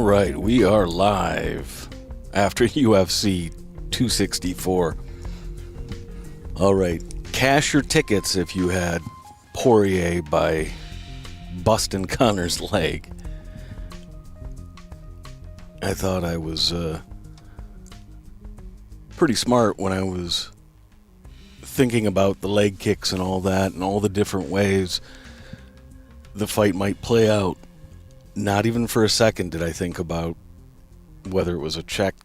All right, we are live after UFC 264. All right, cash your tickets if you had Poirier by busting Conor's leg. I thought I was pretty smart when I was thinking about the leg kicks and all that and all the different ways the fight might play out. Not even for a second did I think about whether it was a check,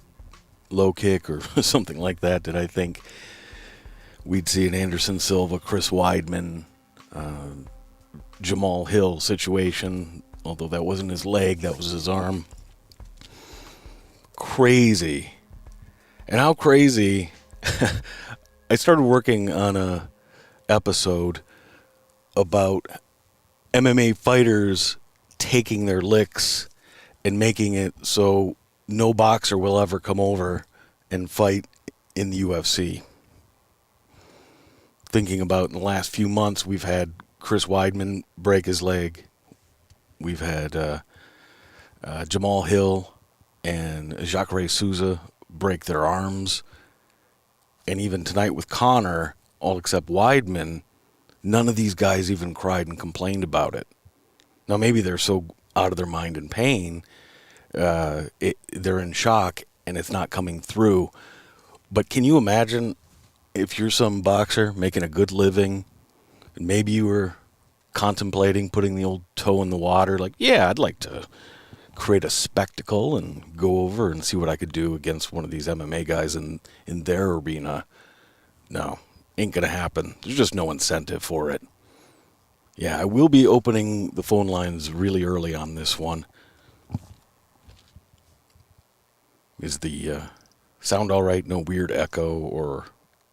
low kick, or something like that. Did I think we'd see an Anderson Silva, Chris Weidman, Jamal Hill situation, although that wasn't his leg, that was his arm. Crazy. And how crazy, I started working on a episode about MMA fighters taking their licks and making it so no boxer will ever come over and fight in the UFC. Thinking about in the last few months, we've had Chris Weidman break his leg. We've had Jamal Hill and Jacare Souza break their arms. And even tonight with Conor, all except Weidman, none of these guys even cried and complained about it. Now, maybe they're so out of their mind in pain, they're in shock, and it's not coming through. But can you imagine if you're some boxer making a good living, and maybe you were contemplating putting the old toe in the water, like, yeah, I'd like to create a spectacle and go over and see what I could do against one of these MMA guys in their arena. No, ain't going to happen. There's just no incentive for it. Yeah, I will be opening the phone lines really early on this one. Is the sound all right? No weird echo or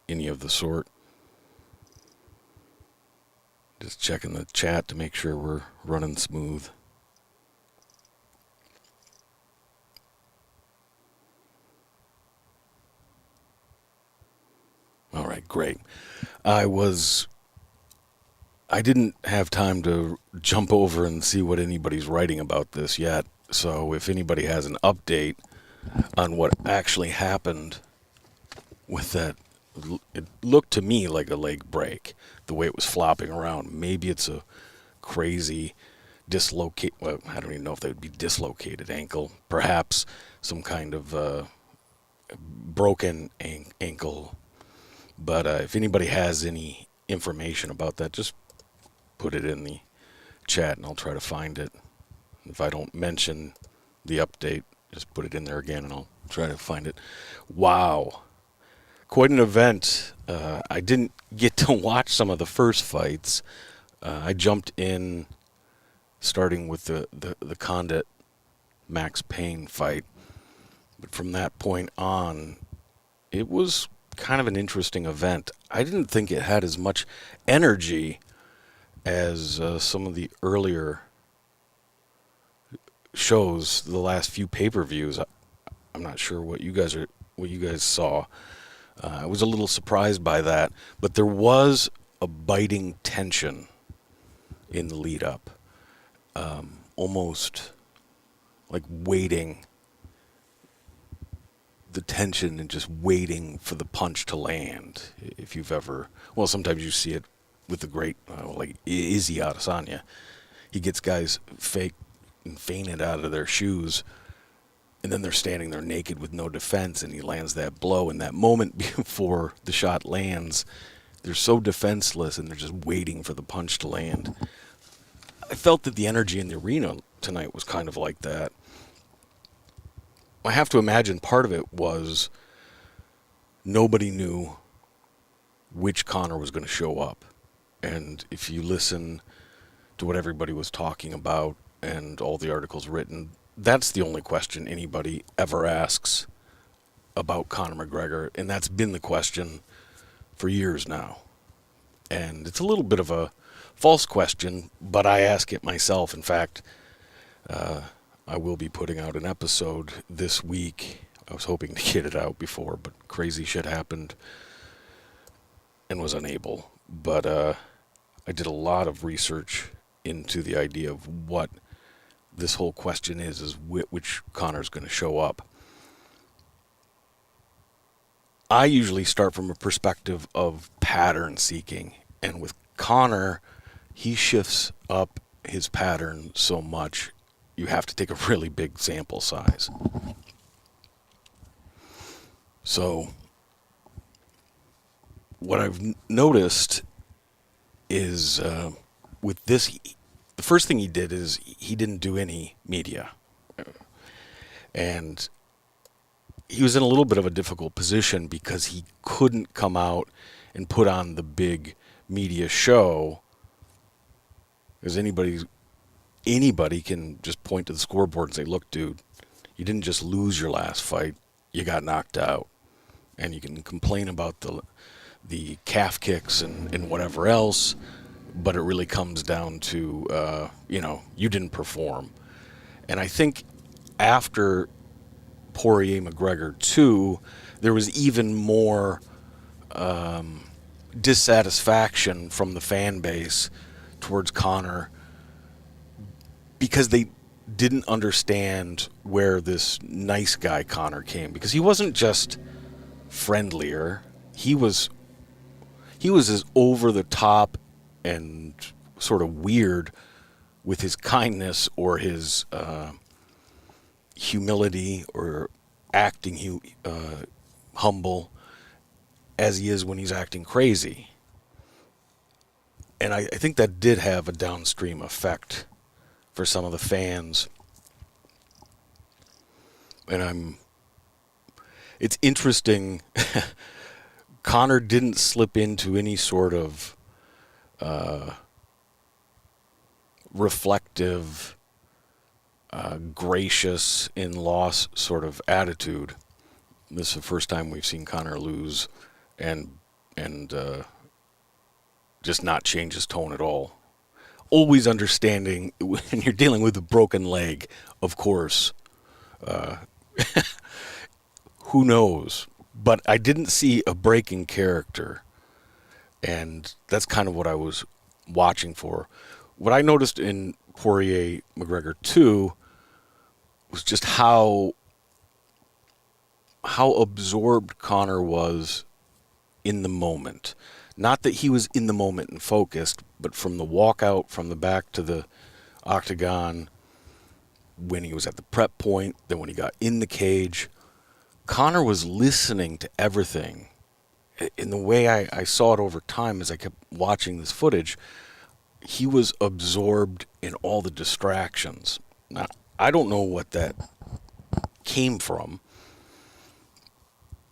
any of the sort? Just checking the chat to make sure we're running smooth. All right, great. I didn't have time to jump over and see what anybody's writing about this yet. So if anybody has an update on what actually happened with that, it looked to me like a leg break, the way it was flopping around. Maybe it's a crazy well, I don't even know if they would be dislocated ankle. Perhaps some kind of broken ankle. But if anybody has any information about that, just put it in the chat and I'll try to find it. If I don't mention the update, just put it in there again and I'll try to find it. Wow. Quite an event. I didn't get to watch some of the first fights. I jumped in starting with the Condit Max Payne fight. But from that point on, it was kind of an interesting event. I didn't think it had as much energy as some of the earlier shows, the last few pay-per-views. I'm not sure what you guys saw. I was a little surprised by that, but there was a biting tension in the lead up, almost like waiting. The tension and just waiting for the punch to land. If you've ever, well, sometimes you see it with the great, like Izzy Adesanya. He gets guys fake and fainted out of their shoes, and then they're standing there naked with no defense, and he lands that blow. In that moment before the shot lands, they're so defenseless, and they're just waiting for the punch to land. I felt that the energy in the arena tonight was kind of like that. I have to imagine part of it was nobody knew which Conor was going to show up. And if you listen to what everybody was talking about and all the articles written, that's the only question anybody ever asks about Conor McGregor. And that's been the question for years now. And it's a little bit of a false question, but I ask it myself. In fact, I will be putting out an episode this week. I was hoping to get it out before, but crazy shit happened and was unable. But I did a lot of research into the idea of what this whole question is which Conor's going to show up. I usually start from a perspective of pattern seeking, and with Conor, he shifts up his pattern so much, you have to take a really big sample size. So, what I've noticed is with this, the first thing he did is he didn't do any media. And he was in a little bit of a difficult position because he couldn't come out and put on the big media show, because anybody can just point to the scoreboard and say, look, dude, you didn't just lose your last fight, you got knocked out. And you can complain about the calf kicks and whatever else, but it really comes down to, you didn't perform. And I think after Poirier McGregor 2, there was even more dissatisfaction from the fan base towards Conor, because they didn't understand where this nice guy Conor came. Because he wasn't just friendlier, he was as over the top and sort of weird with his kindness or his humility or acting humble as he is when he's acting crazy. And I think that did have a downstream effect for some of the fans. And it's interesting, Conor didn't slip into any sort of reflective, gracious in-loss sort of attitude. This is the first time we've seen Conor lose and just not change his tone at all. Always understanding when you're dealing with a broken leg, of course. Who knows? But I didn't see a break in character, and that's kind of what I was watching for. What I noticed in Poirier McGregor 2 was just how absorbed Conor was in the moment. Not that he was in the moment and focused, but from the walkout from the back to the octagon, when he was at the prep point, then when he got in the cage, Conor was listening to everything. In the way I saw it over time as I kept watching this footage, he was absorbed in all the distractions. Now, I don't know what that came from.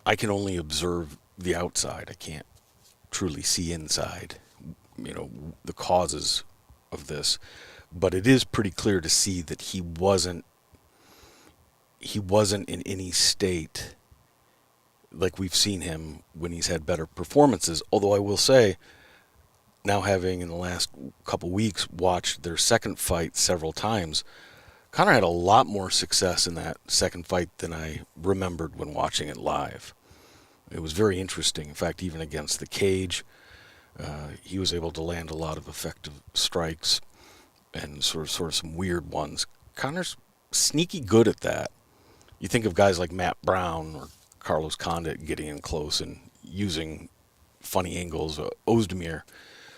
I can only observe the outside. I can't truly see inside, the causes of this. But it is pretty clear to see that he wasn't in any state like we've seen him when he's had better performances. Although I will say, now having in the last couple weeks watched their second fight several times, Conor had a lot more success in that second fight than I remembered when watching it live. It was very interesting. In fact, even against the cage, he was able to land a lot of effective strikes and sort of some weird ones. Conor's sneaky good at that. You think of guys like Matt Brown or Carlos Condit getting in close and using funny angles. Ozdemir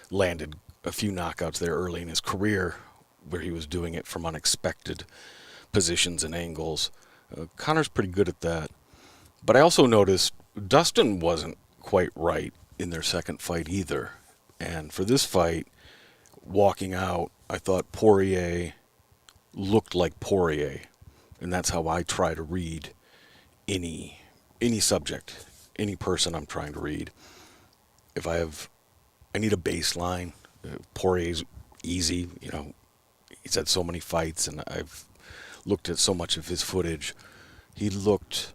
landed a few knockouts there early in his career where he was doing it from unexpected positions and angles. Conor's pretty good at that. But I also noticed Dustin wasn't quite right in their second fight either. And for this fight, walking out, I thought Poirier looked like Poirier. And that's how I try to read any subject, any person I'm trying to read. If I need a baseline. Poirier's easy, he's had so many fights, and I've looked at so much of his footage. He looked,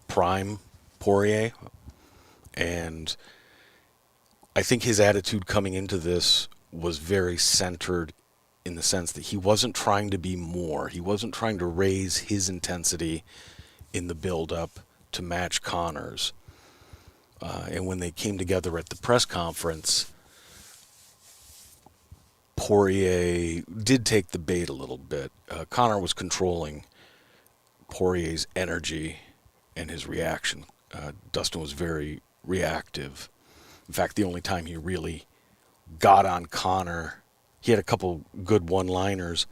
prime Poirier. And I think his attitude coming into this was very centered in the sense that he wasn't trying to be more. He wasn't trying to raise his intensity in the build-up to match Conor's. And when they came together at the press conference, Poirier did take the bait a little bit. Conor was controlling Poirier's energy and his reaction. Dustin was very reactive. In fact, the only time he really got on Conor, he had a couple good one-liners.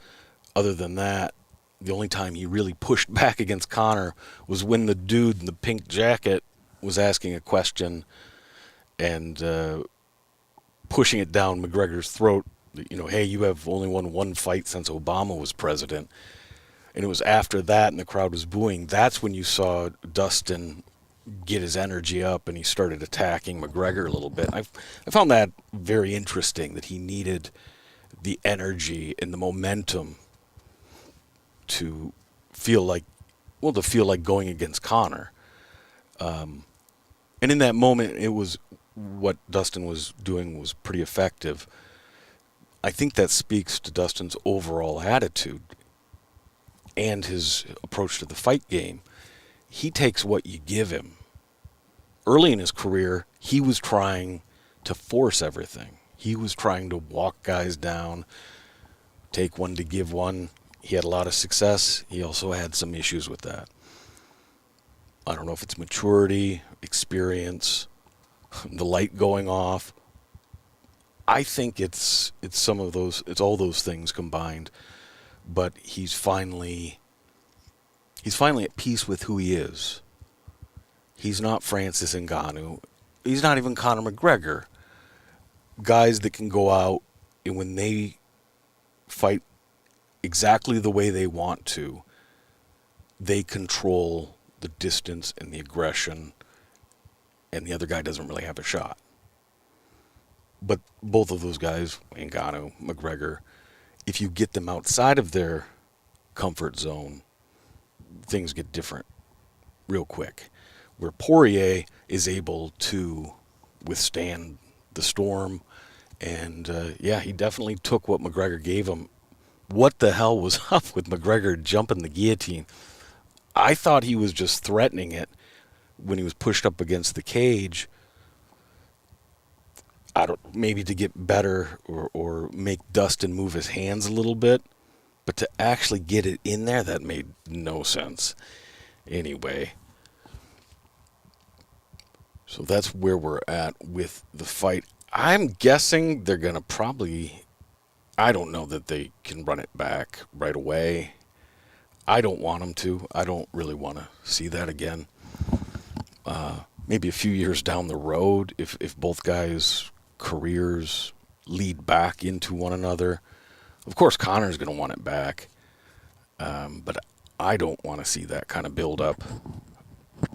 Other than that, the only time he really pushed back against Conor was when the dude in the pink jacket was asking a question and pushing it down McGregor's throat. You know, hey, you have only won one fight since Obama was president. And it was after that and the crowd was booing. That's when you saw Dustin get his energy up and he started attacking McGregor a little bit. I found that very interesting, that he needed the energy and the momentum to feel like going against Conor. And in that moment, it was what Dustin was doing was pretty effective. I think that speaks to Dustin's overall attitude and his approach to the fight game. He takes what you give him. Early in his career, he was trying to force everything. He was trying to walk guys down, take one to give one. He had a lot of success. He also had some issues with that. I don't know if it's maturity, experience, the light going off. I think it's some of those, it's all those things combined. But he's finally at peace with who he is. He's not Francis Ngannou. He's not even Conor McGregor. Guys that can go out and when they fight exactly the way they want to, they control the distance and the aggression, and the other guy doesn't really have a shot. But both of those guys, Ngannou, McGregor, if you get them outside of their comfort zone, things get different real quick. Where Poirier is able to withstand the storm, and he definitely took what McGregor gave him. What the hell was up with McGregor jumping the guillotine? I thought he was just threatening it when he was pushed up against the cage. Maybe to get better or make Dustin move his hands a little bit. But to actually get it in there, that made no sense. Anyway. So that's where we're at with the fight. I'm guessing they're going to probably... I don't know that they can run it back right away. I don't want them to. I don't really want to see that again. Maybe a few years down the road, if both guys' careers lead back into one another. Of course, Conor's going to want it back. But I don't want to see that kind of build-up.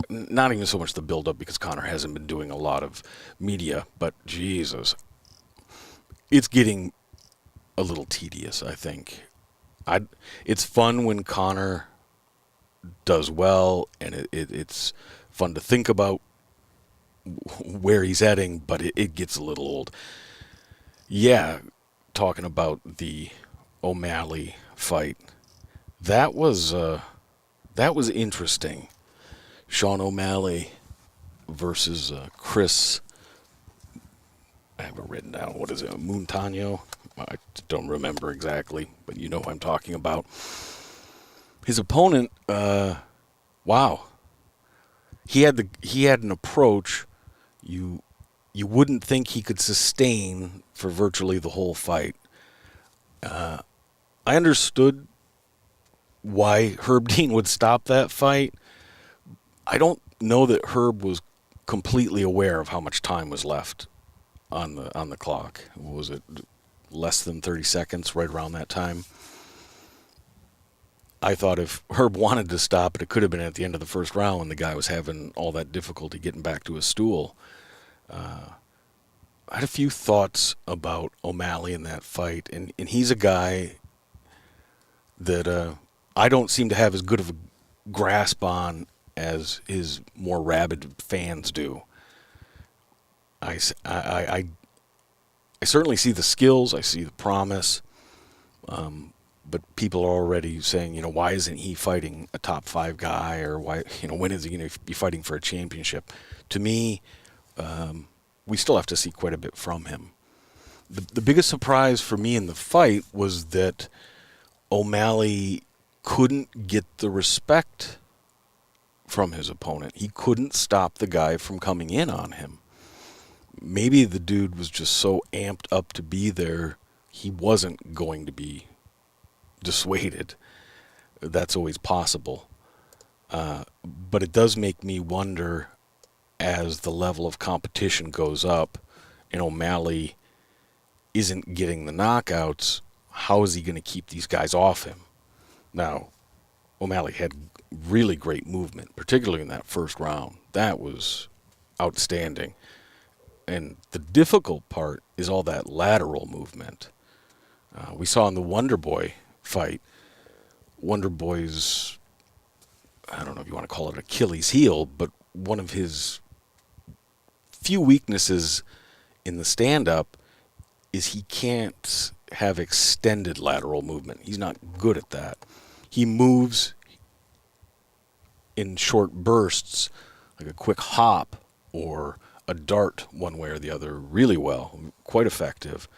Not even so much the build-up because Conor hasn't been doing a lot of media. But, Jesus, it's getting a little tedious, I think. It's fun when Conor does well, and it's fun to think about where he's heading, but it gets a little old. Yeah, talking about the OMalley fight, that was interesting. Sean O'Malley versus Chris. I have it written down. What is it? Montano? I don't remember exactly, but you know who I'm talking about. His opponent, wow. He had an approach you wouldn't think he could sustain for virtually the whole fight. I understood why Herb Dean would stop that fight. I don't know that Herb was completely aware of how much time was left on the clock. What was it? Less than 30 seconds, right around that time. I thought if Herb wanted to stop it, it could have been at the end of the first round when the guy was having all that difficulty getting back to his stool. I had a few thoughts about O'Malley in that fight, and he's a guy that I don't seem to have as good of a grasp on as his more rabid fans do. I certainly see the skills, I see the promise, but people are already saying, why isn't he fighting a top 5 guy, or why, when is he going to be fighting for a championship? To me, we still have to see quite a bit from him. the biggest surprise for me in the fight was that OMalley couldn't get the respect from his opponent. He couldn't stop the guy from coming in on him. Maybe the dude was just so amped up to be there, he wasn't going to be dissuaded. That's always possible. But it does make me wonder, as the level of competition goes up and OMalley isn't getting the knockouts, how is he going to keep these guys off him? Now, OMalley had really great movement, particularly in that first round. That was outstanding. And the difficult part is all that lateral movement. We saw in the Wonder Boy fight, Wonder Boy's, I don't know if you want to call it Achilles heel, but one of his few weaknesses in the stand-up is he can't have extended lateral movement. He's not good at that. He moves in short bursts, like a quick hop or a dart one way or the other really well, quite effective.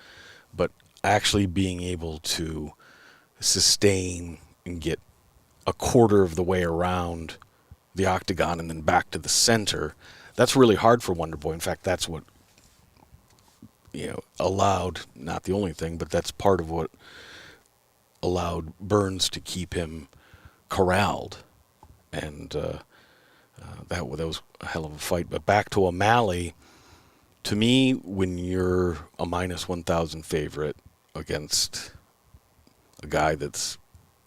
But actually being able to sustain and get a quarter of the way around the octagon and then back to the center, that's really hard for Wonder Boy. In fact, that's what allowed, not the only thing, but that's part of what allowed Burns to keep him corralled. And that was a hell of a fight. But back to OMalley, to me, when you're a minus 1,000 favorite against a guy that's,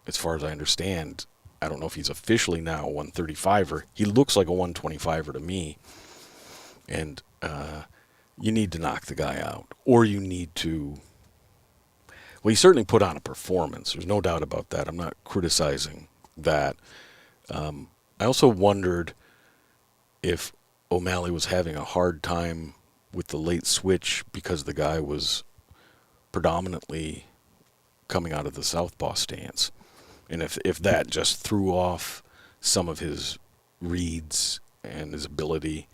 as far as I understand, I don't know if he's officially now a 135er. He looks like a 125er to me. And you need to knock the guy out. Or you need to... Well, he certainly put on a performance. There's no doubt about that. I'm not criticizing that. I also wondered if OMalley was having a hard time with the late switch because the guy was predominantly coming out of the southpaw stance. And if that just threw off some of his reads and his ability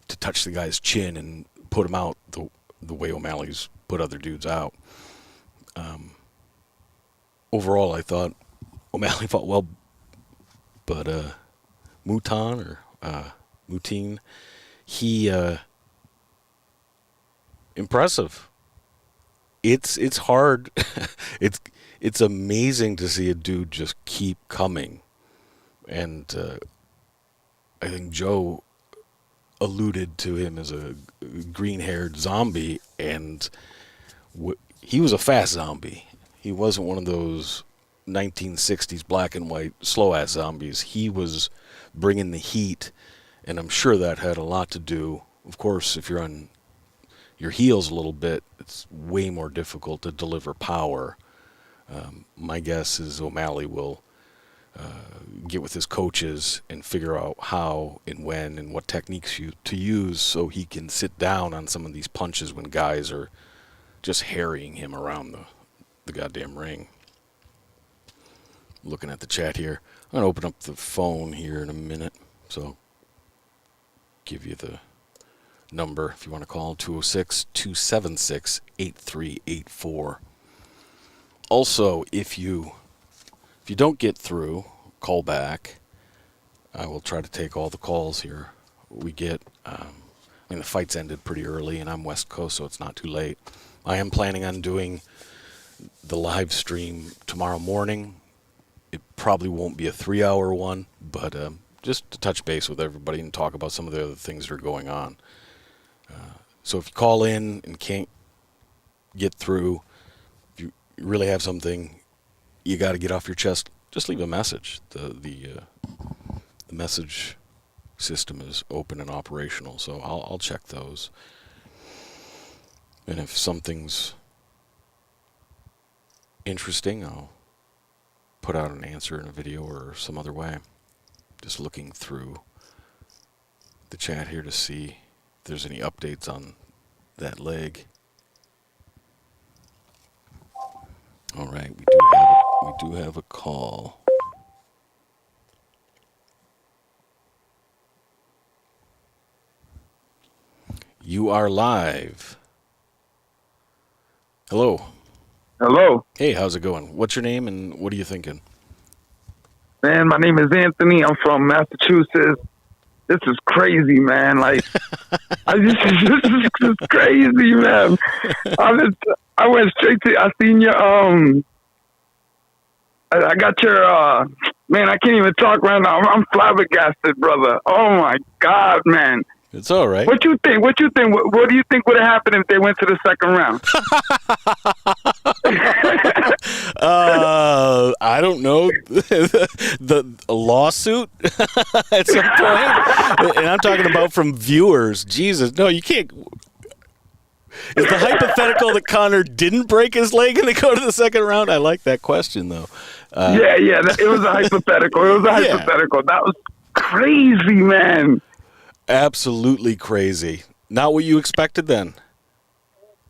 to touch the guy's chin and put him out the way OMalley's put other dudes out. Overall, I thought OMalley fought well, but Mouton, he impressive. It's hard. It's amazing to see a dude just keep coming, and I think Joe alluded to him as a green-haired zombie, and he was a fast zombie. He wasn't one of those 1960s black and white slow-ass zombies. He was bringing the heat, and I'm sure that had a lot to do. Of course, if you're on your heels a little bit, it's way more difficult to deliver power. My guess is OMalley will get with his coaches and figure out how and when and what techniques to use so he can sit down on some of these punches when guys are just harrying him around the goddamn ring. Looking at the chat here. I'm going to open up the phone here in a minute, so give you the number if you want to call, 206-276-8384. Also, if you don't get through, call back. I will try to take all the calls here we get. The fight's ended pretty early, and I'm West Coast, so it's not too late. I am planning on doing the live stream tomorrow morning. It probably won't be a 3-hour one, but just to touch base with everybody and talk about some of the other things that are going on. So if you call in and can't get through, if you really have something you got to get off your chest, just leave a message. The message system is open and operational, so I'll check those. And if something's interesting, I'll put out an answer in a video or some other way. Just looking through the chat here to see if there's any updates on that leg. All right, we do have a call. You are live. Hello. Hello. Hey, how's it going? What's your name and what are you thinking? Man, my name is Anthony. I'm from Massachusetts. This is crazy, man. Like, this is crazy, man. I went straight to, I seen your, I got your, man, I can't even talk right now. I'm flabbergasted, brother. Oh my God, man. It's all right. What you think? What do you think would have happened if they went to the second round? I don't know. the lawsuit at some point, and I'm talking about from viewers. Jesus, no, you can't. Is the hypothetical that Conor didn't break his leg and they go to the second round? I like that question though. Yeah, it was a hypothetical. Hypothetical. That was crazy, man. Absolutely crazy. Not what you expected then.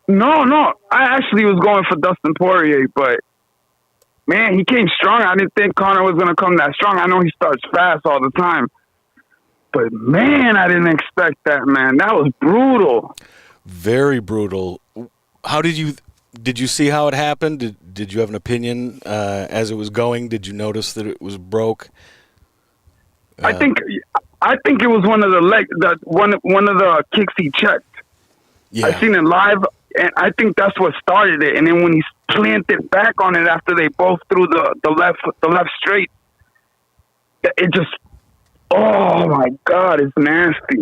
No. I actually was going for Dustin Poirier, but man, he came strong. I didn't think Conor was going to come that strong. I know he starts fast all the time, but man, I didn't expect that, man. That was brutal. Very brutal. How did you see how it happened? Did you have an opinion as it was going? Did you notice that it was broke? I think it was one of the one of the kicks he checked. Yeah. I seen it live, and I think that's what started it. And then when he planted back on it after they both threw the left straight, it just, oh my God, it's nasty.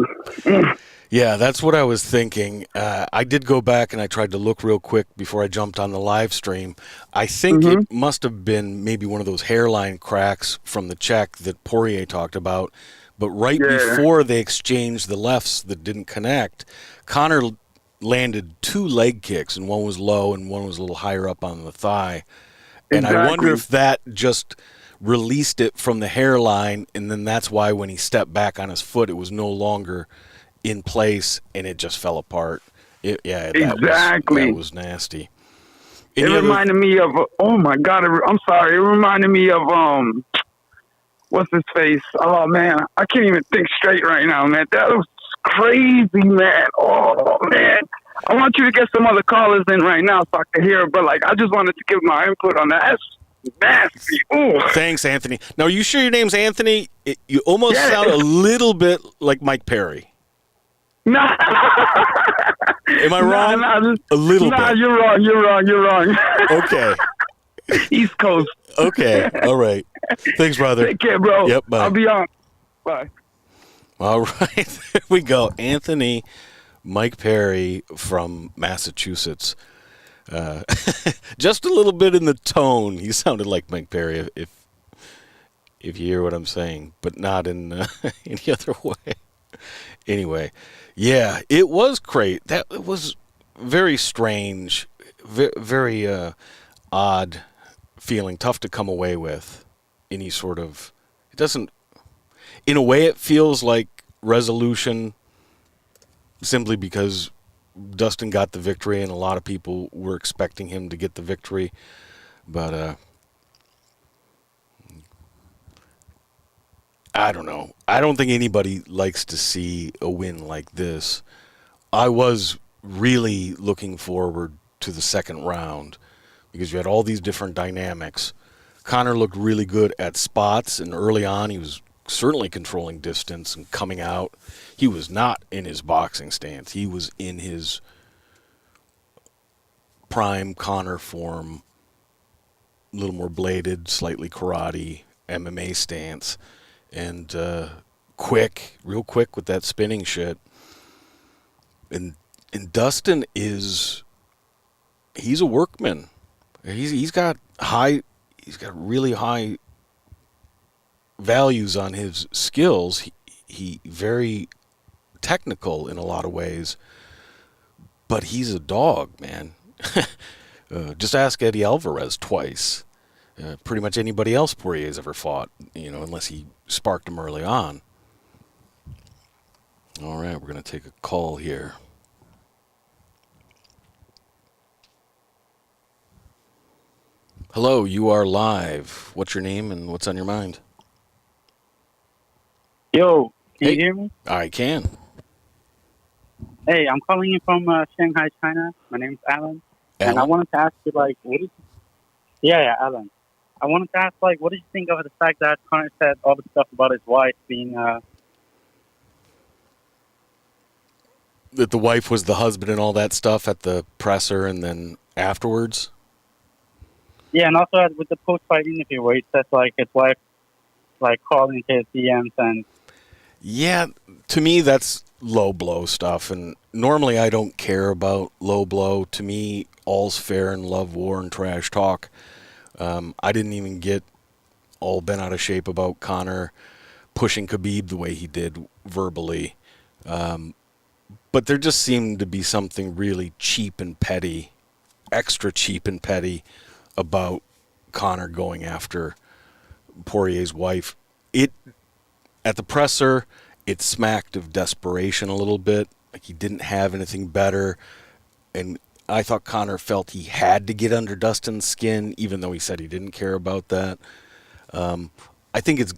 Yeah, that's what I was thinking. I did go back and I tried to look real quick before I jumped on the live stream. I think it must have been maybe one of those hairline cracks from the check that Poirier talked about. But before they exchanged the lefts that didn't connect, Conor landed two leg kicks, and one was low and one was a little higher up on the thigh. And Exactly. I wonder if that just released it from the hairline, and then that's why when he stepped back on his foot, it was no longer in place, and it just fell apart. Exactly. That was nasty. It reminded me of, oh my God, I'm sorry. It reminded me of, what's his face? Oh man, I can't even think straight right now, man. That was crazy, man. Oh man. I want you to get some other callers in right now so I can hear, but like, I just wanted to give my input on that. That's nasty. Ooh. Thanks, Anthony. Now, are you sure your name's Anthony? You almost sound a little bit like Mike Petrie. Nah. Am I wrong? A little bit. You're wrong. Okay. East Coast. Okay. All right. Thanks, brother. Take care, bro. Yep, bye. I'll be on. Bye. All right. There we go. Anthony Mike Petrie from Massachusetts. Just a little bit in the tone. He sounded like Mike Petrie, if you hear what I'm saying, but not in any other way. Anyway, yeah, it was great. That was very strange, very odd feeling, tough to come away with. Any sort of, it doesn't. In a way, it feels like resolution, simply because Dustin got the victory, and a lot of people were expecting him to get the victory, but I don't know. I don't think anybody likes to see a win like this. I was really looking forward to the second round because you had all these different dynamics. Conor looked really good at spots, and early on he was certainly controlling distance and coming out. He was not in his boxing stance. He was in his prime Conor form, a little more bladed, slightly karate, MMA stance. And real quick with that spinning shit. And Dustin he's a workman. He's got really high values on his skills. He very technical in a lot of ways, but he's a dog, man. Just ask Eddie Alvarez twice. Pretty much anybody else Poirier's ever fought, unless he sparked him early on. All right, we're going to take a call here. Hello, you are live. What's your name and what's on your mind? Yo, can you hear me? I can. Hey, I'm calling you from Shanghai, China. My name's Alan. And I Alan? wanted to ask you, like, yeah, Alan. I wanted to ask, like, what did you think of the fact that Connor said all the stuff about his wife being, That the wife was the husband and all that stuff at the presser and then afterwards? yeah, and also with the post-fight interview where he says, like, his wife, like, called into his DMs and, Yeah, to me that's low blow stuff, and normally I don't care about low blow. To me, all's fair in love, war, and trash talk. I didn't even get all bent out of shape about Conor pushing Khabib the way he did verbally. But there just seemed to be something really cheap and petty, extra cheap and petty, about Conor going after Poirier's wife. It At the presser, it smacked of desperation a little bit. Like he didn't have anything better, and I thought Conor felt he had to get under Dustin's skin, even though he said he didn't care about that. I think it's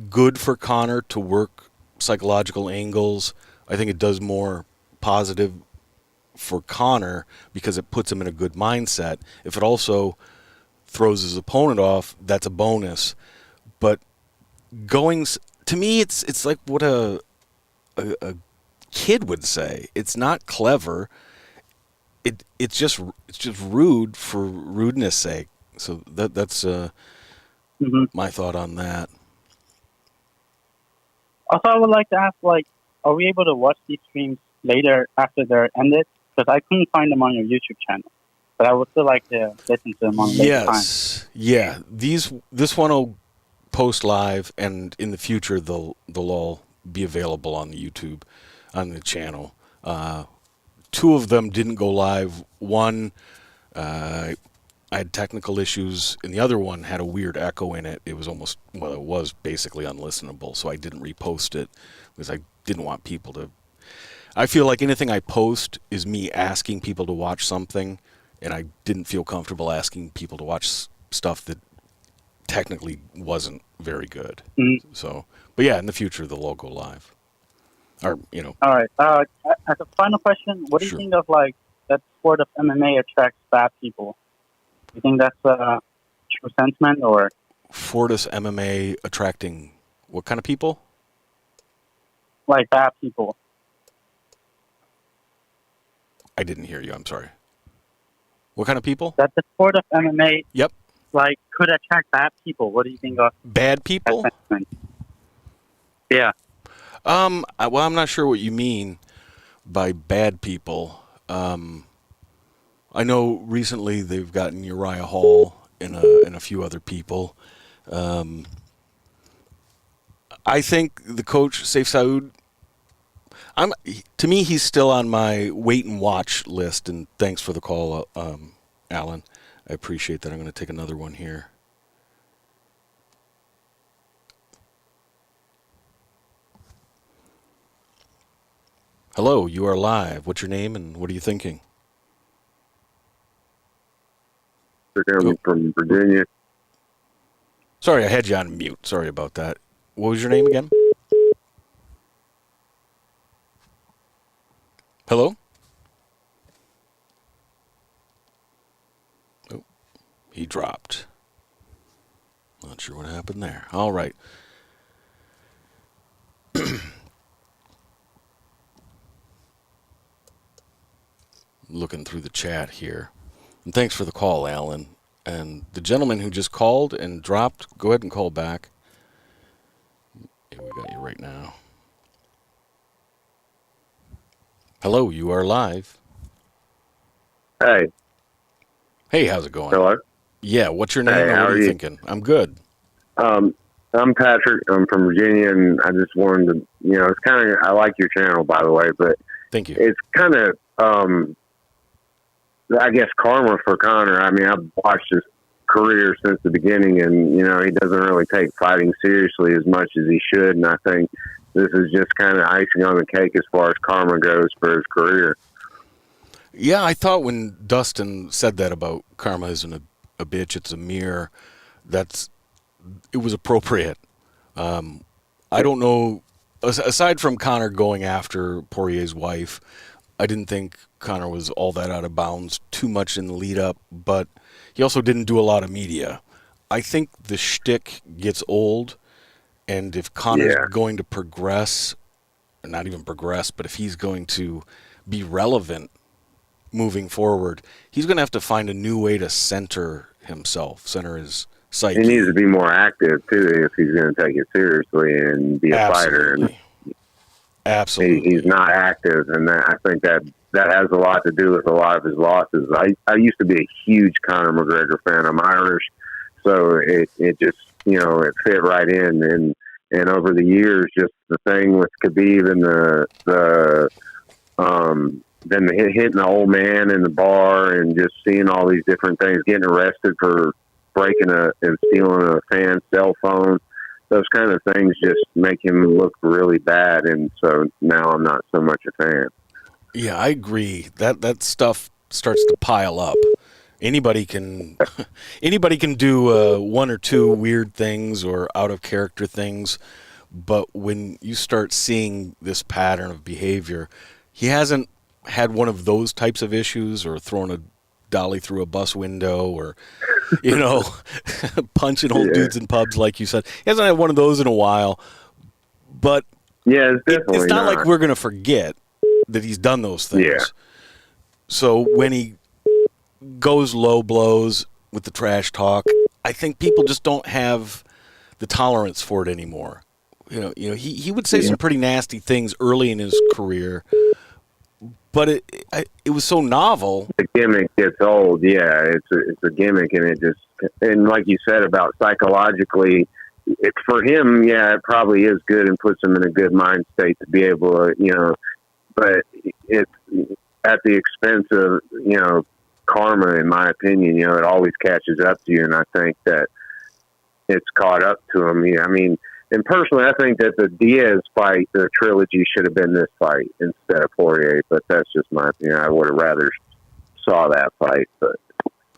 good for Conor to work psychological angles. I think it does more positive for Conor because it puts him in a good mindset. If it also throws his opponent off, that's a bonus. But to me, it's like what a kid would say. It's not clever. It's just rude for rudeness sake. So that's my thought on that. also I would like to ask, like, are we able to watch these streams later after they're ended? Because I couldn't find them on your YouTube channel. But I would still like to listen to them on later time. Yeah. This one will post live, and in the future they'll all be available on the YouTube, on the channel. Two of them didn't go live. One, I had technical issues, and the other one had a weird echo in it. It was basically unlistenable, so I didn't repost it because I didn't want people to. I feel like anything I post is me asking people to watch something, and I didn't feel comfortable asking people to watch stuff that technically wasn't very good. So, but yeah, in the future they'll all go live. Or, All right. As a final question, what do you think of, like, that sport of MMA attracts bad people? Do you think that's true sentiment, or Fortis MMA attracting what kind of people? like bad people? I didn't hear you. I'm sorry. What kind of people? That the sport of MMA, Yep. like, could attract bad people. What do you think of Bad people? that sentiment? Yeah. Well, I'm not sure what you mean by bad people. I know recently they've gotten Uriah Hall and a few other people. I think the coach, Saif Saud, to me, he's still on my wait and watch list. And thanks for the call, Alan. I appreciate that. I'm going to take another one here. Hello, you are live. What's your name and what are you thinking? I'm from Virginia. Sorry, I had you on mute. Sorry about that. What was your name again? Hello? Oh, he dropped. Not sure what happened there. All right. Looking through the chat here. And thanks for the call, Alan. And the gentleman who just called and dropped, go ahead and call back. Yeah, we got you right now. Hello, you are live. Hey. Hey, how's it going? Hello. Yeah, what's your name Hey, and how what are are you you? thinking? I'm good. I'm Patrick. I'm from Virginia, and I just wanted to, it's kind of, I like your channel, by the way, but Thank you. it's kind of, I guess, karma for Conor. I mean, I've watched his career since the beginning, and, he doesn't really take fighting seriously as much as he should, and I think this is just kind of icing on the cake as far as karma goes for his career. Yeah, I thought when Dustin said that about karma isn't a bitch, it's a mirror, it was appropriate. I don't know, aside from Conor going after Poirier's wife, I didn't think Conor was all that out of bounds too much in the lead up, but he also didn't do a lot of media. I think the shtick gets old, and if Conor's going to progress, or not even progress, but if he's going to be relevant moving forward, he's going to have to find a new way to center himself, center his psyche. He needs to be more active, too, if he's going to take it seriously and be a fighter. And Absolutely. He's not active, and I think that has a lot to do with a lot of his losses. I used to be a huge Conor McGregor fan. I'm Irish, so it just, it fit right in. And over the years, just the thing with Khabib and then hitting the old man in the bar and just seeing all these different things, getting arrested for breaking and stealing a fan's cell phone. Those kind of things just make him look really bad, and so now I'm not so much a fan. Yeah, I agree. That stuff starts to pile up. Anybody can do one or two weird things or out of character things, but when you start seeing this pattern of behavior, he hasn't had one of those types of issues or thrown a dolly through a bus window or punching old dudes in pubs, like you said. He hasn't had one of those in a while, but it's not like we're going to forget that he's done those things. Yeah. So when he goes low blows with the trash talk, I think people just don't have the tolerance for it anymore. He would say some pretty nasty things early in his career, but it was so novel. The gimmick gets old. Yeah, it's a gimmick, and like you said about psychologically, for him, it probably is good and puts him in a good mind state to be able to, but it's at the expense of, karma, in my opinion. It always catches up to you, and I think that it's caught up to him. I mean, and personally, I think that the Diaz fight, the trilogy, should have been this fight instead of Poirier, but that's just my opinion. I would have rather saw that fight, but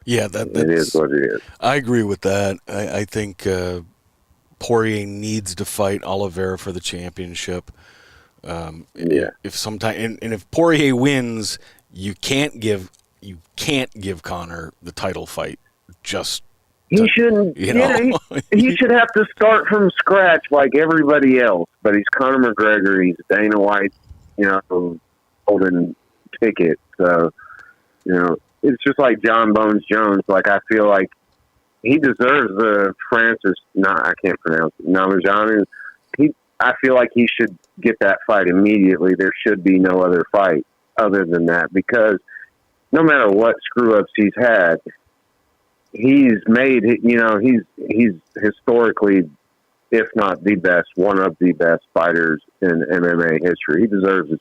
yeah, it is what it is. I agree with that. I think Poirier needs to fight Oliveira for the championship. If sometime and if Poirier wins, you can't give Conor the title fight. He shouldn't. He should have to start from scratch like everybody else. But he's Conor McGregor. He's Dana White. Holding ticket. So it's just like Jon Jones. Like, I feel like he deserves the Francis. No, I can't pronounce it. Namajunas. I feel like he should get that fight immediately. There should be no other fight other than that, because no matter what screw ups he's had, he's made, he's historically, if not the best, one of the best fighters in MMA history. He deserves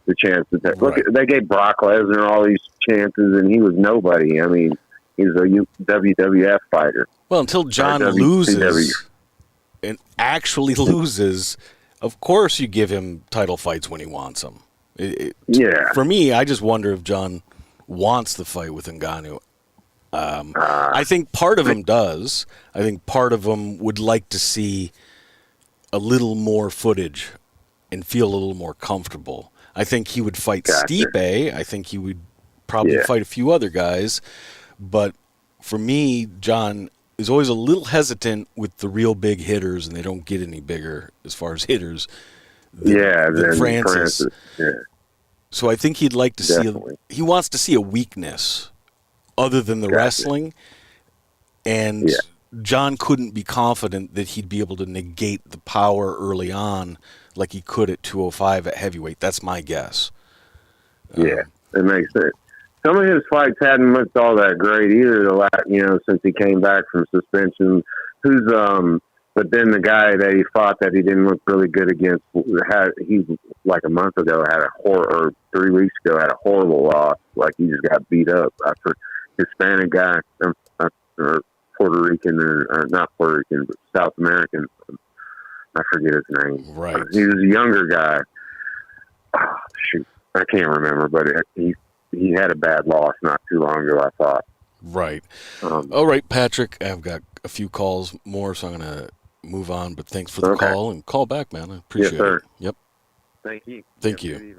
the chance to take. Look, they gave Brock Lesnar all these chances, and he was nobody. I mean, he's a WWF fighter. Well, until John loses and actually loses, of course you give him title fights when he wants them. For me, I just wonder if John wants the fight with Ngannou. I think part of him does. I think part of him would like to see a little more footage and feel a little more comfortable. I think he would fight Stipe. I think he would probably fight a few other guys. But for me, John is always a little hesitant with the real big hitters, and they don't get any bigger as far as hitters than Francis. Yeah. So I think he'd like to see he wants to see a weakness other than the wrestling, and John couldn't be confident that he'd be able to negate the power early on like he could at 205 at heavyweight. That's my guess. It makes sense. Some of his fights hadn't looked all that great either, since he came back from suspension. But then the guy that he fought that he didn't look really good against, he like a month ago or 3 weeks ago had a horrible loss. Like, he just got beat up after Hispanic guy, or Puerto Rican, or not Puerto Rican, but South American. I forget his name. Right. He was a younger guy. Oh, shoot, I can't remember, but he had a bad loss not too long ago, I thought. Right. All right, Patrick, I've got a few calls more, so I'm going to move on, but thanks for the call, and call back, man. I appreciate it. Yes, sir. Yep. Thank you. Thank you.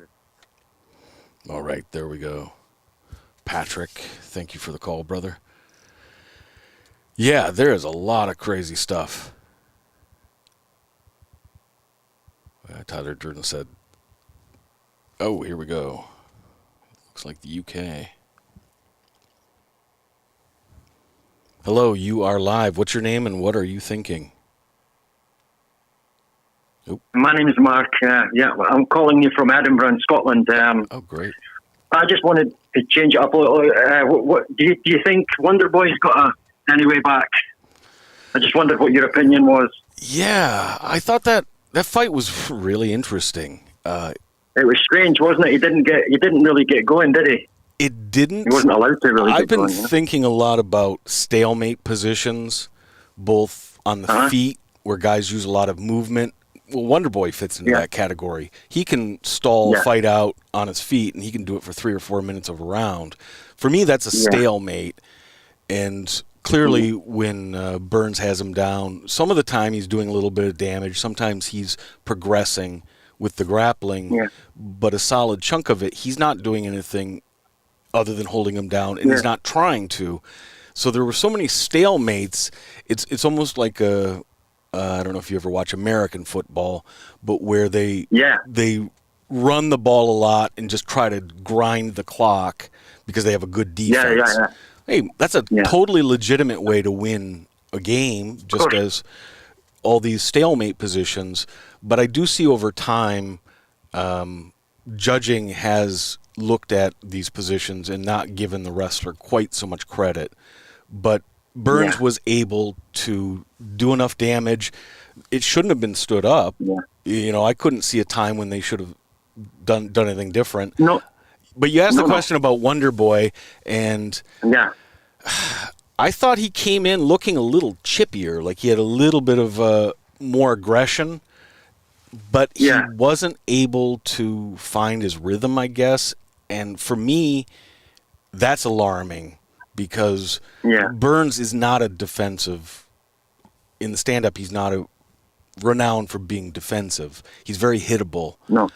All right, there we go. Patrick, thank you for the call, brother. Yeah, there is a lot of crazy stuff. Tyler Durden said, oh, here we go. Looks like the UK. Hello, you are live. What's your name and what are you thinking? My name is Mark. I'm calling you from Edinburgh in Scotland. Oh, great. I just wanted to change it up a little. What do you think Wonderboy's got any way back? I just wondered what your opinion was. Yeah, I thought that fight was really interesting. It was strange, wasn't it? He didn't really get going, did he? It didn't. He wasn't allowed to really I've get been going. thinking a lot about stalemate positions, both on the feet, where guys use a lot of movement. Well, Wonderboy fits into that category. He can stall a fight out on his feet, and he can do it for 3 or 4 minutes of a round. For me, that's a stalemate. And clearly, when Burns has him down, some of the time he's doing a little bit of damage. Sometimes he's progressing with the grappling. But a solid chunk of it, he's not doing anything other than holding him down, and he's not trying to. So there were so many stalemates. It's almost like a... I don't know if you ever watch American football, but where they run the ball a lot and just try to grind the clock because they have a good defense. Hey, that's a totally legitimate way to win a game, just as all these stalemate positions. But I do see over time, judging has looked at these positions and not given the wrestler quite so much credit. But Burns was able to do enough damage. It shouldn't have been stood up. You know, I couldn't see a time when they should have done anything different. No. But you asked the question about Wonderboy, and I thought he came in looking a little chippier, like he had a little bit of more aggression, but he wasn't able to find his rhythm, I guess. And for me, that's alarming. Because Burns is not a defensive. In the stand-up, he's not renowned for being defensive. He's very hittable. No.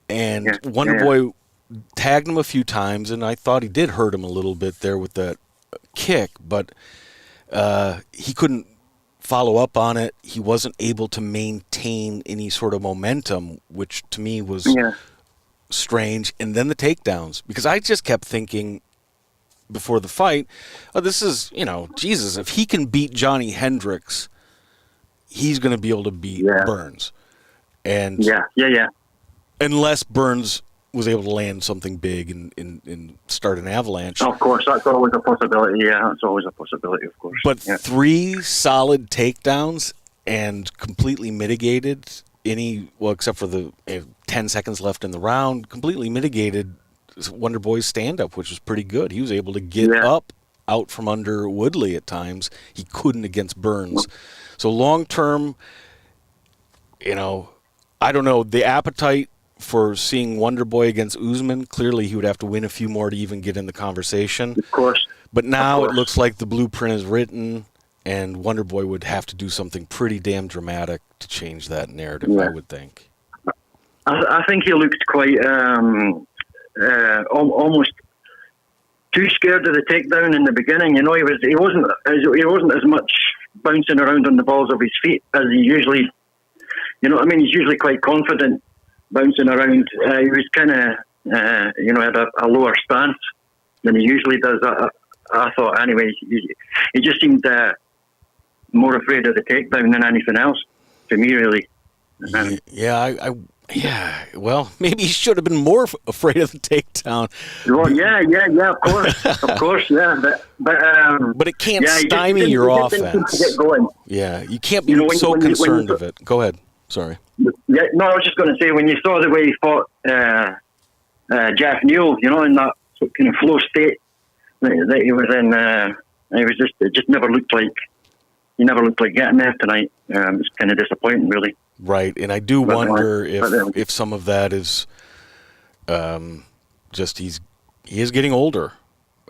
And Wonderboy tagged him a few times, and I thought he did hurt him a little bit there with that kick, but he couldn't follow up on it. He wasn't able to maintain any sort of momentum, which to me was strange. And then the takedowns, because I just kept thinking before the fight, this is, Jesus, if he can beat Johnny Hendricks, he's going to be able to beat Burns. And unless Burns was able to land something big and start an avalanche. Of course, that's always a possibility. Yeah, that's always a possibility, of course. But 3 solid takedowns and completely mitigated except for the 10 seconds left in the round, completely mitigated Wonderboy's stand-up, which was pretty good. He was able to get up out from under Woodley at times. He couldn't against Burns. So long-term, I don't know, the appetite for seeing Wonderboy against Usman, clearly he would have to win a few more to even get in the conversation. Of course. But now it looks like the blueprint is written, and Wonderboy would have to do something pretty damn dramatic to change that narrative, I would think. I think he looked quite... almost too scared of the takedown in the beginning. He wasn't as much bouncing around on the balls of his feet as he usually. He's usually quite confident bouncing around. He was kind of had a lower stance than he usually does. I thought anyway. He just seemed more afraid of the takedown than anything else. To me, really. Well, maybe he should have been more afraid of the takedown. Well, of course, But it can't stymie your offense. Get going. Yeah, you can't be so concerned of it. Go ahead. Sorry. Yeah, no, I was just going to say, when you saw the way he fought Jeff Newell, in that kind of flow state that he was in, it just never looked like getting there tonight. It's kind of disappointing, really. Right, and I do wonder if some of that is just he is getting older,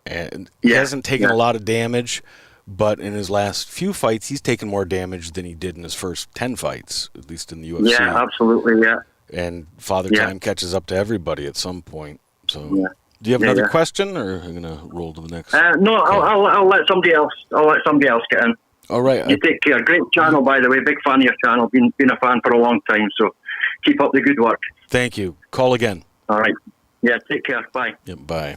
and he hasn't taken a lot of damage, but in his last few fights, he's taken more damage than he did in his first 10 fights, at least in the UFC. Yeah, absolutely, yeah. And Father Time catches up to everybody at some point. So, Yeah. do you have Yeah, another yeah. question, or are you gonna roll to the next? No, I'll let somebody else. I'll let somebody else get in. All right. You take care. Great channel, by the way. Big fan of your channel. Been a fan for a long time. So keep up the good work. Thank you. Call again. All right. Yeah. Take care. Bye. Yep, bye.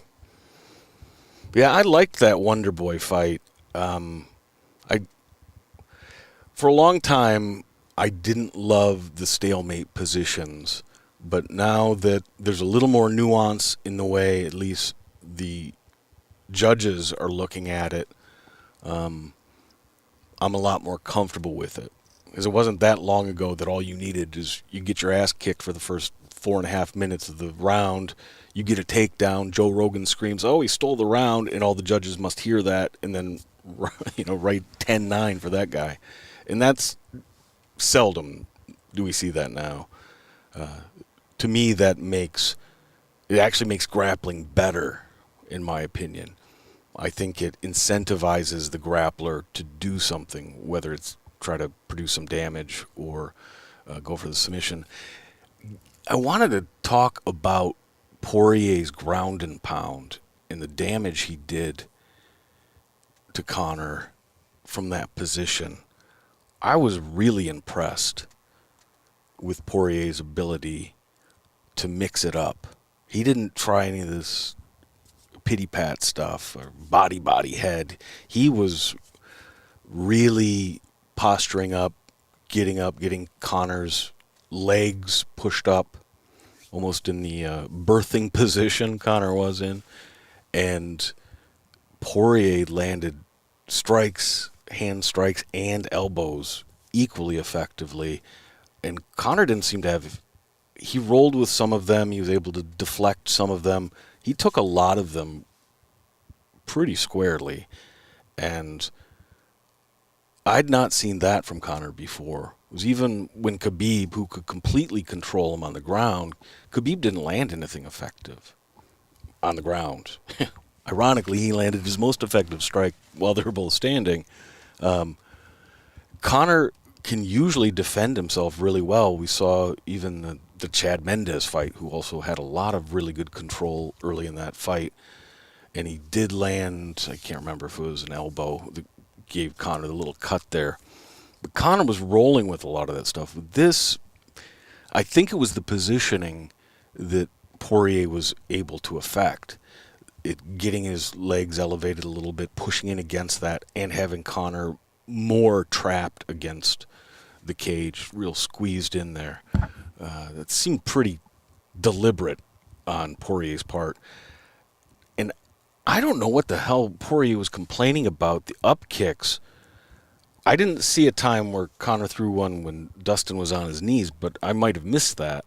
Yeah, I liked that Wonder Boy fight. For a long time, I didn't love the stalemate positions, but now that there's a little more nuance in the way at least the judges are looking at it, I'm a lot more comfortable with it. Because it wasn't that long ago that all you needed is you get your ass kicked for the first 4.5 minutes of the round, you get a takedown, Joe Rogan screams, "Oh, he stole the round," and all the judges must hear that, and then write 10-9 for that guy. And that's seldom do we see that now. To me, it actually makes grappling better, in my opinion. I think it incentivizes the grappler to do something, whether it's try to produce some damage or go for the submission. I wanted to talk about Poirier's ground and pound and the damage he did to Conor from that position. I was really impressed with Poirier's ability to mix it up. He didn't try any of this pity-pat stuff or body head. He was really posturing up, getting Conor's legs pushed up, almost in the birthing position Conor was in. And Poirier landed strikes, hand strikes, and elbows equally effectively. And Conor didn't seem to have... He rolled with some of them. He was able to deflect some of them. He took a lot of them pretty squarely. And I'd not seen that from Conor before. It was even when Khabib, who could completely control him on the ground, Khabib didn't land anything effective on the ground. Ironically, he landed his most effective strike while they were both standing. Conor can usually defend himself really well. We saw even the Chad Mendes fight, who also had a lot of really good control early in that fight. And he did land, I can't remember if it was an elbow, that gave Conor the little cut there. But Conor was rolling with a lot of that stuff. With this, I think it was the positioning that Poirier was able to affect. Getting his legs elevated a little bit, pushing in against that, and having Conor more trapped against the cage, real squeezed in there. That seemed pretty deliberate on Poirier's part. And I don't know what the hell Poirier was complaining about. The up kicks, I didn't see a time where Conor threw one when Dustin was on his knees, but I might have missed that.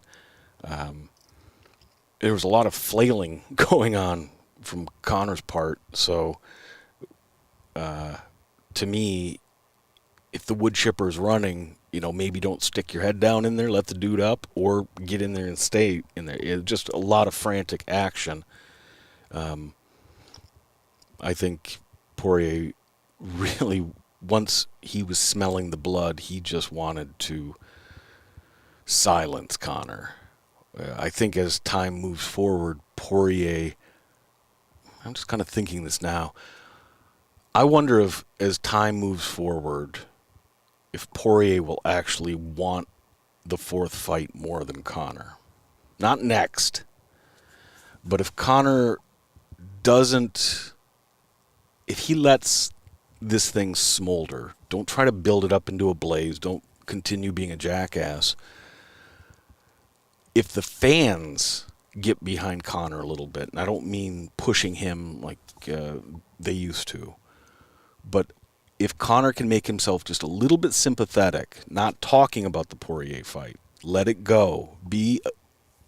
There was a lot of flailing going on from Conor's part. So, to me, if the wood chipper's running, maybe don't stick your head down in there, let the dude up, or get in there and stay in there. It's just a lot of frantic action. I think Poirier really, once he was smelling the blood, he just wanted to silence Conor. I think as time moves forward, Poirier, I'm just kind of thinking this now, I wonder if as time moves forward, if Poirier will actually want the fourth fight more than Conor. Not next, but if Conor doesn't, if he lets this thing smolder, don't try to build it up into a blaze, don't continue being a jackass. If the fans get behind Conor a little bit, and I don't mean pushing him like they used to, but if Conor can make himself just a little bit sympathetic, not talking about the Poirier fight, let it go,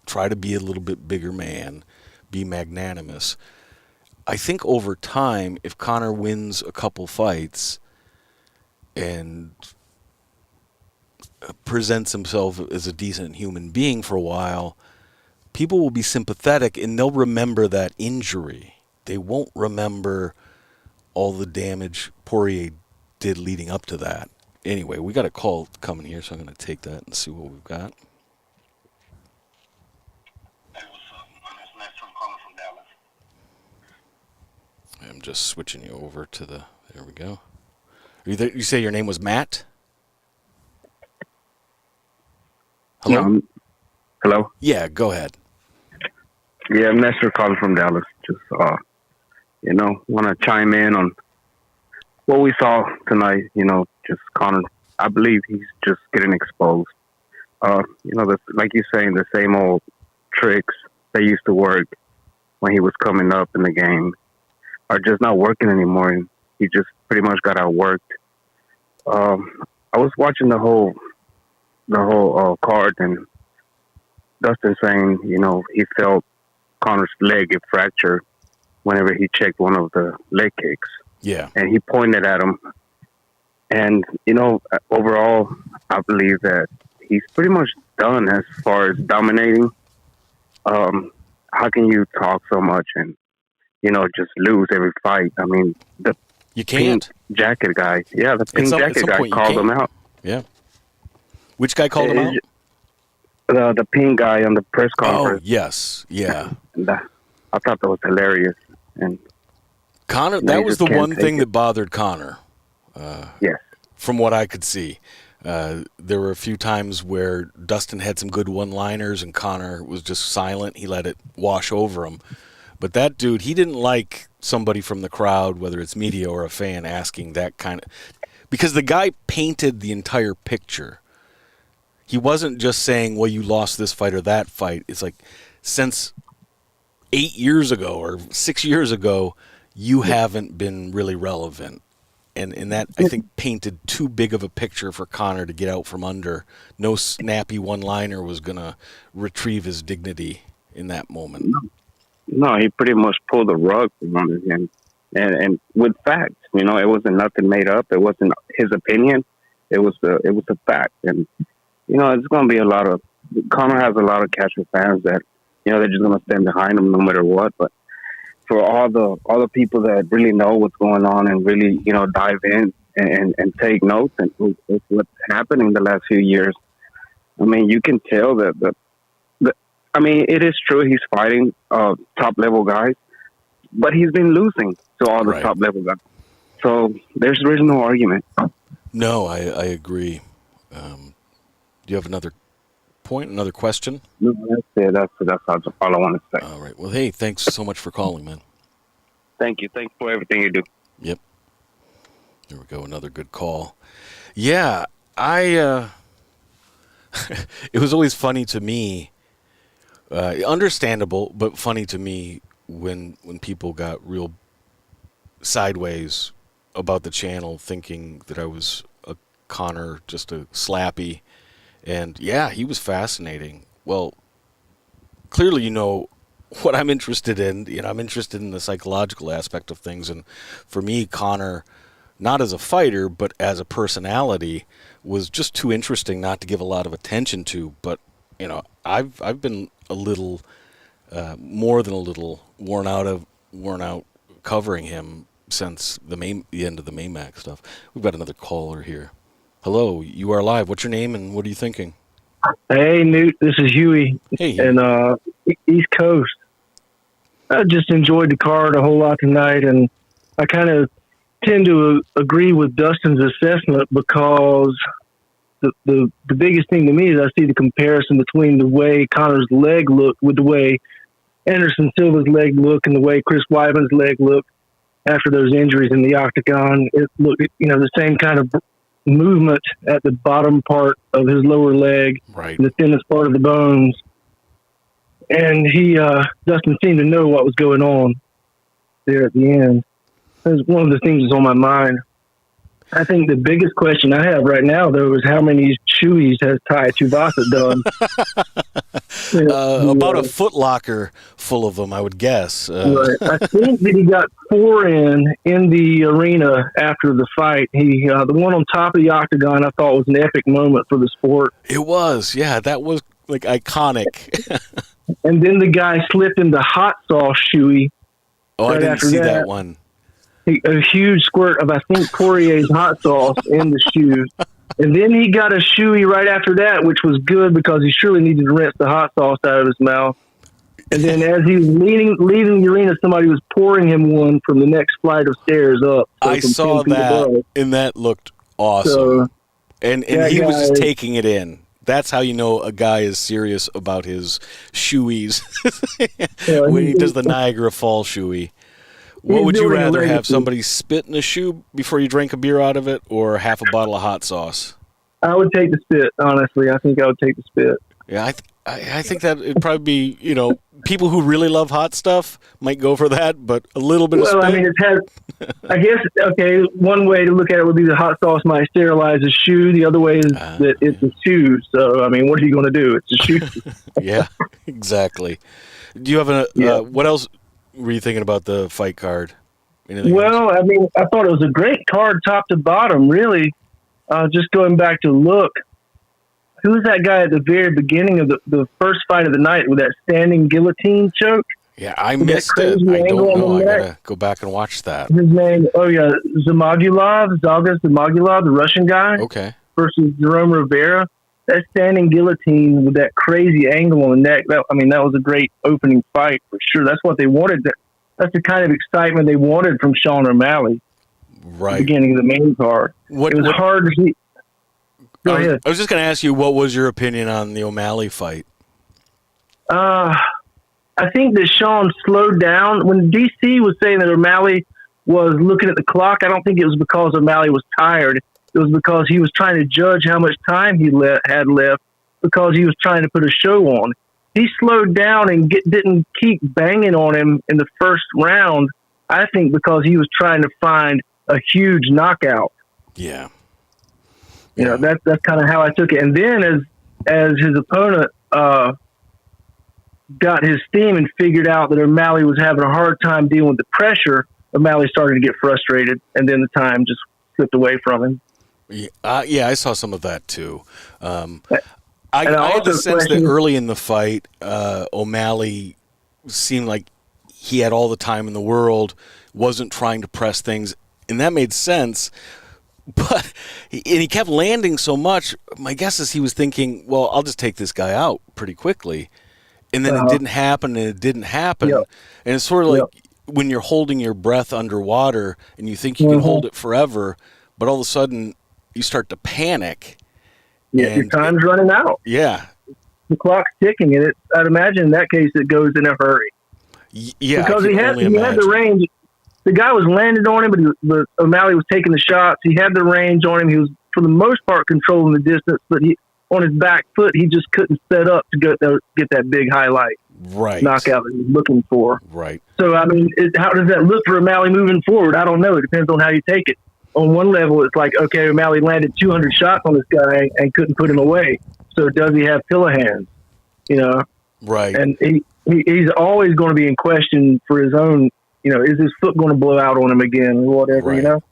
try to be a little bit bigger man, be magnanimous. I think over time, if Conor wins a couple fights and presents himself as a decent human being for a while, people will be sympathetic and they'll remember that injury. They won't remember all the damage Poirier did leading up to that. Anyway, we got a call coming here, so I'm going to take that and see what we've got. Hey, what's up? My name's Max. I'm calling from just switching you over to the. There we go. You say your name was Matt? Hello. Hello. Yeah, go ahead. Yeah, I'm Nestor calling from Dallas. Just want to chime in on what we saw tonight. Just Conor. I believe he's just getting exposed. Like you're saying, the same old tricks that used to work when he was coming up in the game are just not working anymore. And he just pretty much got outworked. I was watching the whole card, and Dustin saying, he felt Conor's leg get fractured whenever he checked one of the leg kicks. Yeah. And he pointed at him. And, overall, I believe that he's pretty much done as far as dominating. How can you talk so much and, just lose every fight? I mean, you can't. Pink jacket guy. Yeah, the pink jacket guy called him out. Yeah. Which guy called him out? The pink guy on the press conference. Oh, yes. Yeah. I thought that was hilarious. And Conor, that was the one thing that bothered Conor. Yes. From what I could see. There were a few times where Dustin had some good one-liners and Conor was just silent. He let it wash over him. But that dude, he didn't like somebody from the crowd, whether it's media or a fan, asking that kind of... Because the guy painted the entire picture. He wasn't just saying, well, you lost this fight or that fight. It's like, since 8 years ago or 6 years ago, you haven't been really relevant. And that, I think, painted too big of a picture for Conor to get out from under. No snappy one-liner was going to retrieve his dignity in that moment. No, he pretty much pulled the rug from under him. And with facts, it wasn't nothing made up. It wasn't his opinion. It was a fact. And, it's going to be Conor has a lot of casual fans that, they're just going to stand behind him no matter what. But for all the people that really know what's going on and really, dive in and take notes and what's happening the last few years, I mean, you can tell that it is true he's fighting top level guys, but he's been losing to all the top level guys. So there's no argument. No, I agree. Do you have another point, another question? No, that's it. That's all I want to say. All right. Well, hey, thanks so much for calling, man. Thank you. Thanks for everything you do. Yep. There we go. Another good call. Yeah, it was always funny to me, understandable, but funny to me when people got real sideways about the channel, thinking that I was a Conor, just a slappy. And yeah, he was fascinating. Well, clearly, what I'm interested in. I'm interested in the psychological aspect of things. And for me, Conor, not as a fighter, but as a personality, was just too interesting not to give a lot of attention to. But, I've been a little, more than a little, worn out covering him since the end of the Maymac stuff. We've got another caller here. Hello, you are live. What's your name and what are you thinking? Hey, Newt, this is Huey. Hey. And East Coast. I just enjoyed the card a whole lot tonight, and I kind of tend to agree with Dustin's assessment because the biggest thing to me is I see the comparison between the way Conor's leg looked with the way Anderson Silva's leg looked and the way Chris Weidman's leg looked after those injuries in the octagon. It looked, the same kind of movement at the bottom part of his lower leg, right, the thinnest part of the bones. And Dustin seemed to know what was going on there at the end. That was one of the things that's on my mind. I think the biggest question I have right now, though, is how many shoeies has Tai Tuivasa done? About a Foot Locker full of them, I would guess. Right. I think that he got 4 in the arena after the fight. The one on top of the octagon I thought was an epic moment for the sport. It was, yeah. That was iconic. And then the guy slipped into hot sauce shoey. Oh, I didn't see that one. A huge squirt of, I think, Poirier's hot sauce in the shoes. And then he got a shoey right after that, which was good because he surely needed to rinse the hot sauce out of his mouth. And then as he was leaving the arena, somebody was pouring him one from the next flight of stairs up. So I saw that, and that looked awesome. So, and he was just taking it in. That's how you know a guy is serious about his shoeies when he does the Niagara Falls shoey. What would you rather have, somebody spit in a shoe before you drank a beer out of it, or half a bottle of hot sauce? I would take the spit, honestly. I think I would take the spit. Yeah, I think that it'd probably be, people who really love hot stuff might go for that, but a little bit of spit. Well, I mean, I guess, okay, one way to look at it would be the hot sauce might sterilize a shoe. The other way is that it's a shoe. So, I mean, what are you going to do? It's a shoe. Yeah, exactly. Do you have what else were you thinking about the fight card? Anything else? I mean, I thought it was a great card top to bottom, really. Just going back to look. Who was that guy at the very beginning of the first fight of the night with that standing guillotine choke? Yeah, I missed it. I don't know. I got to go back and watch that. His name, Zaga Zamagulov, the Russian guy. Okay. Versus Jerome Rivera. That standing guillotine with that crazy angle on the neck, that was a great opening fight for sure. That's what they wanted. That's the kind of excitement they wanted from Sean O'Malley. Right. At the beginning of the main card. It was hard to see. Go ahead. I was just going to ask you, what was your opinion on the O'Malley fight? I think that Sean slowed down. When DC was saying that O'Malley was looking at the clock, I don't think it was because O'Malley was tired. It was because he was trying to judge how much time he had left, because he was trying to put a show on. He slowed down and didn't keep banging on him in the first round, I think because he was trying to find a huge knockout. Yeah. That's kind of how I took it. And then as his opponent got his steam and figured out that O'Malley was having a hard time dealing with the pressure, O'Malley started to get frustrated, and then the time just slipped away from him. Yeah, I saw some of that too. I had the sense that early in the fight, O'Malley seemed like he had all the time in the world, wasn't trying to press things, and that made sense. But he kept landing so much. My guess is he was thinking, well, I'll just take this guy out pretty quickly. And then it didn't happen, and it didn't happen. Yep. And it's sort of like when you're holding your breath underwater and you think you can hold it forever, but all of a sudden you start to panic. Yeah, your time's running out. Yeah. The clock's ticking, and I'd imagine in that case it goes in a hurry. Yeah, because he had the range. The guy was landing on him, but O'Malley was taking the shots. He had the range on him. He was, for the most part, controlling the distance, but on his back foot, he just couldn't set up to get that big highlight knockout that he was looking for. Right. So, I mean, how does that look for O'Malley moving forward? I don't know. It depends on how you take it. On one level, it's like, okay, O'Malley landed 200 shots on this guy and couldn't put him away. So does he have pillow hands? Right. And he's always going to be in question for his own. Is his foot going to blow out on him again or whatever, right.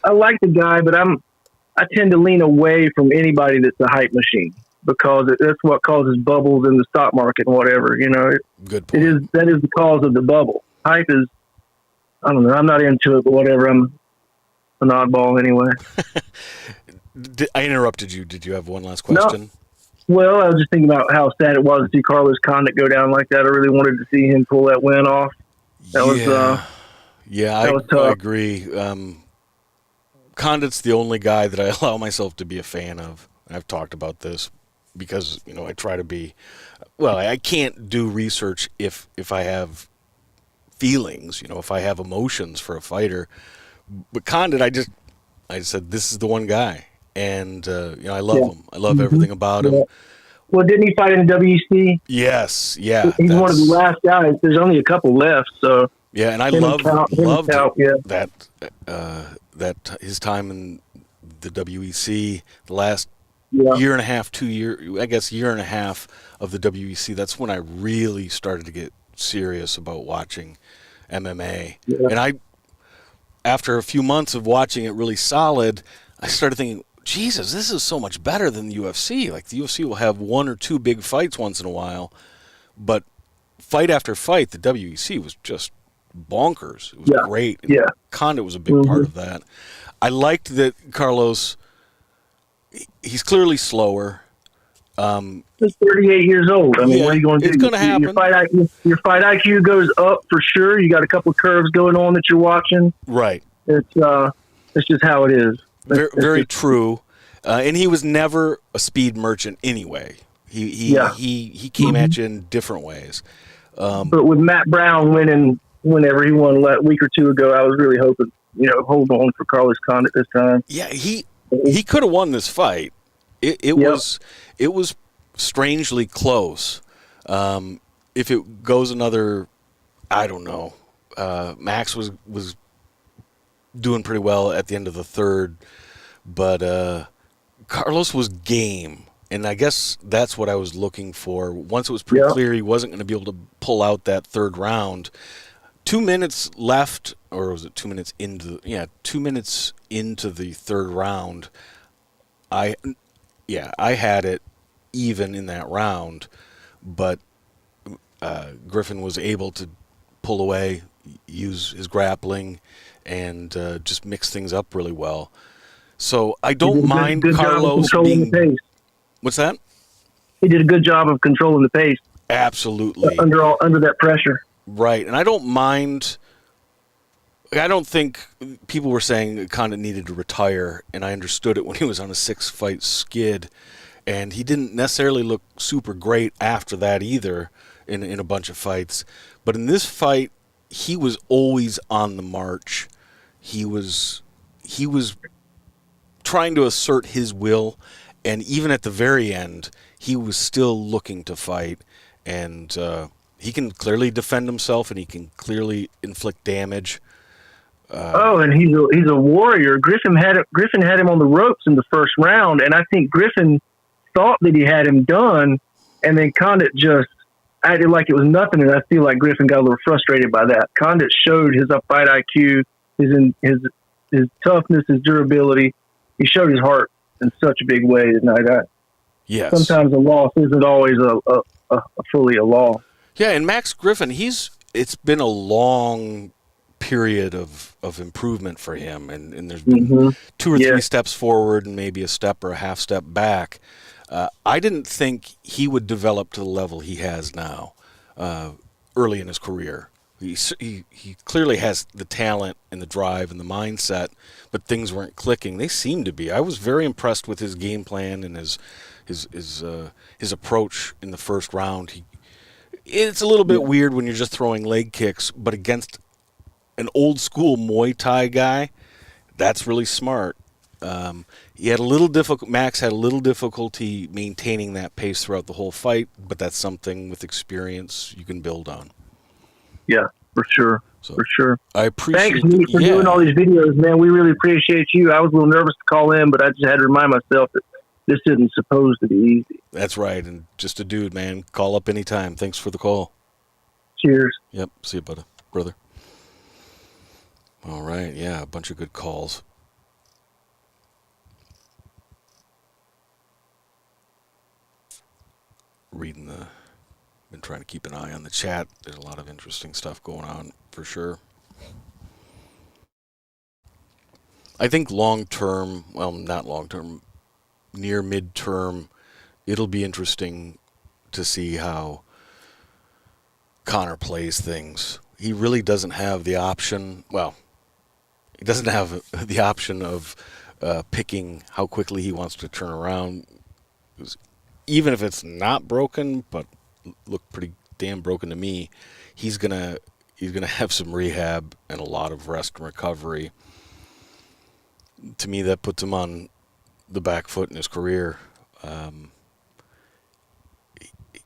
I like the guy, but I tend to lean away from anybody that's a hype machine, because that's what causes bubbles in the stock market and whatever, Good point. That is the cause of the bubble. Hype is, I don't know, I'm not into it, but whatever, I'm an oddball anyway. I interrupted you. Did you have one last question? No. Well, I was just thinking about how sad it was to see Carlos Condit go down like that. I really wanted to see him pull that win off. That was tough. I agree. Condit's the only guy that I allow myself to be a fan of. I've talked about this because, I try to be, I can't do research if I have feelings, if I have emotions for a fighter. But Condit, I just said, this is the one guy. And, I love him. I love everything about him. Well, didn't he fight in the WEC? Yes, yeah. He's one of the last guys. There's only a couple left, so. Yeah, and I loved that his time in the WEC, the last year and a half, 2 year, I guess year and a half of the WEC. That's when I really started to get serious about watching MMA. Yeah. And after a few months of watching it really solid, I started thinking, Jesus, this is so much better than the UFC. Like, the UFC will have one or two big fights once in a while, but fight after fight, the WEC was just bonkers. It was great. And Condit was a big part of that. I liked that Carlos, he's clearly slower. He's 38 years old. I mean, Yeah, what are you going to do? it's gonna happen. Your fight IQ goes up for sure. You got a couple of curves going on that you're watching. Right. It's just how it is. Very true. And he was never a speed merchant anyway. He came at you in different ways. But with Matt Brown winning whenever he won a week or two ago, I was really hoping, hold on for Carlos Condit this time. Yeah, he could have won this fight. It was strangely close. If it goes another, I don't know. Max was doing pretty well at the end of the third, but Carlos was game. And I guess that's what I was looking for. Once it was pretty clear he wasn't going to be able to pull out that third round, 2 minutes left, or was it 2 minutes into? 2 minutes into the third round. I had it even in that round, but Griffin was able to pull away, use his grappling, and just mix things up really well. So I don't mind Carlos being. The pace. What's that? He did a good job of controlling the pace. Absolutely. Under that pressure. Right, and I don't mind. I don't think people were saying Condit needed to retire, and I understood it when he was on a 6-fight skid, and he didn't necessarily look super great after that either in a bunch of fights. But in this fight, he was always on the march. He was trying to assert his will, and even at the very end, he was still looking to fight, and he can clearly defend himself, and he can clearly inflict damage. And he's a warrior. Griffin had him on the ropes in the first round, and I think Griffin thought that he had him done, and then Condit just acted like it was nothing, and I feel like Griffin got a little frustrated by that. Condit showed his fight IQ, his toughness, his durability. He showed his heart in such a big way tonight. Yes. Sometimes a loss isn't always a fully a loss. Yeah, and Max Griffin, it's been a long period of improvement for him, and there's been 2 or 3 steps forward and maybe a step or a half step back. I didn't think he would develop to the level he has now early in his career. He clearly has the talent and the drive and the mindset, but things weren't clicking. They seem to be. I was very impressed with his game plan and his approach in the first round. It's a little bit weird when you're just throwing leg kicks, but against an old school Muay Thai guy, that's really smart. Max had a little difficulty maintaining that pace throughout the whole fight, but that's something with experience you can build on. Yeah, for sure. For sure. I appreciate. Thanks, Nate, for doing all these videos, man. We really appreciate you. I was a little nervous to call in, but I just had to remind myself that this isn't supposed to be easy. That's right, and just a dude, man. Call up anytime. Thanks for the call. Cheers. Yep. See you, brother. All right. Yeah, a bunch of good calls. Been trying to keep an eye on the chat. There's a lot of interesting stuff going on for sure. I think long term, well, not long term, near midterm, it'll be interesting to see how Conor plays things. He really doesn't have the option. Well, he doesn't have the option of picking how quickly he wants to turn around. Even if it's not broken, but look pretty damn broken to me, he's gonna have some rehab and a lot of rest and recovery. To me, that puts him on the back foot in his career.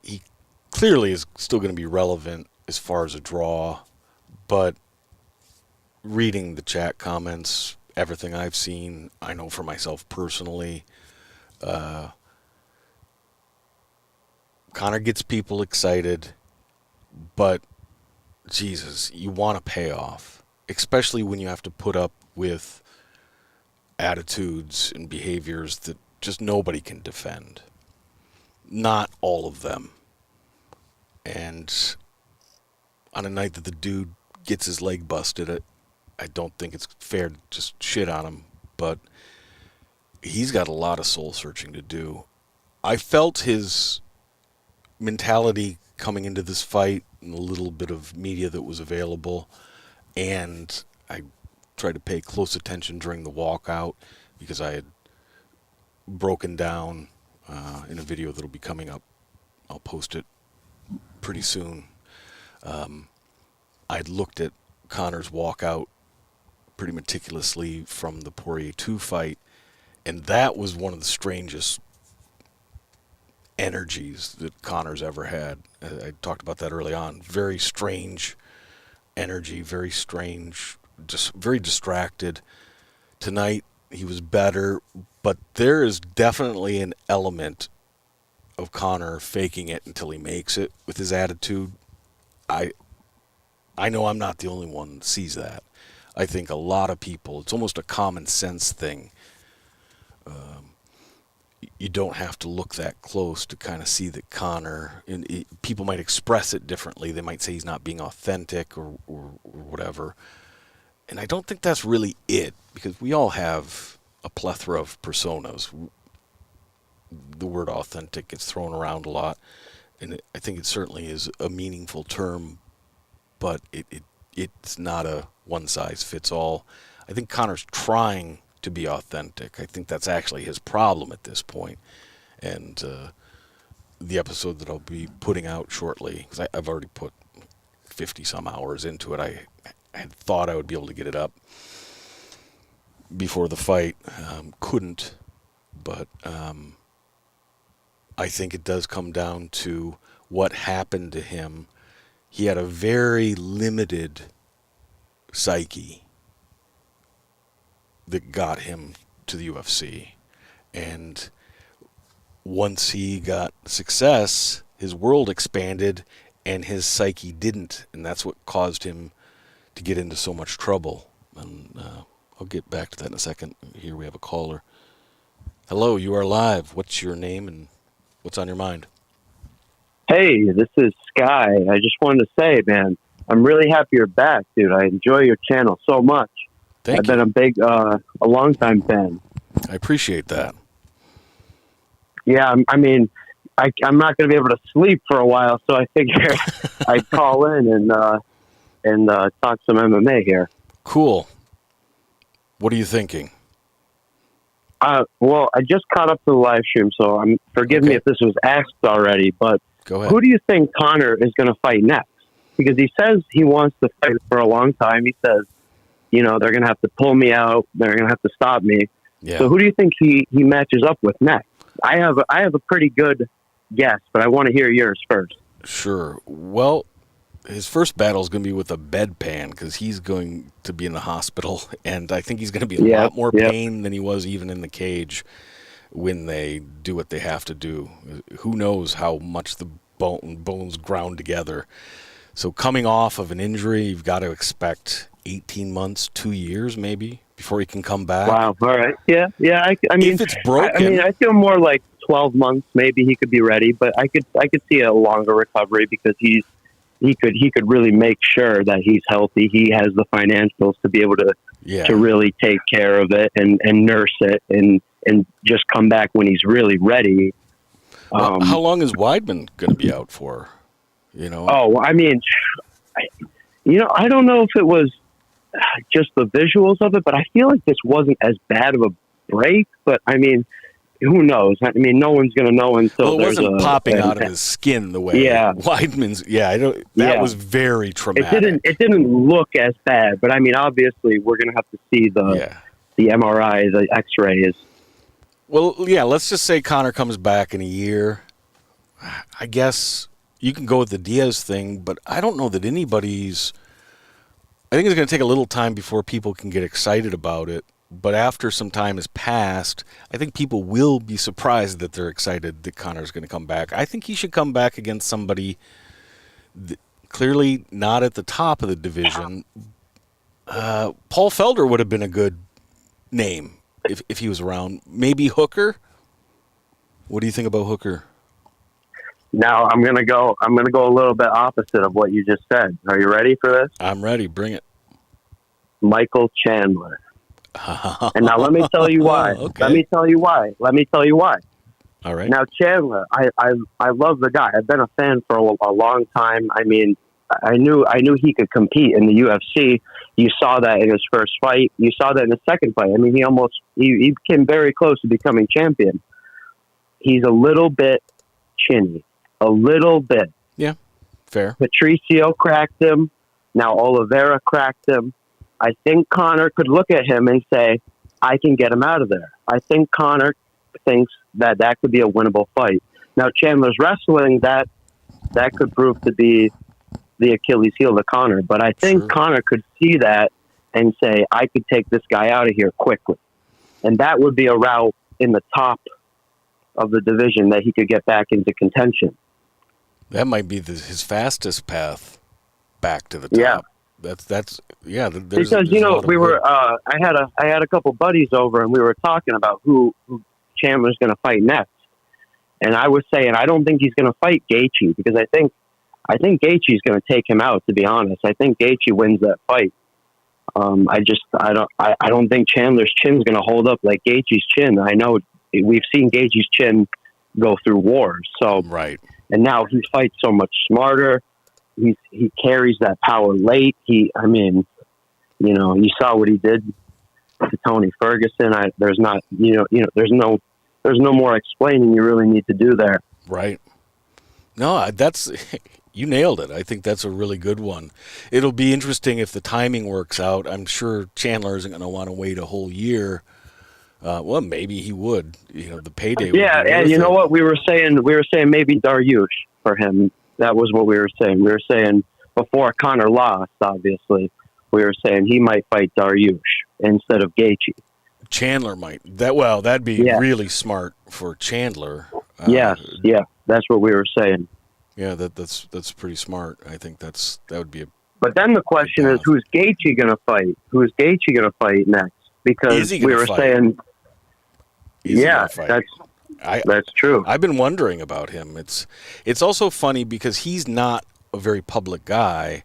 He clearly is still going to be relevant as far as a draw, but reading the chat comments, everything I've seen, I know for myself personally, Conor gets people excited, but Jesus, you want a payoff, especially when you have to put up with attitudes and behaviors that just nobody can defend. Not all of them. And on a night that the dude gets his leg busted, I don't think it's fair to just shit on him, but he's got a lot of soul searching to do. I felt his mentality coming into this fight and a little bit of media that was available, and I tried to pay close attention during the walkout because I had broken down in a video that'll be coming up. I'll post it pretty soon. I'd looked at Conor's walkout pretty meticulously from the Poirier 2 fight, and that was one of the strangest energies that Conor's ever had. I talked about that early on. Very strange energy, very strange, just very distracted. Tonight, he was better, but there is definitely an element of Conor faking it until he makes it with his attitude. I know I'm not the only one that sees that. I think a lot of people, it's almost a common sense thing. You don't have to look that close to kind of see that Conor, and people might express it differently. They might say he's not being authentic or whatever. And I don't think that's really it, because we all have a plethora of personas. The word authentic gets thrown around a lot, and I think it certainly is a meaningful term, but it's not a one-size-fits-all. I think Conor's trying to be authentic. I think that's actually his problem at this point. And the episode that I'll be putting out shortly, because I've already put 50-some hours into it. I had thought I would be able to get it up before the fight. Couldn't, but I think it does come down to what happened to him. He had a very limited psyche that got him to the UFC. And once he got success, his world expanded and his psyche didn't. And that's what caused him to get into so much trouble. And I'll get back to that in a second. Here we have a caller. Hello, you are live. What's your name and what's on your mind? Hey, this is Sky. I just wanted to say, man, I'm really happy you're back, dude. I enjoy your channel so much. I've been a long-time fan. I appreciate that. Yeah, I mean, I'm not going to be able to sleep for a while, so I figure I'd call in and talk some MMA here. Cool. What are you thinking? Well, I just caught up to the live stream, so forgive me if this was asked already, but go ahead. Who do you think Conor is going to fight next? Because he says he wants to fight for a long time. He says, they're going to have to pull me out. They're going to have to stop me. Yeah. So who do you think he matches up with next? I have a pretty good guess, but I want to hear yours first. Sure. Well, his first battle is going to be with a bedpan because he's going to be in the hospital, and I think he's going to be in a lot more pain than he was even in the cage when they do what they have to do. Who knows how much the bones ground together. So coming off of an injury, you've got to expect 18 months, 2 years maybe, before he can come back. Wow. All right. Yeah. I mean, if it's broken, I feel more like 12 months. Maybe he could be ready, but I could see a longer recovery because he could really make sure that he's healthy. He has the financials to be able to really take care of it and nurse it and just come back when he's really ready. Well, how long is Weidman going to be out for? Oh, I mean, I don't know if it was just the visuals of it, but I feel like this wasn't as bad of a break. But I mean, who knows? I mean, no one's going to know until it wasn't popping out of his skin the way Weidman's. Yeah, that was very traumatic. It didn't look as bad, but I mean, obviously, we're going to have to see the MRI, the X-rays. Well, yeah, let's just say Conor comes back in a year. I guess you can go with the Diaz thing, but I don't know that anybody's... I think it's going to take a little time before people can get excited about it, but after some time has passed, I think people will be surprised that they're excited that Conor's going to come back. I think he should come back against somebody clearly not at the top of the division. Paul Felder would have been a good name if he was around. Maybe Hooker? What do you think about Hooker? Now I'm gonna go a little bit opposite of what you just said. Are you ready for this? I'm ready. Bring it. Michael Chandler. And now let me tell you why. Okay. Let me tell you why. All right. Now Chandler, I love the guy. I've been a fan for a long time. I mean, I knew he could compete in the UFC. You saw that in his first fight. You saw that in his second fight. I mean, he came very close to becoming champion. He's a little bit chinny, a little bit. Yeah, fair. Patricio cracked him. Now Oliveira cracked him. I think Conor could look at him and say, I can get him out of there. I think Conor thinks that could be a winnable fight. Now Chandler's wrestling, that could prove to be the Achilles heel to Conor. But I think Conor could see that and say, I could take this guy out of here quickly. And that would be a route in the top of the division that he could get back into contention. That might be his fastest path back to the top. That's because we were I had a couple buddies over and we were talking about who Chandler's going to fight next, and I was saying I don't think he's going to fight Gaethje because I think Gaethje's going to take him out. To be honest, I think Gaethje wins that fight. I don't think Chandler's chin's going to hold up like Gaethje's chin. I know we've seen Gaethje's chin go through wars, so right, and now he fights so much smarter. He carries that power late. You saw what he did to Tony Ferguson. There's no more explaining you really need to do there. Right. No, you nailed it. I think that's a really good one. It'll be interesting if the timing works out. I'm sure Chandler isn't going to want to wait a whole year. Well, maybe he would. The payday. Yeah, and you know what we were saying? We were saying maybe Dariush for him. That was what we were saying. We were saying before Conor lost, obviously, we were saying he might fight Dariush instead of Gaethje. Chandler might. That'd be really smart for Chandler. Yeah, that's what we were saying. Yeah, that's pretty smart. I think that would be a. But then the question is, who's Gaethje going to fight? Who's Gaethje going to fight next? Because we were saying, that's true. I've been wondering about him. It's also funny because he's not a very public guy,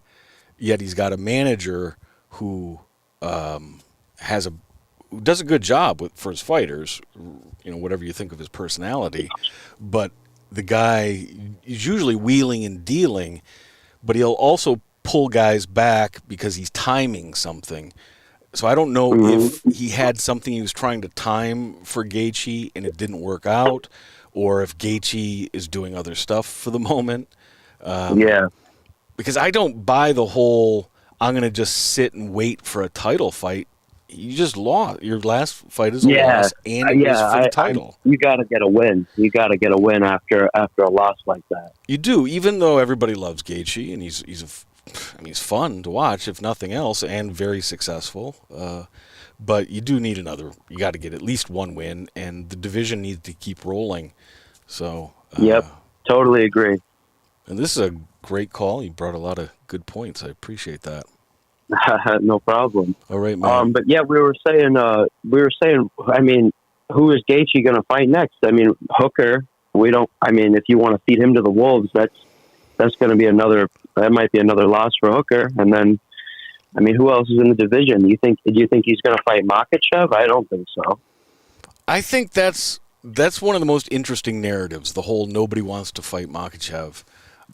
yet he's got a manager who does a good job for his fighters. Whatever you think of his personality, but the guy is usually wheeling and dealing, but he'll also pull guys back because he's timing something. So I don't know if he had something he was trying to time for Gaethje and it didn't work out, or if Gaethje is doing other stuff for the moment. Because I don't buy the whole, I'm going to just sit and wait for a title fight. You just lost. Your last fight is a loss, and it was for the title. You got to get a win. You got to get a win after a loss like that. You do, even though everybody loves Gaethje, and he's fun to watch, if nothing else, and very successful. But you do need you got to get at least one win, and the division needs to keep rolling. So. Yep, totally agree. And this is a great call. You brought a lot of good points. I appreciate that. No problem. All right, man. But yeah, we were saying, I mean, who is Gaethje going to fight next? I mean, Hooker, if you want to feed him to the wolves, that's going to be that might be another loss for Hooker. And then, I mean, who else is in the division? Do you think he's going to fight Makhachev? I don't think so. I think that's one of the most interesting narratives, the whole nobody wants to fight Makhachev.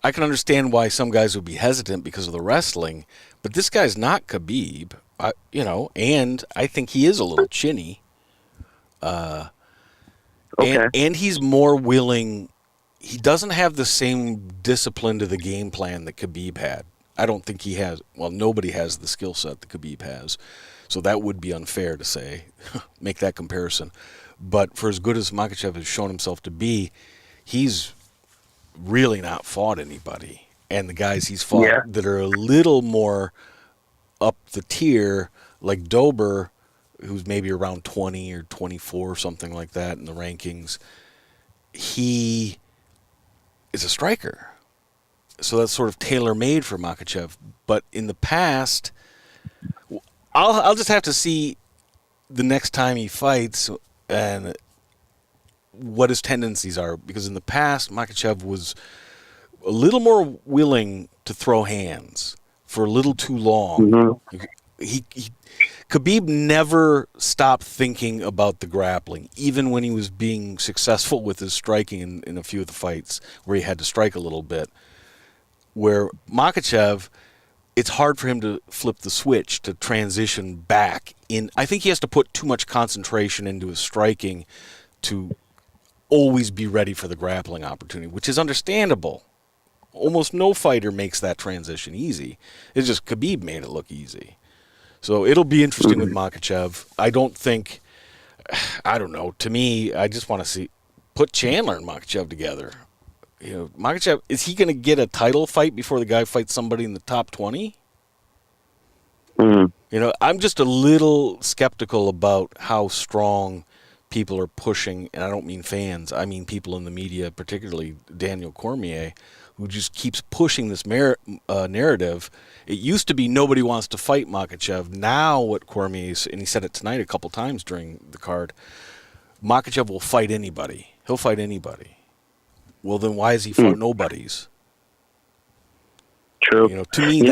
I can understand why some guys would be hesitant because of the wrestling, but this guy's not Khabib, and I think he is a little chinny. Okay. And he's more willing. He doesn't have the same discipline to the game plan that Khabib had. I don't think he has. Well, nobody has the skill set that Khabib has, so that would be unfair to say, make that comparison. But for as good as Makhachev has shown himself to be, he's really not fought anybody. And the guys he's fought that are a little more up the tier, like Dober, who's maybe around 20 or 24 or something like that in the rankings, he is a striker. So that's sort of tailor-made for Makhachev. But in the past, I'll just have to see the next time he fights and what his tendencies are, because in the past Makhachev was a little more willing to throw hands for a little too long. Khabib never stopped thinking about the grappling, even when he was being successful with his striking in a few of the fights where he had to strike a little bit. Where Makhachev, it's hard for him to flip the switch, to transition back in. I think he has to put too much concentration into his striking to always be ready for the grappling opportunity, which is understandable. Almost no fighter makes that transition easy. It's just Khabib made it look easy. So it'll be interesting with Makhachev. I don't know. To me, I just want to put Chandler and Makhachev together. Makhachev, is he going to get a title fight before the guy fights somebody in the top 20? I'm just a little skeptical about how strong people are pushing, and I don't mean fans, I mean people in the media, particularly Daniel Cormier, who just keeps pushing this narrative. It used to be nobody wants to fight Makhachev. Now what Cormier's, and he said it tonight a couple times during the card, Makhachev will fight anybody. He'll fight anybody. Well, then why has he fought nobodies? True. To me,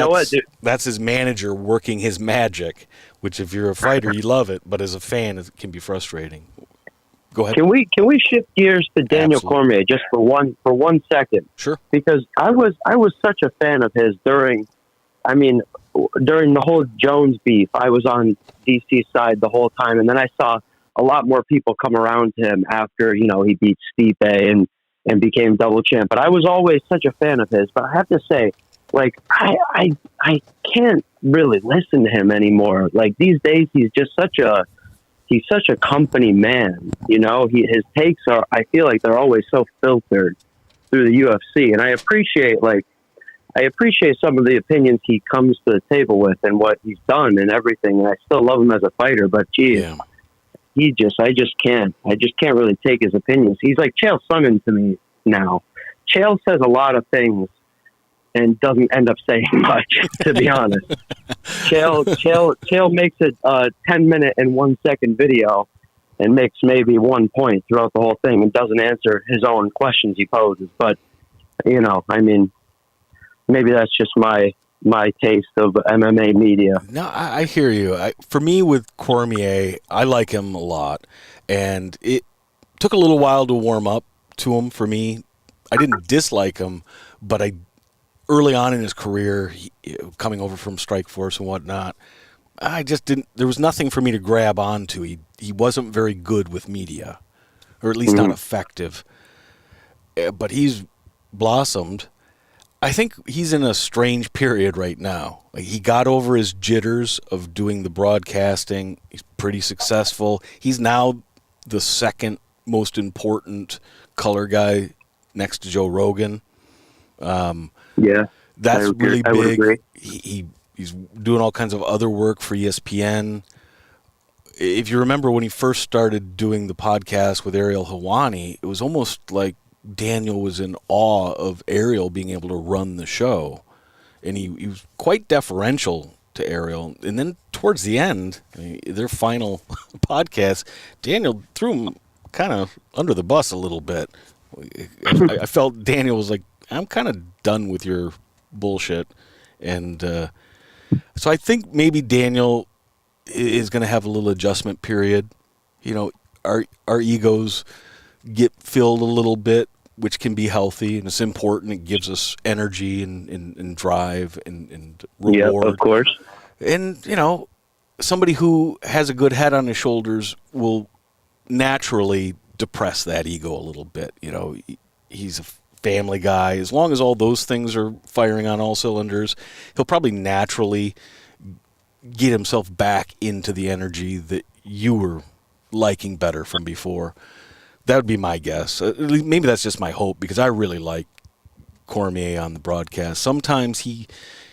that's his manager working his magic, which if you're a fighter, you love it, but as a fan, it can be frustrating. Go ahead. Can we shift gears to Daniel Cormier just for one second? Sure. Because I was such a fan of his during the whole Jones beef. I was on DC's side the whole time, and then I saw a lot more people come around him after he beat Stipe and became double champ. But I was always such a fan of his. But I have to say, I can't really listen to him anymore. These days, he's such a company man. His takes are, I feel like they're always so filtered through the UFC, and I appreciate some of the opinions he comes to the table with and what he's done and everything. And I still love him as a fighter, but geez, I just can't really take his opinions. He's like Chael Sonnen to me now. Chael says a lot of things and doesn't end up saying much, to be honest. Chael makes it a 10-minute and 1-second video and makes maybe 1 point throughout the whole thing and doesn't answer his own questions he poses. But, maybe that's just my taste of MMA media. No, I hear you. For me, with Cormier, I like him a lot. And it took a little while to warm up to him for me. I didn't dislike him, but early on in his career, coming over from Strikeforce and whatnot, I just didn't. There was nothing for me to grab onto. He wasn't very good with media, or at least not effective. But he's blossomed. I think he's in a strange period right now. He got over his jitters of doing the broadcasting. He's pretty successful. He's now the second most important color guy next to Joe Rogan. That's really big. He's doing all kinds of other work for ESPN. If you remember when he first started doing the podcast with Ariel Helwani, it was almost like Daniel was in awe of Ariel being able to run the show. And he was quite deferential to Ariel. And then towards the end, their final podcast, Daniel threw him kind of under the bus a little bit. I felt Daniel was like, I'm kind of done with your bullshit. And so I think maybe Daniel is going to have a little adjustment period. Our egos get filled a little bit, which can be healthy, and it's important. It gives us energy and drive and reward. Yeah, of course. And, somebody who has a good head on his shoulders will naturally depress that ego a little bit. He's a family guy. As long as all those things are firing on all cylinders, he'll probably naturally get himself back into the energy that you were liking better from before. That would be my guess. Maybe that's just my hope, because I really like Cormier on the broadcast. Sometimes he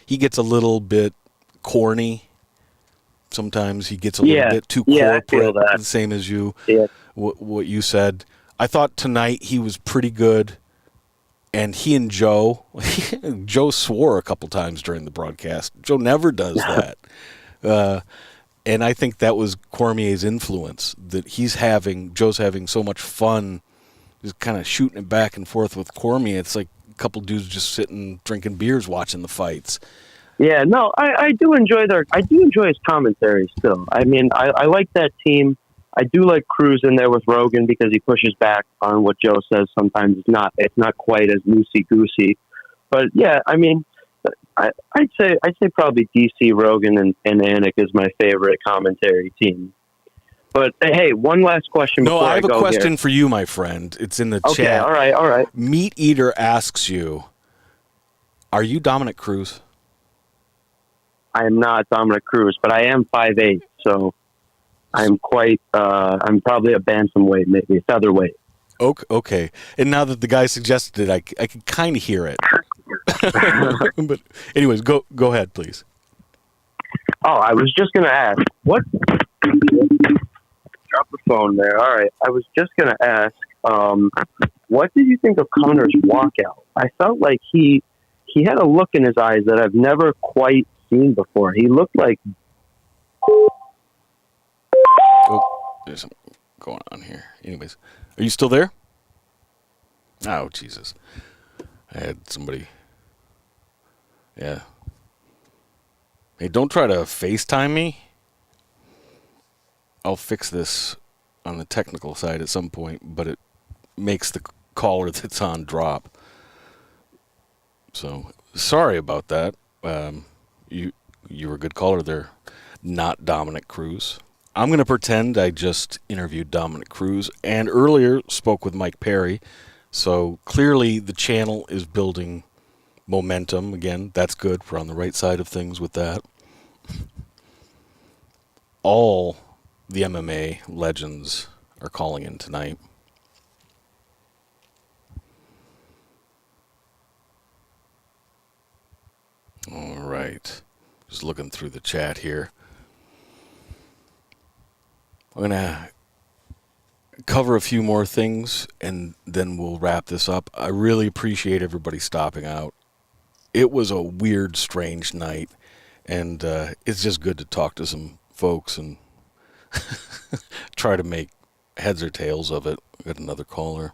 gets a little bit corny. Sometimes he gets a little bit too corporate, I feel that. The same as you. Yeah. What you said. I thought tonight he was pretty good. And he and Joe swore a couple times during the broadcast. Joe never does that. And I think that was Cormier's influence, that Joe's having so much fun, just kind of shooting it back and forth with Cormier. It's like a couple dudes just sitting, drinking beers, watching the fights. Yeah, no, I do enjoy his commentary still. I mean, I like that team. I do like Cruz in there with Rogan because he pushes back on what Joe says. Sometimes it's not quite as loosey goosey, but yeah, I mean, I'd say probably DC, Rogan, and Anik is my favorite commentary team. But hey, one last question. No, before I have go a question here. for you, my friend. It's in the Okay, chat. all right. Meat Eater asks you, "Are you Dominic Cruz?" I am not Dominic Cruz, but I am 5'8", so I'm quite. I'm probably a bantamweight, maybe featherweight. Okay. And now that the guy suggested it, I can kind of hear it. But anyways, go ahead, please. Oh, I was just gonna ask what. Drop the phone there. All right, I was just gonna ask. What did you think of Conor's walkout? I felt like he had a look in his eyes that I've never quite seen before. He looked like. Oh, there's something going on here. Anyways, are you still there? Oh, Jesus. I had somebody. Yeah. Hey, don't try to FaceTime me. I'll fix this on the technical side at some point, but it makes the caller that's on drop. So, sorry about that. You were a good caller there. Not Dominic Cruz. I'm going to pretend I just interviewed Dominic Cruz and earlier spoke with Mike Perry. So clearly the channel is building momentum. Again, that's good. We're on the right side of things with that. All the MMA legends are calling in tonight. All right. Just looking through the chat here. I'm going to cover a few more things, and then we'll wrap this up. I really appreciate everybody stopping out. It was a weird, strange night, and it's just good to talk to some folks and try to make heads or tails of it. We got another caller.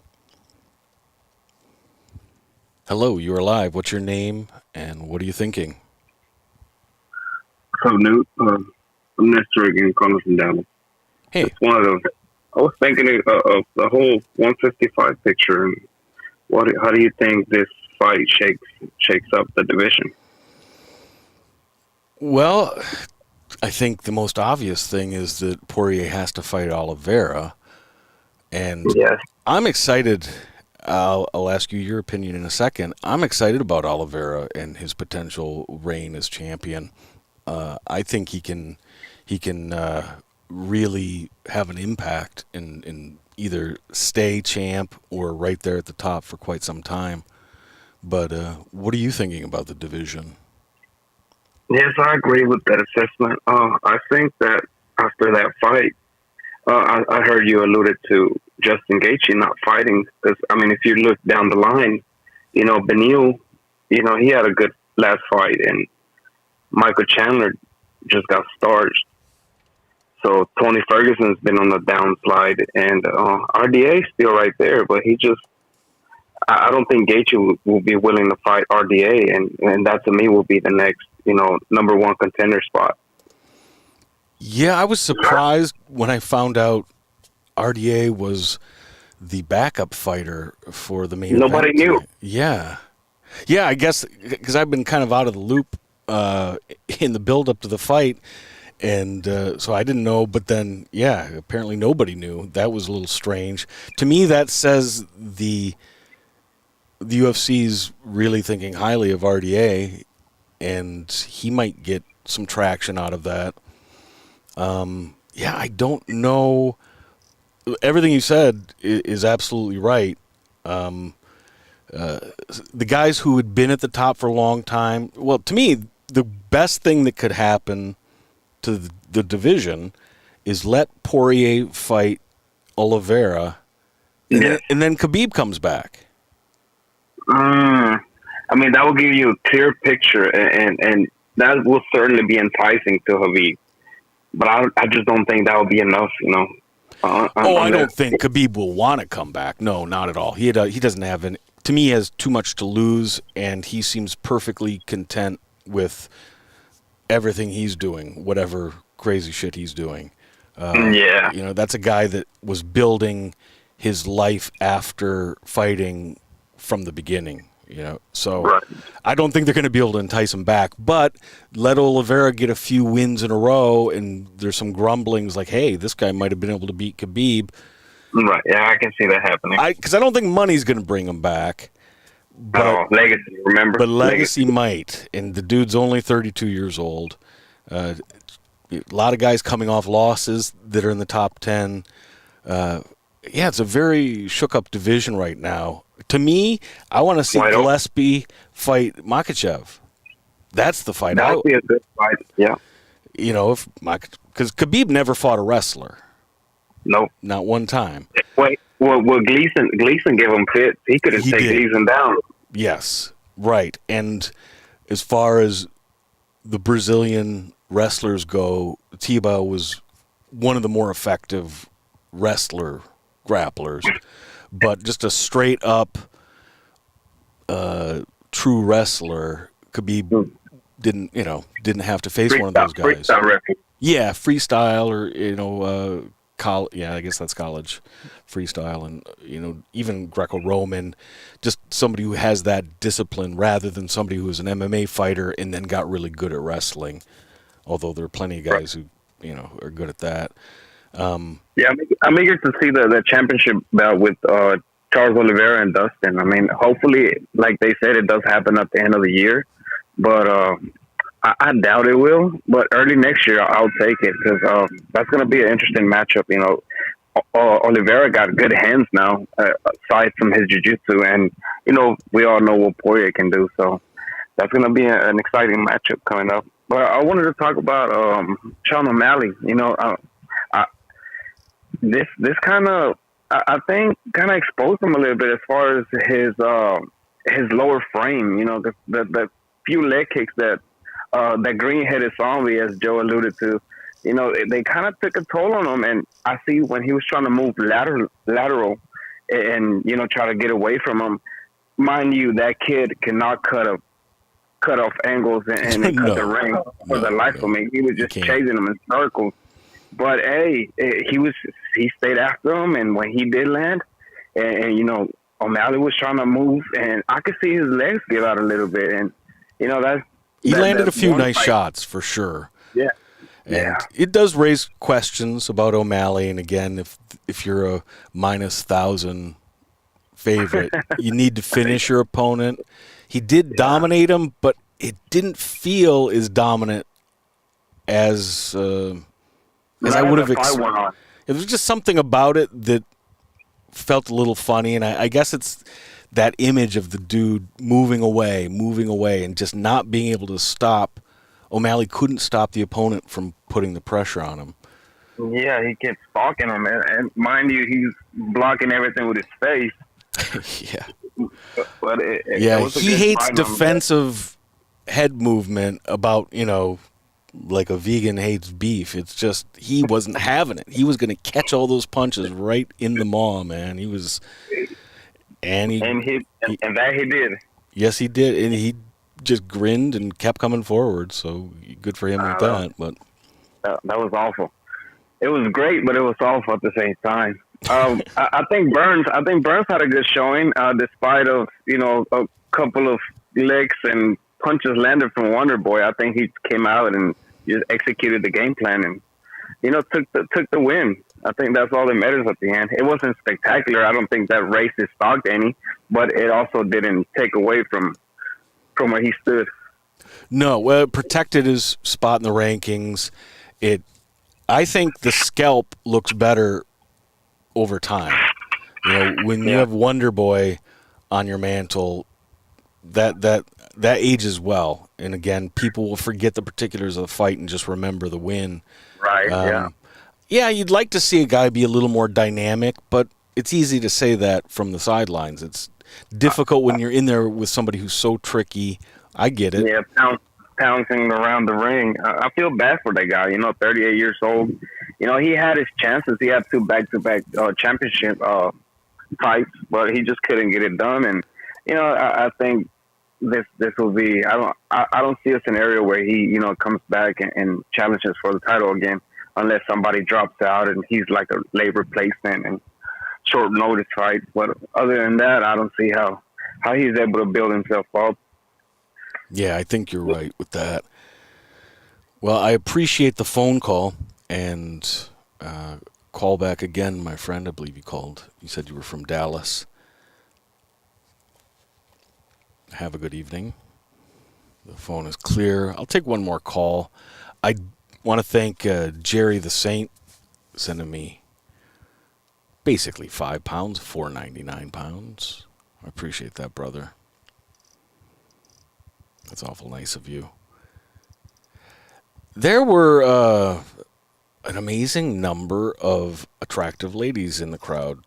Hello, you're live. What's your name, and what are you thinking? So, Newt, I'm Nestor again, calling from Dallas. Hey. It's one of those. I was thinking of the whole 155 picture, and how do you think this fight shakes up the division? Well, I think the most obvious thing is that Poirier has to fight Oliveira, and yes. I'm excited. I'll ask you your opinion in a second. I'm excited about Oliveira and his potential reign as champion. I think he can really have an impact in either stay champ or right there at the top for quite some time. But what are you thinking about the division? Yes, I agree with that assessment. I think that after that fight, I heard you alluded to Justin Gaethje not fighting. Because, I mean, if you look down the line, Beneil, he had a good last fight, and Michael Chandler just got starched. So Tony Ferguson's been on the downslide, and RDA's still right there, but I don't think Gaethje will be willing to fight RDA, and that to me will be the next, number one contender spot. Yeah, I was surprised when I found out RDA was the backup fighter for the main event. Nobody knew. Yeah, I guess because I've been kind of out of the loop in the build-up to the fight. And so I didn't know, but then, yeah, apparently nobody knew. That was a little strange. To me, that says the UFC's really thinking highly of RDA, and he might get some traction out of that. Yeah, I don't know. Everything you said is absolutely right. The guys who had been at the top for a long time, well, to me, the best thing that could happen to the division is let Poirier fight Oliveira, and then Khabib comes back. I mean, that will give you a clear picture, and that will certainly be enticing to Khabib. But I just don't think that will be enough, I don't think Khabib will want to come back. No, not at all. He doesn't have to me, he has too much to lose, and he seems perfectly content with everything he's doing, whatever crazy shit he's doing. That's a guy that was building his life after fighting from the beginning. So Right. I don't think they're going to be able to entice him back. But let Oliveira get a few wins in a row, and there's some grumblings like, hey, this guy might have been able to beat Khabib. Right. Yeah, I can see that happening. Because I don't think money's going to bring him back. But legacy, remember? But legacy might, and the dude's only 32 years old. A lot of guys coming off losses that are in the top 10. It's a very shook-up division right now. To me, I want to see Gillespie fight Makhachev. That's the fight. That would be a good fight, yeah. Because Khabib never fought a wrestler. Nope. Not one time. Wait, well, Gleason gave him fits. He could have taken Gleason down. Yes, right. And as far as the Brazilian wrestlers go, Tiba was one of the more effective grapplers. But just a straight up true wrestler, Khabib didn't have to face one of those guys. Freestyle wrestling. Yeah, freestyle or I guess that's college freestyle, and even Greco-Roman, just somebody who has that discipline rather than somebody who is an MMA fighter and then got really good at wrestling. Although there are plenty of guys who are good at that. I'm eager to see the championship bout with Charles Oliveira and Dustin. I mean, hopefully, like they said, it does happen at the end of the year, but I doubt it will. But early next year, I'll take it because that's going to be an interesting matchup. Oliveira got good hands now, aside from his jiu-jitsu, and we all know what Poirier can do. So that's going to be an exciting matchup coming up. But I wanted to talk about Sean O'Malley. This kind of, I think, kind of exposed him a little bit as far as his lower frame. The few leg kicks that green-headed zombie, as Joe alluded to, they kind of took a toll on him. And I see when he was trying to move lateral and try to get away from him. Mind you, that kid cannot cut off angles and cut the ring for the life of me. He was just chasing him in circles. But hey, he stayed after him, and when he did land, and O'Malley was trying to move, and I could see his legs give out a little bit, and he landed a few nice shots for sure. Yeah, and it does raise questions about O'Malley, and again, if you're a -1,000 favorite, you need to finish your opponent. He did dominate him, but it didn't feel as dominant as I would have expected. It was just something about it that felt a little funny, and I guess it's that image of the dude moving away, and just not being able to stop. O'Malley couldn't stop the opponent from putting the pressure on him. Yeah, he kept stalking him, and mind you, he's blocking everything with his face. But he hates defensive head movement about, like a vegan hates beef. It's just he wasn't having it. He was going to catch all those punches right in the maw, man. He was, and that he did. Yes, he did, and he just grinned and kept coming forward. So good for him with that. But that was awful. It was great, but it was awful at the same time. I think Burns had a good showing, despite of a couple of licks and punches landed from Wonder Boy. I think he came out and just executed the game plan and took the win. I think that's all that matters at the end. It wasn't spectacular. I don't think that raised his stock any, but it also didn't take away from where he stood. No, well, it protected his spot in the rankings. I think the scalp looks better over time. When you have Wonder Boy on your mantle, that ages well. And again, people will forget the particulars of the fight and just remember the win. Right. You'd like to see a guy be a little more dynamic, but it's easy to say that from the sidelines. It's difficult when you're in there with somebody who's so tricky. I get it. Yeah, pouncing around the ring. I feel bad for that guy. 38 years old. He had his chances. He had 2 back-to-back championship fights, but he just couldn't get it done. And I think this will be. I don't see a scenario where he comes back and challenges for the title again, unless somebody drops out and he's like a late replacement and short notice fights. But other than that, I don't see how he's able to build himself up. Yeah, I think you're right with that. Well, I appreciate the phone call and call back again, my friend. I believe you called. You said you were from Dallas. Have a good evening. The phone is clear. I'll take one more call. I want to thank Jerry the Saint sending me basically £5, £4.99. I appreciate that, brother. That's awful nice of you. There were an amazing number of attractive ladies in the crowd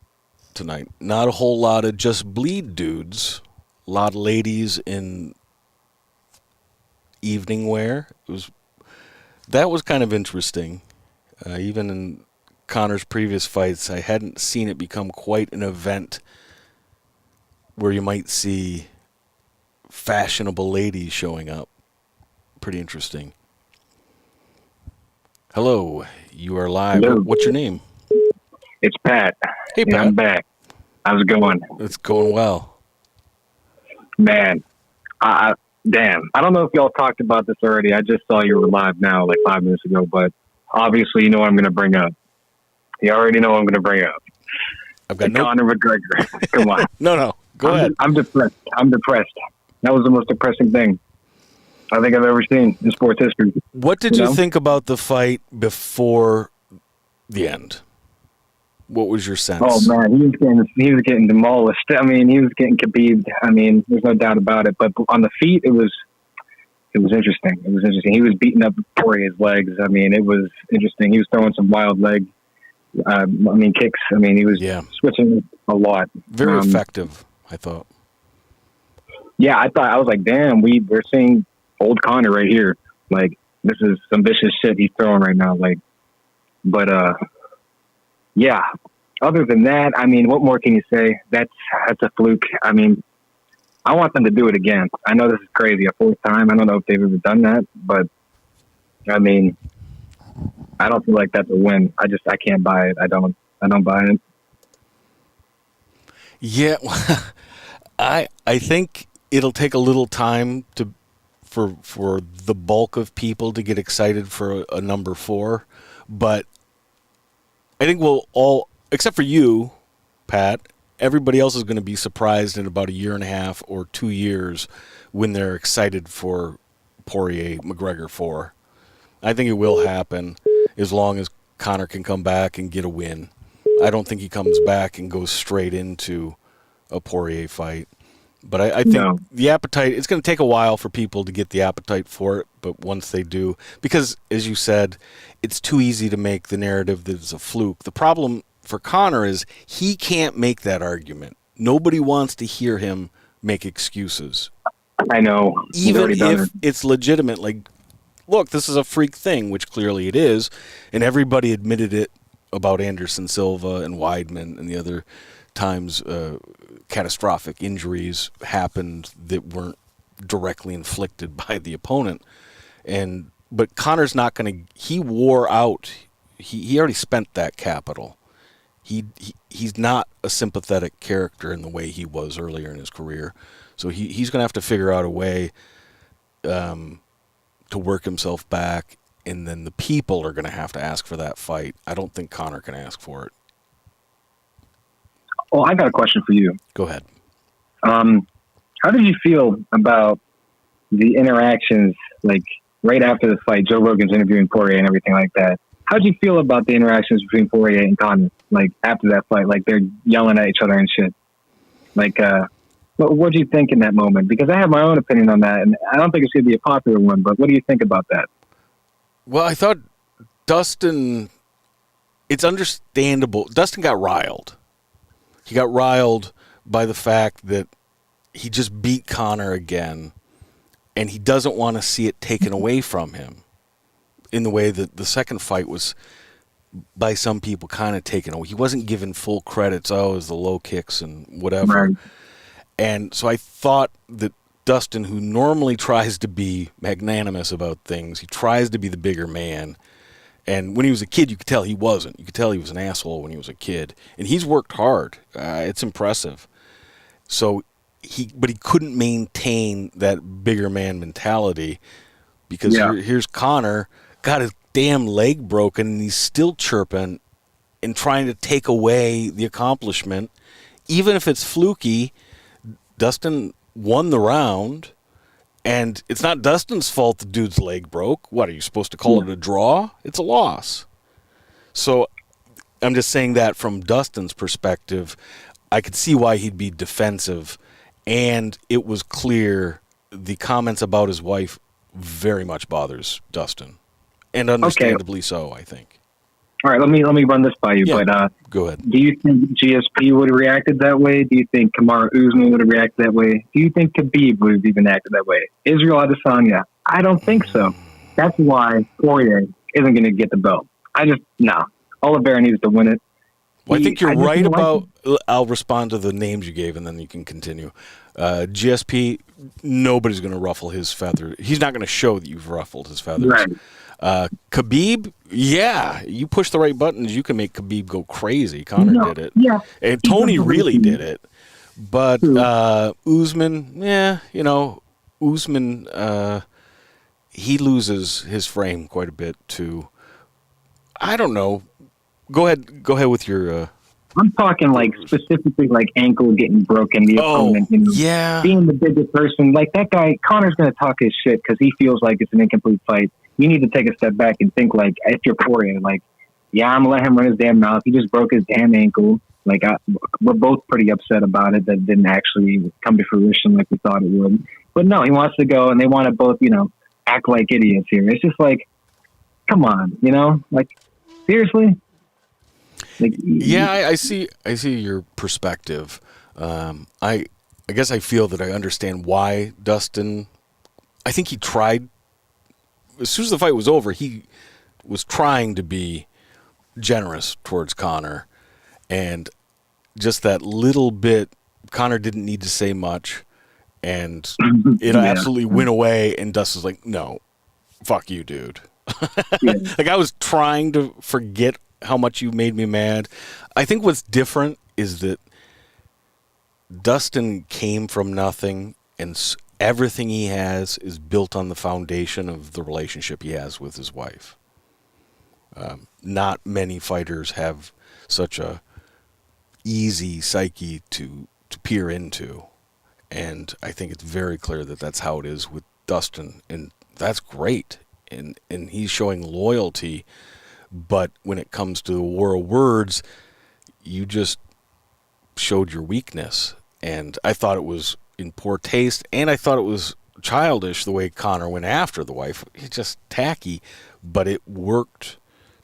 tonight. Not a whole lot of just bleed dudes. A lot of ladies in evening wear. That was kind of interesting. Even in Conor's previous fights, I hadn't seen it become quite an event where you might see fashionable ladies showing up. Pretty interesting. Hello, you are live. Hello. What's your name? It's Pat. Hey, Yeah, Pat. I'm back. How's it going? It's going well. Man, damn. I don't know if y'all talked about this already. I just saw you were live now, like 5 minutes ago, but obviously you know what I'm going to bring up. You already know what I'm going to bring up. I've got Conor McGregor. Come on. No. Go ahead. I'm depressed. That was the most depressing thing I think I've ever seen in sports history. What did you think about the fight before the end? What was your sense? Oh man, he was getting demolished. I mean, he was getting Khabib. I mean, there's no doubt about it. But on the feet, it was interesting. It was interesting. He was beating up Poirier's legs. I mean, it was interesting. He was throwing some wild leg. Kicks. I mean, he was switching a lot. Very effective, I thought. Yeah, I was like, damn, we're seeing old Conor right here. Like, this is some vicious shit he's throwing right now. Like, but yeah. Other than that, I mean, what more can you say? That's a fluke. I mean, I want them to do it again. I know this is crazy, a fourth time. I don't know if they've ever done that, but I mean, I don't feel like that's a win. I can't buy it. I don't buy it. Yeah, I think it'll take a little time for the bulk of people to get excited for a number 4, but I think we'll all, except for you, Pat, everybody else is going to be surprised in about a year and a half or 2 years when they're excited for Poirier McGregor 4. I think it will happen as long as Conor can come back and get a win. I don't think he comes back and goes straight into a Poirier fight. But I think the appetite, it's going to take a while for people to get the appetite for it, but once they do, because, as you said, it's too easy to make the narrative that it's a fluke. The problem for Conor is he can't make that argument. Nobody wants to hear him make excuses. I know. Even if it's legitimate, like, look, this is a freak thing, which clearly it is, and everybody admitted it about Anderson Silva and Weidman and the other times catastrophic injuries happened that weren't directly inflicted by the opponent. But Conor's not going to. He wore out. He already spent that capital. He's not a sympathetic character in the way he was earlier in his career. So he's going to have to figure out a way to work himself back, and then the people are going to have to ask for that fight. I don't think Conor can ask for it. Well, I got a question for you. Go ahead. How did you feel about the interactions, like right after the fight, Joe Rogan's interviewing Poirier and everything like that? How did you feel about the interactions between Poirier and Condit, like after that fight? Like they're yelling at each other and shit. Like, what do you think in that moment? Because I have my own opinion on that, and I don't think it's going to be a popular one, but what do you think about that? Well, I thought Dustin, it's understandable. Dustin got riled. He got riled by the fact that he just beat Conor again, and he doesn't want to see it taken away from him in the way that the second fight was, by some people, kind of taken away. He wasn't given full credits, it was the low kicks and whatever. Right. And so I thought that Dustin, who normally tries to be magnanimous about things, he tries to be the bigger man. And when he was a kid, you could tell he wasn't. You could tell he was an asshole when he was a kid. And he's worked hard. It's impressive. So but he couldn't maintain that bigger man mentality because here's Conor, got his damn leg broken, and he's still chirping and trying to take away the accomplishment. Even if it's fluky, Dustin won the round. And it's not Dustin's fault the dude's leg broke. What, are you supposed to call it a draw? It's a loss. So I'm just saying that from Dustin's perspective, I could see why he'd be defensive. And it was clear the comments about his wife very much bothers Dustin. And understandably so, I think. All right, let me run this by you. Yeah, but go ahead. Do you think GSP would have reacted that way? Do you think Kamaru Usman would have reacted that way? Do you think Khabib would have even acted that way? Israel Adesanya? I don't think so. That's why Poirier isn't going to get the belt. Oliveira needs to win it. Well, I think you're right about... I'll respond to the names you gave, and then you can continue. GSP, nobody's going to ruffle his feathers. He's not going to show that you've ruffled his feathers. Right. Khabib, you push the right buttons, you can make Khabib go crazy. Conor did it. Yeah. And Tony really did it. But Usman, Usman, he loses his frame quite a bit to, I don't know. Go ahead with your... I'm talking like specifically like ankle getting broken, the opponent, being the bigger person. Like that guy, Conor's going to talk his shit because he feels like it's an incomplete fight. You need to take a step back and think like, if you're Poirier, like, I'm going to let him run his damn mouth. He just broke his damn ankle. Like, we're both pretty upset about it. That didn't actually come to fruition like we thought it would. But no, he wants to go, and they want to both, act like idiots here. It's just like, come on, like, seriously? Like, I see your perspective. I guess I feel that I understand why Dustin, I think he tried, as soon as the fight was over, he was trying to be generous towards Conor. And just that little bit, Conor didn't need to say much. And it absolutely went away. And Dustin's like, no, fuck you, dude. Like, I was trying to forget how much you made me mad. I think what's different is that Dustin came from nothing, and everything he has is built on the foundation of the relationship he has with his wife. Not many fighters have such a easy psyche to peer into, and I think it's very clear that that's how it is with Dustin, and that's great. And he's showing loyalty, but when it comes to the war of words, you just showed your weakness, and I thought it was in poor taste, and I thought it was childish the way Conor went after the wife. It's just tacky, but it worked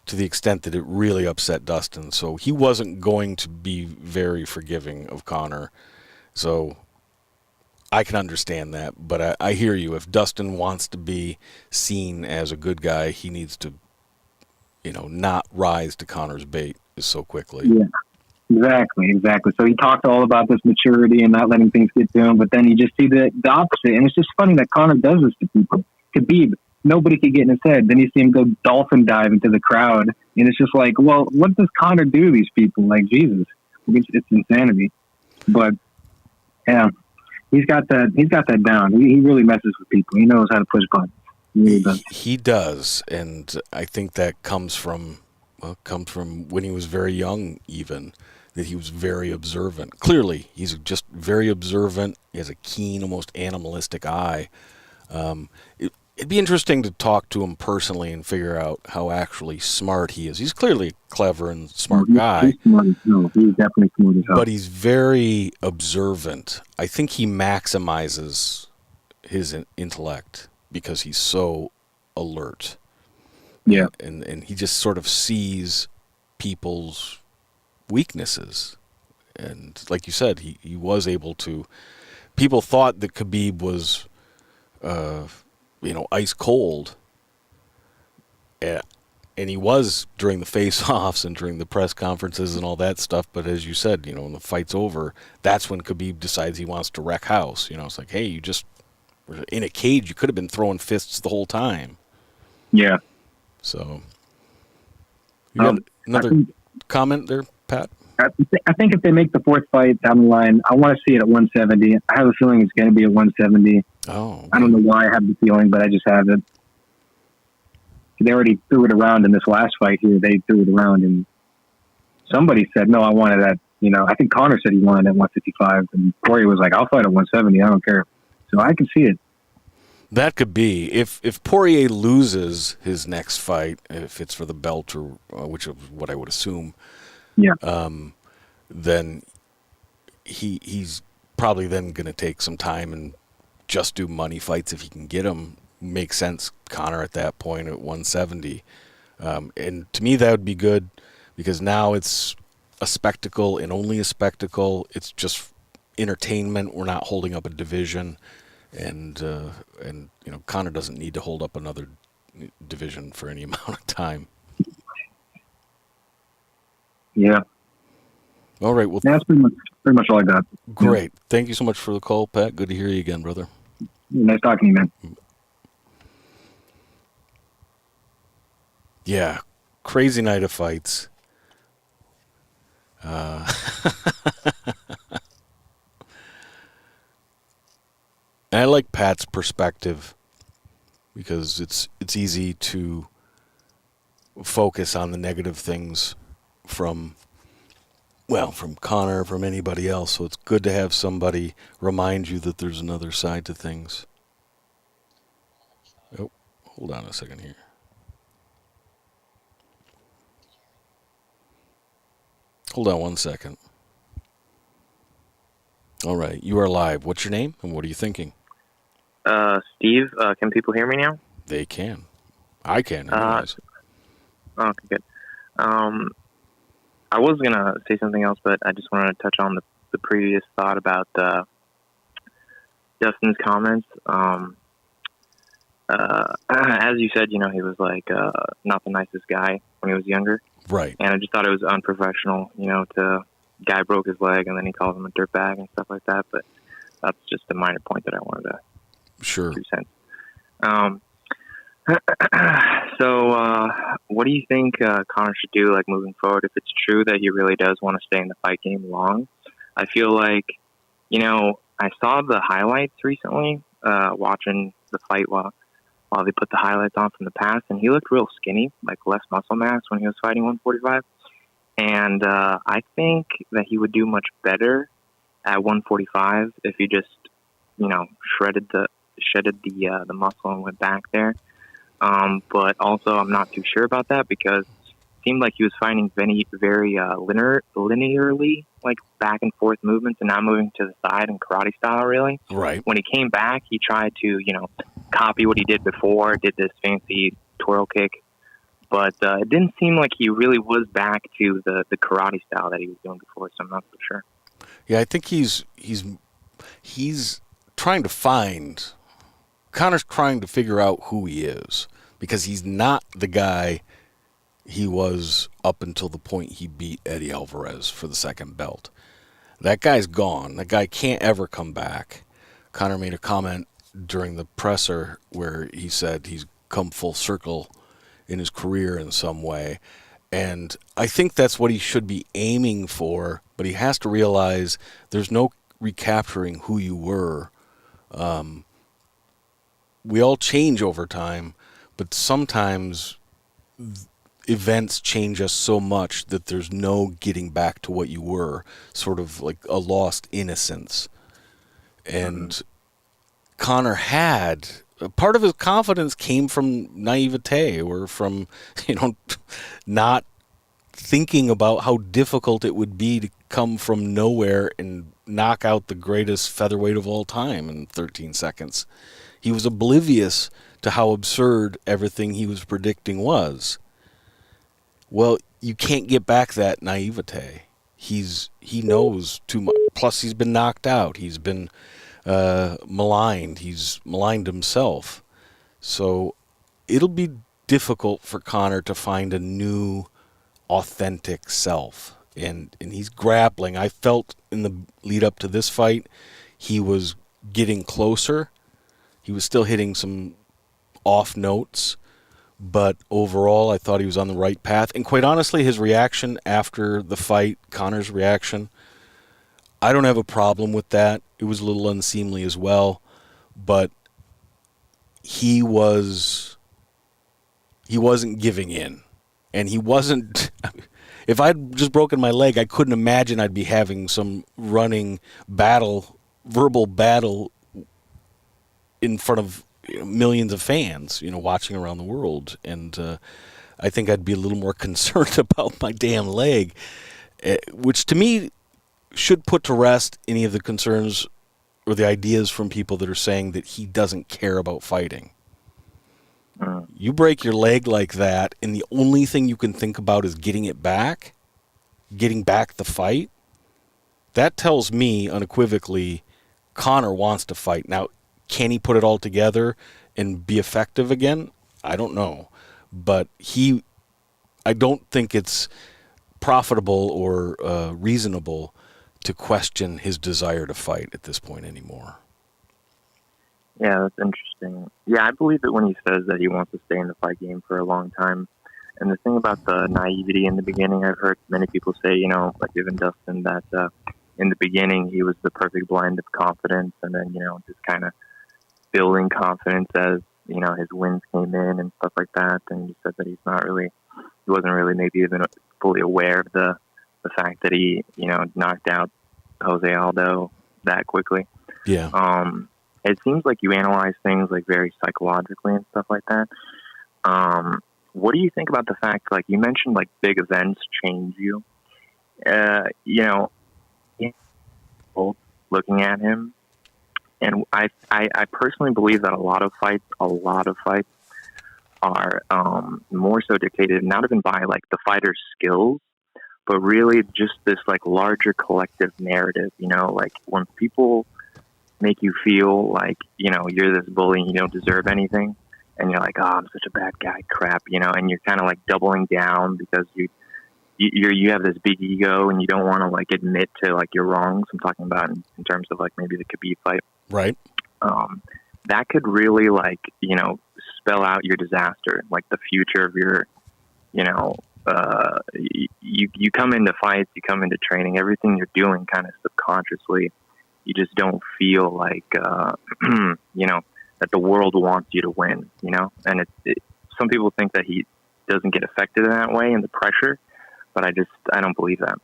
to the extent that it really upset Dustin. So he wasn't going to be very forgiving of Conor. So I can understand that, but I hear you. If Dustin wants to be seen as a good guy, he needs to, not rise to Conor's bait so quickly. Yeah. Exactly. So he talked all about this maturity and not letting things get to him, but then you just see the opposite. And it's just funny that Conor does this to people. Khabib, nobody could get in his head. Then you see him go dolphin dive into the crowd. And it's just like, well, what does Conor do to these people? Like, Jesus, it's insanity. But, yeah, he's got that down. He really messes with people. He knows how to push buttons. He really does. He does. And I think that comes from when he was very young, even, that he was very observant. Clearly, he's just very observant. He has a keen, almost animalistic eye. It'd be interesting to talk to him personally and figure out how actually smart he is. He's clearly a clever and smart guy. He's smart. No, he's definitely smart as hell. But he's very observant. I think he maximizes his intellect because he's so alert. Yeah. And he just sort of sees people's weaknesses. And like you said, he was able to... People thought that Khabib was, ice cold. And he was during the face-offs and during the press conferences and all that stuff. But as you said, when the fight's over, that's when Khabib decides he wants to wreck house. It's like, hey, you just In a cage, you could have been throwing fists the whole time. Yeah. So, you got another comment there, Pat? I think if they make the fourth fight down the line, I want to see it at 170. I have a feeling it's going to be at 170. Oh. Okay. I don't know why I have the feeling, but I just have it. They already threw it around in this last fight here. They threw it around, and somebody said, no, I wanted that. You know, I think Conor said he wanted at 155, and Poirier was like, I'll fight at 170. I don't care. So I can see it. That could be. If Poirier loses his next fight, if it's for the belt, or which is what I would assume, yeah, then he's probably then going to take some time and just do money fights if he can get them. Makes sense, Conor at that point at 170. And to me, that would be good because now it's a spectacle and only a spectacle. It's just entertainment. We're not holding up a division. And you know, Conor doesn't need to hold up another division for any amount of time. Yeah. All right. Well, that's pretty much all I got. Great. Yeah. Thank you so much for the call, Pat. Good to hear you again, brother. Nice talking to you, man. Yeah. Crazy night of fights. And I like Pat's perspective because it's easy to focus on the negative things from Conor, from anybody else. So it's good to have somebody remind you that there's another side to things. Oh, hold on a second here. Hold on one second. All right, you are live. What's your name and what are you thinking? Steve, can people hear me now? They can. I can. Okay, good. I was going to say something else, but I just wanted to touch on the previous thought about Dustin's comments. As you said, you know, he was like not the nicest guy when he was younger. Right. And I just thought it was unprofessional, you know, guy broke his leg and then he calls him a dirtbag and stuff like that. But that's just a minor point that I wanted to Sure. 2 cents. So, what do you think Conor should do, like, moving forward? If it's true that he really does want to stay in the fight game long, I feel like, you know, I saw the highlights recently, watching the fight while they put the highlights on from the past, and he looked real skinny, like less muscle mass when he was fighting 145. And I think that he would do much better at 145 if he just, you know, shedded the muscle and went back there. But also, I'm not too sure about that because it seemed like he was fighting very linearly, like back and forth movements and not moving to the side in karate style, really. Right. When he came back, he tried to, you know, copy what he did before, did this fancy twirl kick. But it didn't seem like he really was back to the karate style that he was doing before, so I'm not so sure. Yeah, I think he's trying to find... Conor's trying to figure out who he is because he's not the guy he was up until the point he beat Eddie Alvarez for the second belt. That guy's gone. That guy can't ever come back. Conor made a comment during the presser where he said he's come full circle in his career in some way. And I think that's what he should be aiming for, but he has to realize there's no recapturing who you were. We all change over time, but sometimes events change us so much that there's no getting back to what you were, sort of like a lost innocence. And Conor had... part of his confidence came from naivete or from, you know, not thinking about how difficult it would be to come from nowhere and knock out the greatest featherweight of all time in 13 seconds. He was oblivious to how absurd everything he was predicting was. Well, you can't get back that naivete. He knows too much. Plus, he's been knocked out. He's been maligned. He's maligned himself. So it'll be difficult for Conor to find a new, authentic self. And he's grappling. I felt in the lead up to this fight, he was getting closer. He was still hitting some off notes, but overall I thought he was on the right path. And quite honestly, his reaction after the fight, Conor's reaction, I don't have a problem with that. It was a little unseemly as well, but he wasn't giving in. And he wasn't... If I'd just broken my leg, I couldn't imagine I'd be having some running battle, verbal battle in front of millions of fans, watching around the world. And I think I'd be a little more concerned about my damn leg, which to me should put to rest any of the concerns or the ideas from people that are saying that he doesn't care about fighting. You break your leg like that, and the only thing you can think about is getting back the fight. That tells me unequivocally Conor wants to fight. Now, can he put it all together and be effective again? I don't know. But I don't think it's profitable or reasonable to question his desire to fight at this point anymore. Yeah, that's interesting. Yeah, I believe it when he says that he wants to stay in the fight game for a long time. And the thing about the naivety in the beginning, I've heard many people say, like even Dustin, that in the beginning he was the perfect blend of confidence, and then, just kind of building confidence as, his wins came in and stuff like that. And he said that he wasn't really maybe even fully aware of the fact that he, knocked out Jose Aldo that quickly. Yeah. It seems like you analyze things like very psychologically and stuff like that. What do you think about the fact, like you mentioned, like big events change you? Looking at him, and I personally believe that a lot of fights are more so dictated not even by like the fighter's skills, but really just this like larger collective narrative. Like when people make you feel like, you're this bully and you don't deserve anything. And you're like, oh, I'm such a bad guy, crap, and you're kind of like doubling down because you have this big ego and you don't want to like admit to like your wrongs. I'm talking about in terms of like maybe the Khabib fight. Right. That could really like, spell out your disaster, like the future of your, you come into fights, you come into training, everything you're doing kind of subconsciously. You just don't feel like, that the world wants you to win, and some people think that he doesn't get affected in that way in the pressure, but I don't believe that.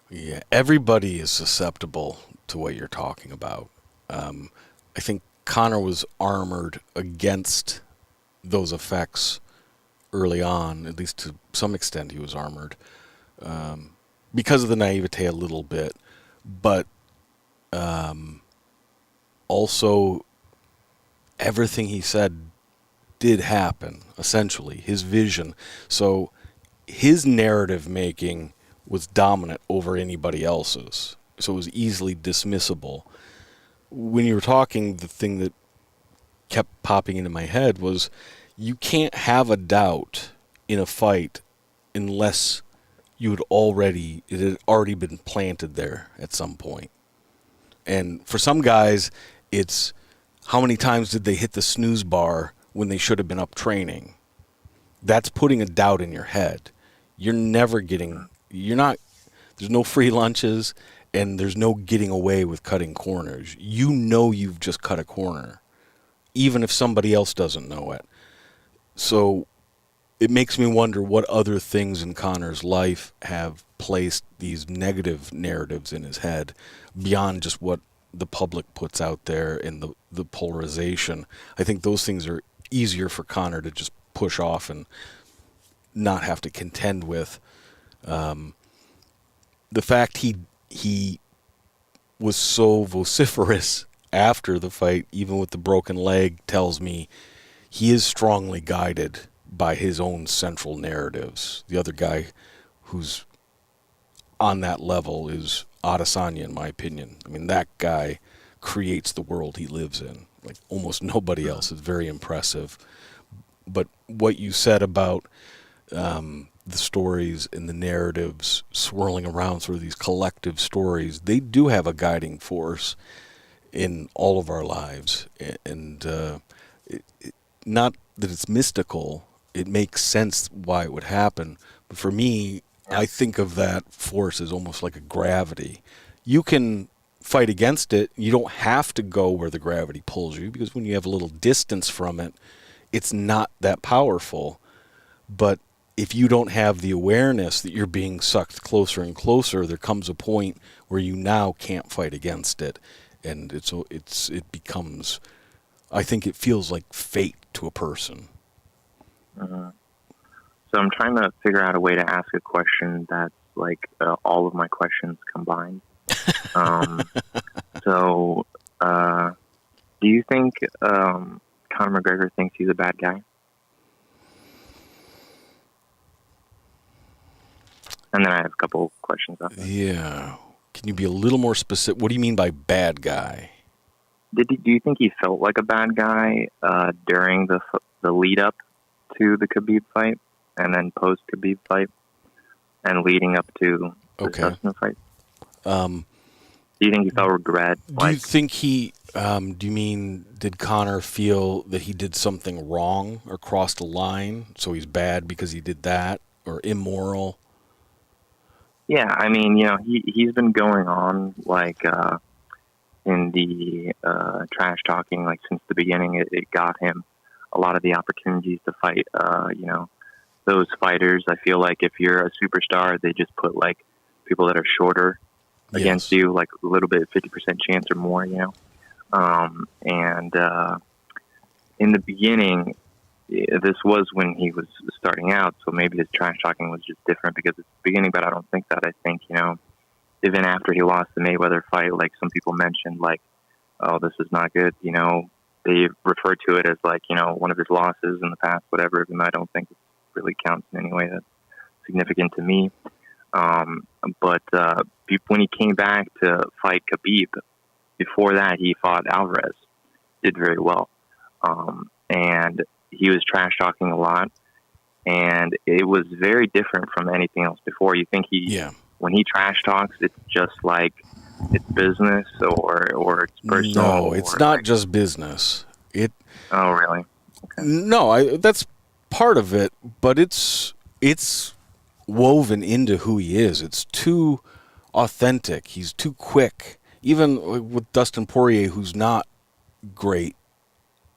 Yeah. Everybody is susceptible to what you're talking about. I think Conor was armored against those effects early on, at least to some extent he was armored, because of the naivete a little bit, but also everything he said did happen, essentially, his vision. So his narrative making was dominant over anybody else's, so it was easily dismissible. When you were talking, the thing that kept popping into my head was you can't have a doubt in a fight unless it had already been planted there at some point. And for some guys, it's how many times did they hit the snooze bar when they should have been up training? That's putting a doubt in your head. There's no free lunches, and there's no getting away with cutting corners. You've just cut a corner, even if somebody else doesn't know it. So it makes me wonder what other things in Conor's life have placed these negative narratives in his head beyond just what the public puts out there and the polarization. I think those things are easier for Conor to just push off and not have to contend with. The fact he was so vociferous after the fight, even with the broken leg, tells me he is strongly guided by his own central narratives. The other guy who's on that level is Adesanya, in my opinion. I mean, that guy creates the world he lives in, like almost nobody else. It's very impressive. But what you said about the stories and the narratives swirling around, sort of these collective stories, they do have a guiding force. in all of our lives. And not that it's mystical, it makes sense why it would happen. But for me, I think of that force as almost like a gravity. You can fight against it. You don't have to go where the gravity pulls you, because when you have a little distance from it, it's not that powerful. But if you don't have the awareness that you're being sucked closer and closer, there comes a point where you now can't fight against it. And it becomes, I think it feels like fate to a person. So I'm trying to figure out a way to ask a question that's like all of my questions combined. So do you think Conor McGregor thinks he's a bad guy? And then I have a couple questions on that. Yeah. Can you be a little more specific? What do you mean by bad guy? Do you think he felt like a bad guy during the lead up to the Khabib fight, and then post Khabib fight, and leading up to the Dustin fight? Do you think he felt regret? Do you think he? Do you mean did Conor feel that he did something wrong or crossed a line, so he's bad because he did that, or immoral? Yeah, I mean, he's been going on like in the trash talking like since the beginning. It got him a lot of the opportunities to fight. Those fighters. I feel like if you're a superstar, they just put like people that are shorter against you, like a little bit, 50% chance or more. And in the beginning, this was when he was starting out, so maybe his trash talking was just different because it's the beginning, but I don't think that. I think, even after he lost the Mayweather fight, like some people mentioned, like, oh, this is not good, they refer to it as like, one of his losses in the past, whatever, even though I don't think it really counts in any way that's significant to me. But when he came back to fight Khabib, before that he fought Alvarez, did very well. And he was trash talking a lot, and it was very different from anything else before. You think when he trash talks, it's just like it's business or it's personal? No, it's not just business. Oh, really? Okay. No, that's part of it, but it's woven into who he is. It's too authentic. He's too quick. Even with Dustin Poirier, who's not great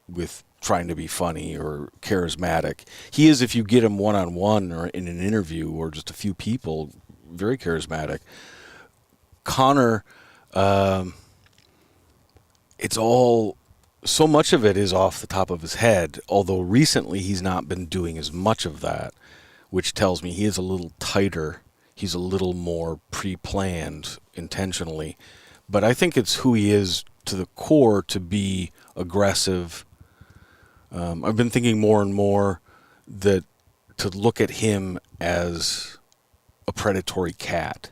with trying to be funny or charismatic. He is, if you get him one-on-one or in an interview or just a few people, very charismatic. Conor, it's all, so much of it is off the top of his head, although recently he's not been doing as much of that, which tells me he is a little tighter. He's a little more pre-planned intentionally. But I think it's who he is to the core to be aggressive. I've been thinking more and more that to look at him as a predatory cat.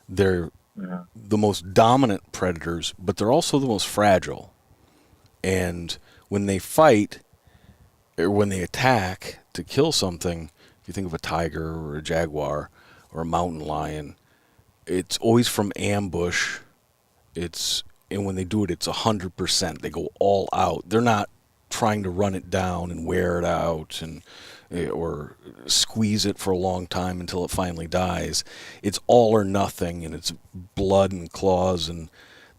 They're the most dominant predators, but they're also the most fragile. And when they fight, or when they attack to kill something, if you think of a tiger or a jaguar or a mountain lion, it's always from ambush. And when they do it, it's 100%. They go all out. They're not trying to run it down and wear it out or squeeze it for a long time until it finally dies. It's all or nothing, and it's blood and claws and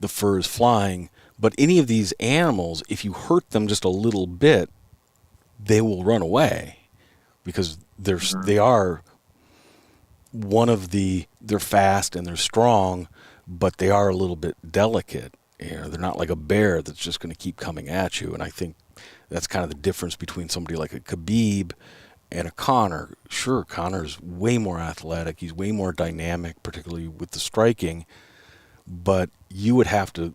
the fur is flying. But any of these animals, if you hurt them just a little bit, they will run away because they are they're fast and they're strong, but they are a little bit delicate. They're not like a bear that's just going to keep coming at you. And I think that's kind of the difference between somebody like a Khabib and a Conor. Sure, Conor's way more athletic. He's way more dynamic, particularly with the striking. But you would have to,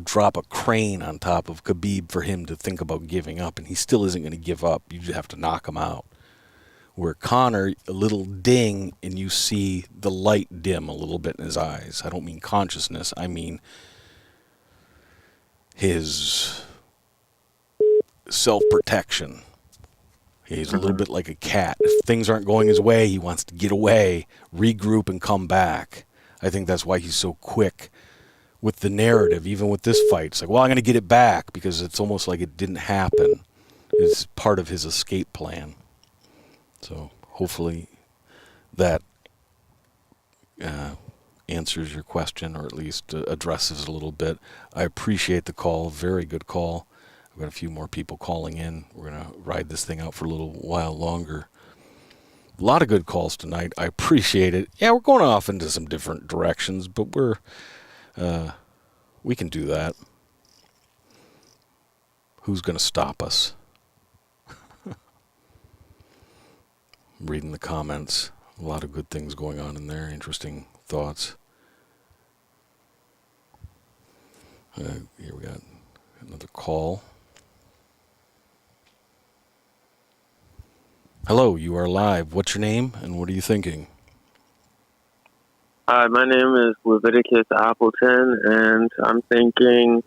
drop a crane on top of Khabib for him to think about giving up. And he still isn't going to give up. You just have to knock him out. Where Conor, a little ding, and you see the light dim a little bit in his eyes. I don't mean consciousness. I mean his self-protection. He's a little bit like a cat. If things aren't going his way, he wants to get away, regroup, and come back. I think that's why he's so quick with the narrative, even with this fight. It's like, well, I'm going to get it back, because it's almost like it didn't happen. It's part of his escape plan. So hopefully that answers your question, or at least addresses it a little bit. I appreciate the call. Very good call. I've got a few more people calling in. We're going to ride this thing out for a little while longer. A lot of good calls tonight. I appreciate it. Yeah, we're going off into some different directions, but we can do that. Who's going to stop us? I'm reading the comments. A lot of good things going on in there. Interesting thoughts. Here we got another call. Hello, you are live. What's your name and what are you thinking? Hi, my name is Leviticus Appleton, and I'm thinking,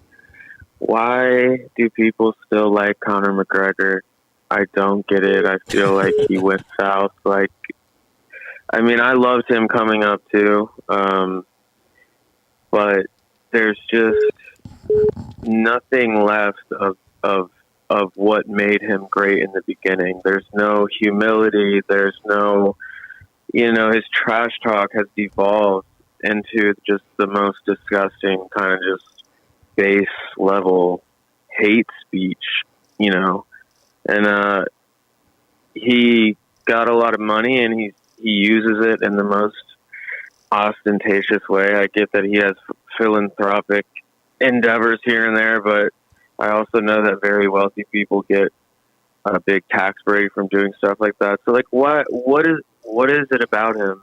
why do people still like Conor McGregor? I don't get it. I feel like he went south. Like, I mean, I loved him coming up too, but there's just nothing left of what made him great in the beginning. There's no humility. There's no, his trash talk has devolved into just the most disgusting kind of just base level hate speech, and he got a lot of money and he uses it in the most ostentatious way. I get that he has philanthropic endeavors here and there, but I also know that very wealthy people get a big tax break from doing stuff like that. So, like, what is it about him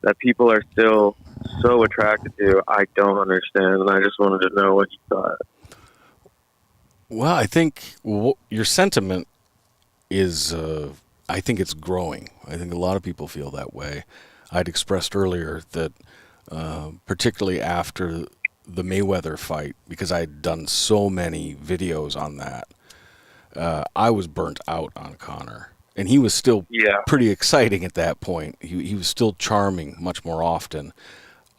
that people are still so attracted to? I don't understand, and I just wanted to know what you thought. Well, I think your sentiment is, I think it's growing. I think a lot of people feel that way. I'd expressed earlier that, particularly after the Mayweather fight, because I'd done so many videos on that, I was burnt out on Conor. And he was still pretty exciting at that point. He was still charming much more often.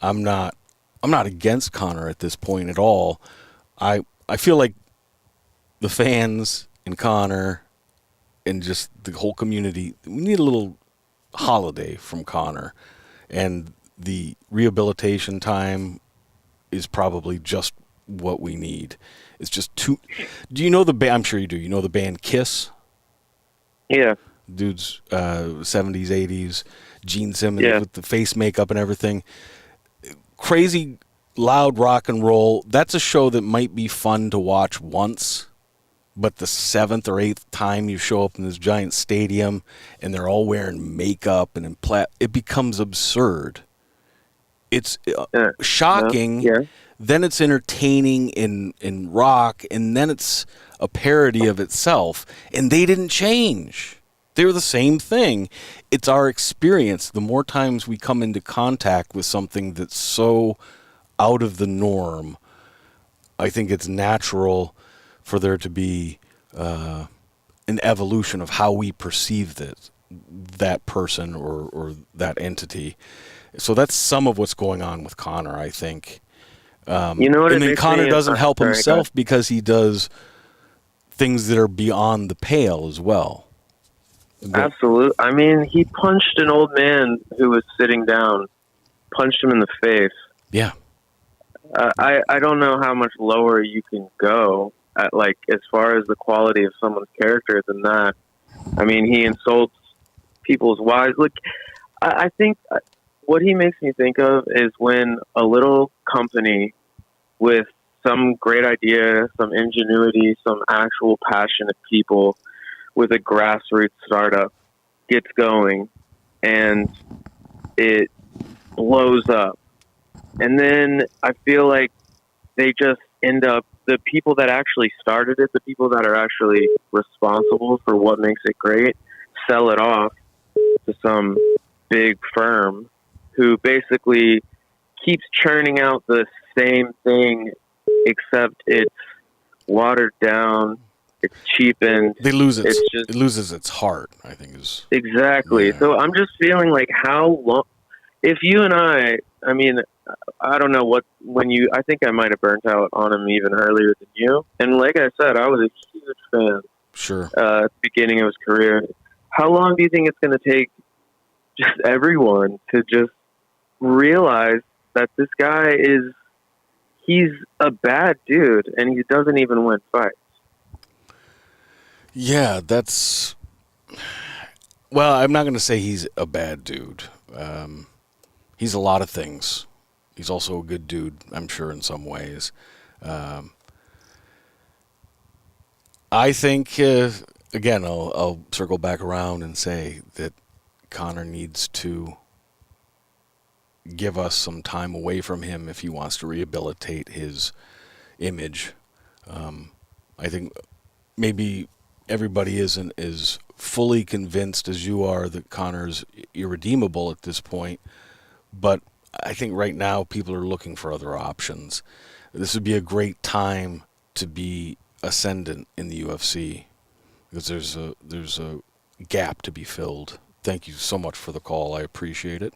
I'm not against Conor at this point at all. I feel like the fans and Conor and just the whole community, we need a little holiday from Conor. And the rehabilitation time is probably just what we need. It's just too... Do you know the band? I'm sure you do. You know the band Kiss? Yeah. Dudes, 70s, 80s, Gene Simmons with the face makeup and everything. Crazy, loud rock and roll. That's a show that might be fun to watch once, but the 7th or 8th time you show up in this giant stadium and they're all wearing makeup and it becomes absurd. It's shocking. Yeah. Then it's entertaining in rock, and then it's a parody of itself. And they didn't change. They were the same thing. It's our experience. The more times we come into contact with something that's so out of the norm, I think it's natural for there to be an evolution of how we perceive that person or that entity. So that's some of what's going on with Conor, I think. You know what? And then Conor doesn't help himself because he does things that are beyond the pale as well. Absolutely. I mean, he punched an old man who was sitting down, punched him in the face. Yeah. I don't know how much lower you can go at, like, as far as the quality of someone's character than that. I mean, he insults people's wives. Look, I think what he makes me think of is when a little company with some great idea, some ingenuity, some actual passionate people with a grassroots startup gets going and it blows up. And then I feel like they just end up, the people that actually started it, the people that are actually responsible for what makes it great, sell it off to some big firm who basically keeps churning out the same thing, except it's watered down, it's cheapened. It loses its heart, I think is exactly. Yeah. So I'm just feeling like how long, if you and I mean, I don't know I think I might have burnt out on him even earlier than you. And like I said, I was a huge fan. Sure. At the beginning of his career. How long do you think it's going to take just everyone to just realize that this guy he's a bad dude and he doesn't even win fights? Yeah, well, I'm not going to say he's a bad dude. He's a lot of things. He's also a good dude, I'm sure, in some ways. I think, again, I'll circle back around and say that Conor needs to give us some time away from him if he wants to rehabilitate his image. I think maybe everybody isn't as fully convinced as you are that Conor's irredeemable at this point, but I think right now people are looking for other options. This would be a great time to be ascendant in the UFC because there's a gap to be filled. Thank you so much for the call. I appreciate it.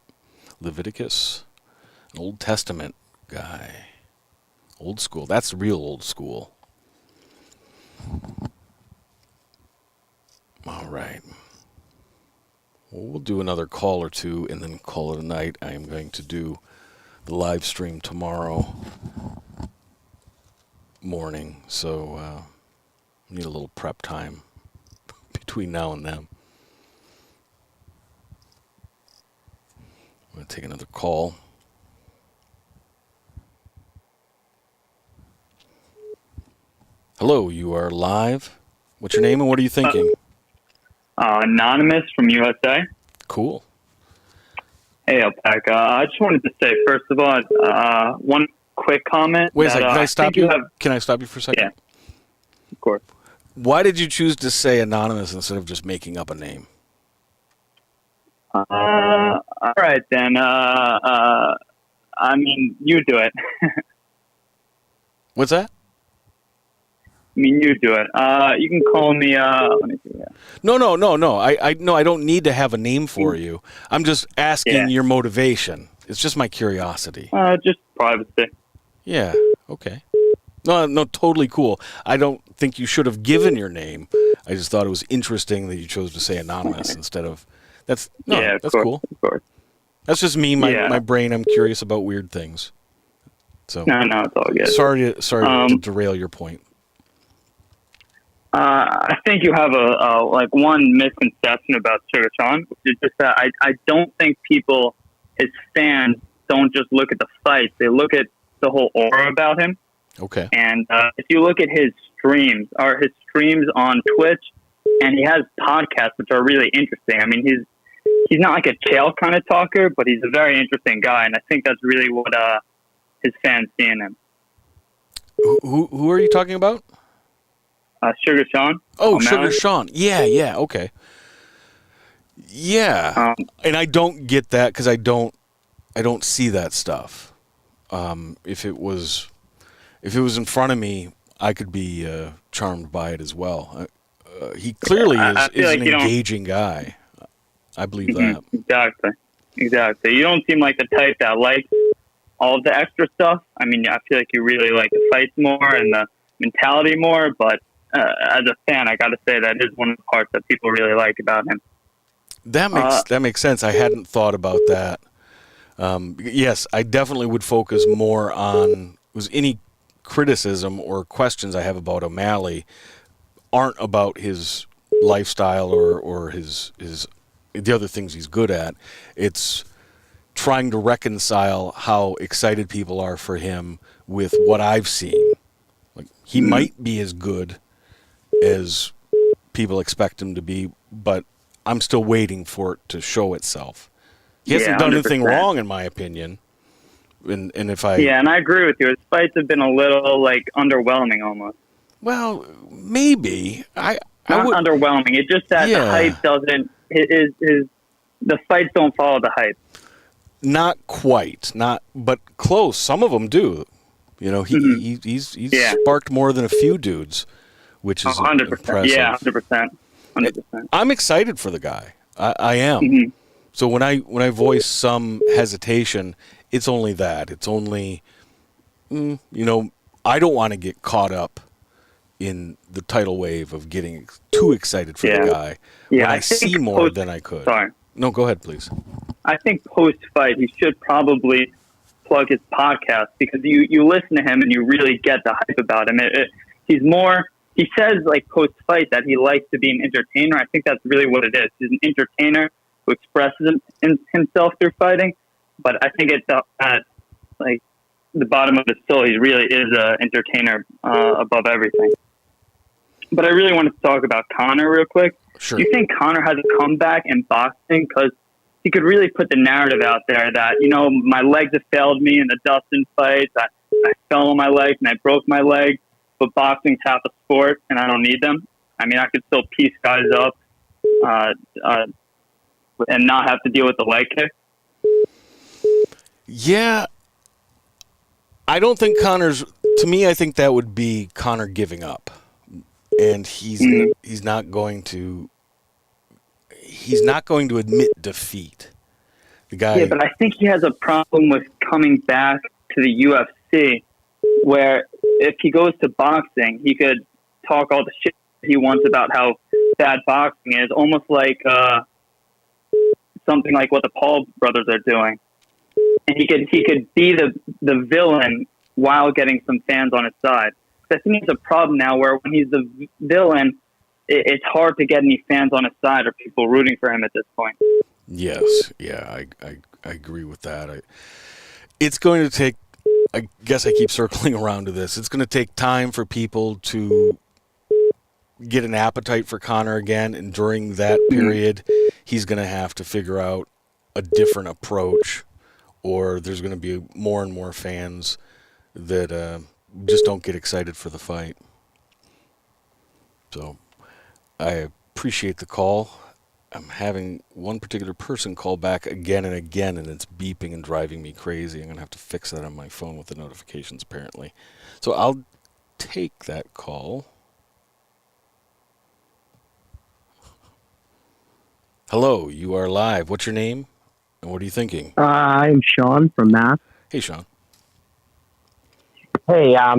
Leviticus, an Old Testament guy. Old school. That's real old school. All right. Well, we'll do another call or two and then call it a night. I am going to do the live stream tomorrow morning, so need a little prep time between now and then. I'm going to take another call. Hello, you are live. What's your name and what are you thinking? Anonymous from USA. Cool. Hey, Alpaca. I just wanted to say, first of all, one quick comment. Wait a second. Can I stop you? Can I stop you for a second? Yeah, of course. Why did you choose to say anonymous instead of just making up a name? All right, then. I mean, you do it. What's that? I mean, you do it. You can call me. Let me see. No. I don't need to have a name for you. I'm just asking your motivation. It's just my curiosity. Just privacy. Yeah. Okay. No, totally cool. I don't think you should have given your name. I just thought it was interesting that you chose to say anonymous instead of. That's course, cool. Of course. That's just me. My brain. I'm curious about weird things. So no, it's all good. Sorry to derail your point. I think you have a one misconception about Sugar Sean, which is just that I don't think people, his fans, don't just look at the fights; they look at the whole aura about him. Okay. And if you look at his streams on Twitch, and he has podcasts which are really interesting. I mean, he's not like a tail kind of talker, but he's a very interesting guy, and I think that's really what his fans see in him. Who are you talking about? Sugar Sean. Oh, OMalley. Sugar Sean. Yeah, okay. Yeah. And I don't get that because I don't see that stuff. If it was in front of me, I could be charmed by it as well. He clearly is an engaging guy. I believe that. Exactly. You don't seem like the type that likes all of the extra stuff. I mean, I feel like you really like the fights more and the mentality more, but as a fan, I got to say that is one of the parts that people really like about him. That makes sense. I hadn't thought about that. Yes, I definitely would focus more on any criticism or questions I have about OMalley aren't about his lifestyle or his the other things he's good at. It's trying to reconcile how excited people are for him with what I've seen. Like he might be as good as people expect him to be, but I'm still waiting for it to show itself. He hasn't done anything wrong, in my opinion. And if I and I agree with you. His fights have been a little underwhelming, almost. Well, maybe not underwhelming. It's just that the hype doesn't. The fights don't follow the hype. Not quite, but close. Some of them do. You know, he's sparked more than a few dudes, which is 100%. impressive. Yeah, 100%. 100%. I'm excited for the guy. I am. So when I voice some hesitation, it's only that. It's only, I don't want to get caught up in the tidal wave of getting too excited for the guy when I see more than I could. Sorry. No, go ahead, please. I think post-fight he should probably plug his podcast, because you listen to him and you really get the hype about him. He says like post-fight that he likes to be an entertainer. I think that's really what it is. He's an entertainer who expresses himself through fighting. But I think at like the bottom of his soul, he really is an entertainer above everything. But I really wanted to talk about Conor real quick. Sure. Do you think Conor has a comeback in boxing? Because he could really put the narrative out there that, my legs have failed me in the Dustin fights. I fell on my legs and I broke my leg. But boxing's half a sport, and I don't need them. I mean, I could still piece guys up and not have to deal with the leg kick. Yeah. I don't think to me, I think that would be Conor giving up. And he's not going to admit defeat. The guy. Yeah, but I think he has a problem with coming back to the UFC, where if he goes to boxing, he could talk all the shit he wants about how bad boxing is, almost like something like what the Paul brothers are doing. And he could be the villain while getting some fans on his side. I think it's a problem now where when he's the villain, it's hard to get any fans on his side or people rooting for him at this point. Yes, yeah, I agree with that. It's going to take, I guess I keep circling around to this, it's going to take time for people to get an appetite for Conor again, and during that period, he's going to have to figure out a different approach, or there's going to be more and more fans that just don't get excited for the fight. So I appreciate the call. I'm having one particular person call back again and again, and it's beeping and driving me crazy. I'm going to have to fix that on my phone with the notifications, apparently. So I'll take that call. Hello, you are live. What's your name, and what are you thinking? I'm Sean from Mass. Hey, Sean. Hey, I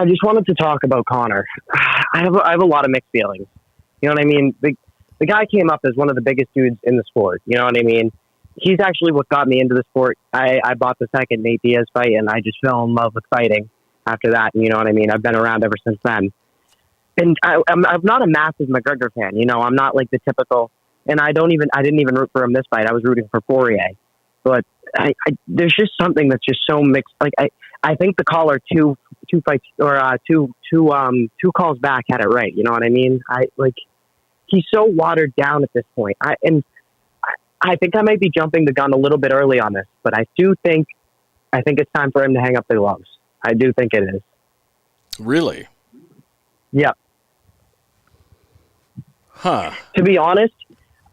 just wanted to talk about Conor. I have a lot of mixed feelings. You know what I mean? The guy came up as one of the biggest dudes in the sport. You know what I mean? He's actually what got me into the sport. I bought the second Nate Diaz fight, and I just fell in love with fighting after that. You know what I mean? I've been around ever since then. And I'm not a massive McGregor fan. I'm not like the typical. And I didn't even root for him this fight. I was rooting for Poirier. But there's just something that's just so mixed. Like I think the caller two fights or two calls back had it right. You know what I mean? He's so watered down at this point. I think I might be jumping the gun a little bit early on this, but I think it's time for him to hang up the gloves. I do think it is. Really? Yeah. Huh. To be honest,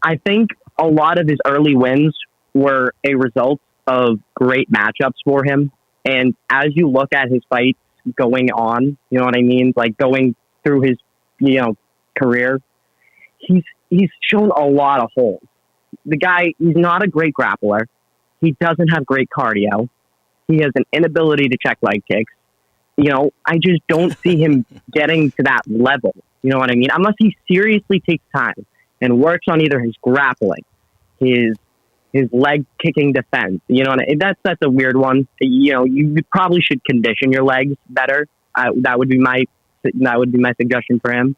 I think a lot of his early wins were a result of great matchups for him. And as you look at his fights going on, you know what I mean? Like going through his, career, he's shown a lot of holes. The guy, he's not a great grappler. He doesn't have great cardio. He has an inability to check leg kicks. I just don't see him getting to that level. You know what I mean? Unless he seriously takes time and works on either his grappling, his leg kicking defense. You know, that's a weird one. You probably should condition your legs better. That would be my suggestion for him.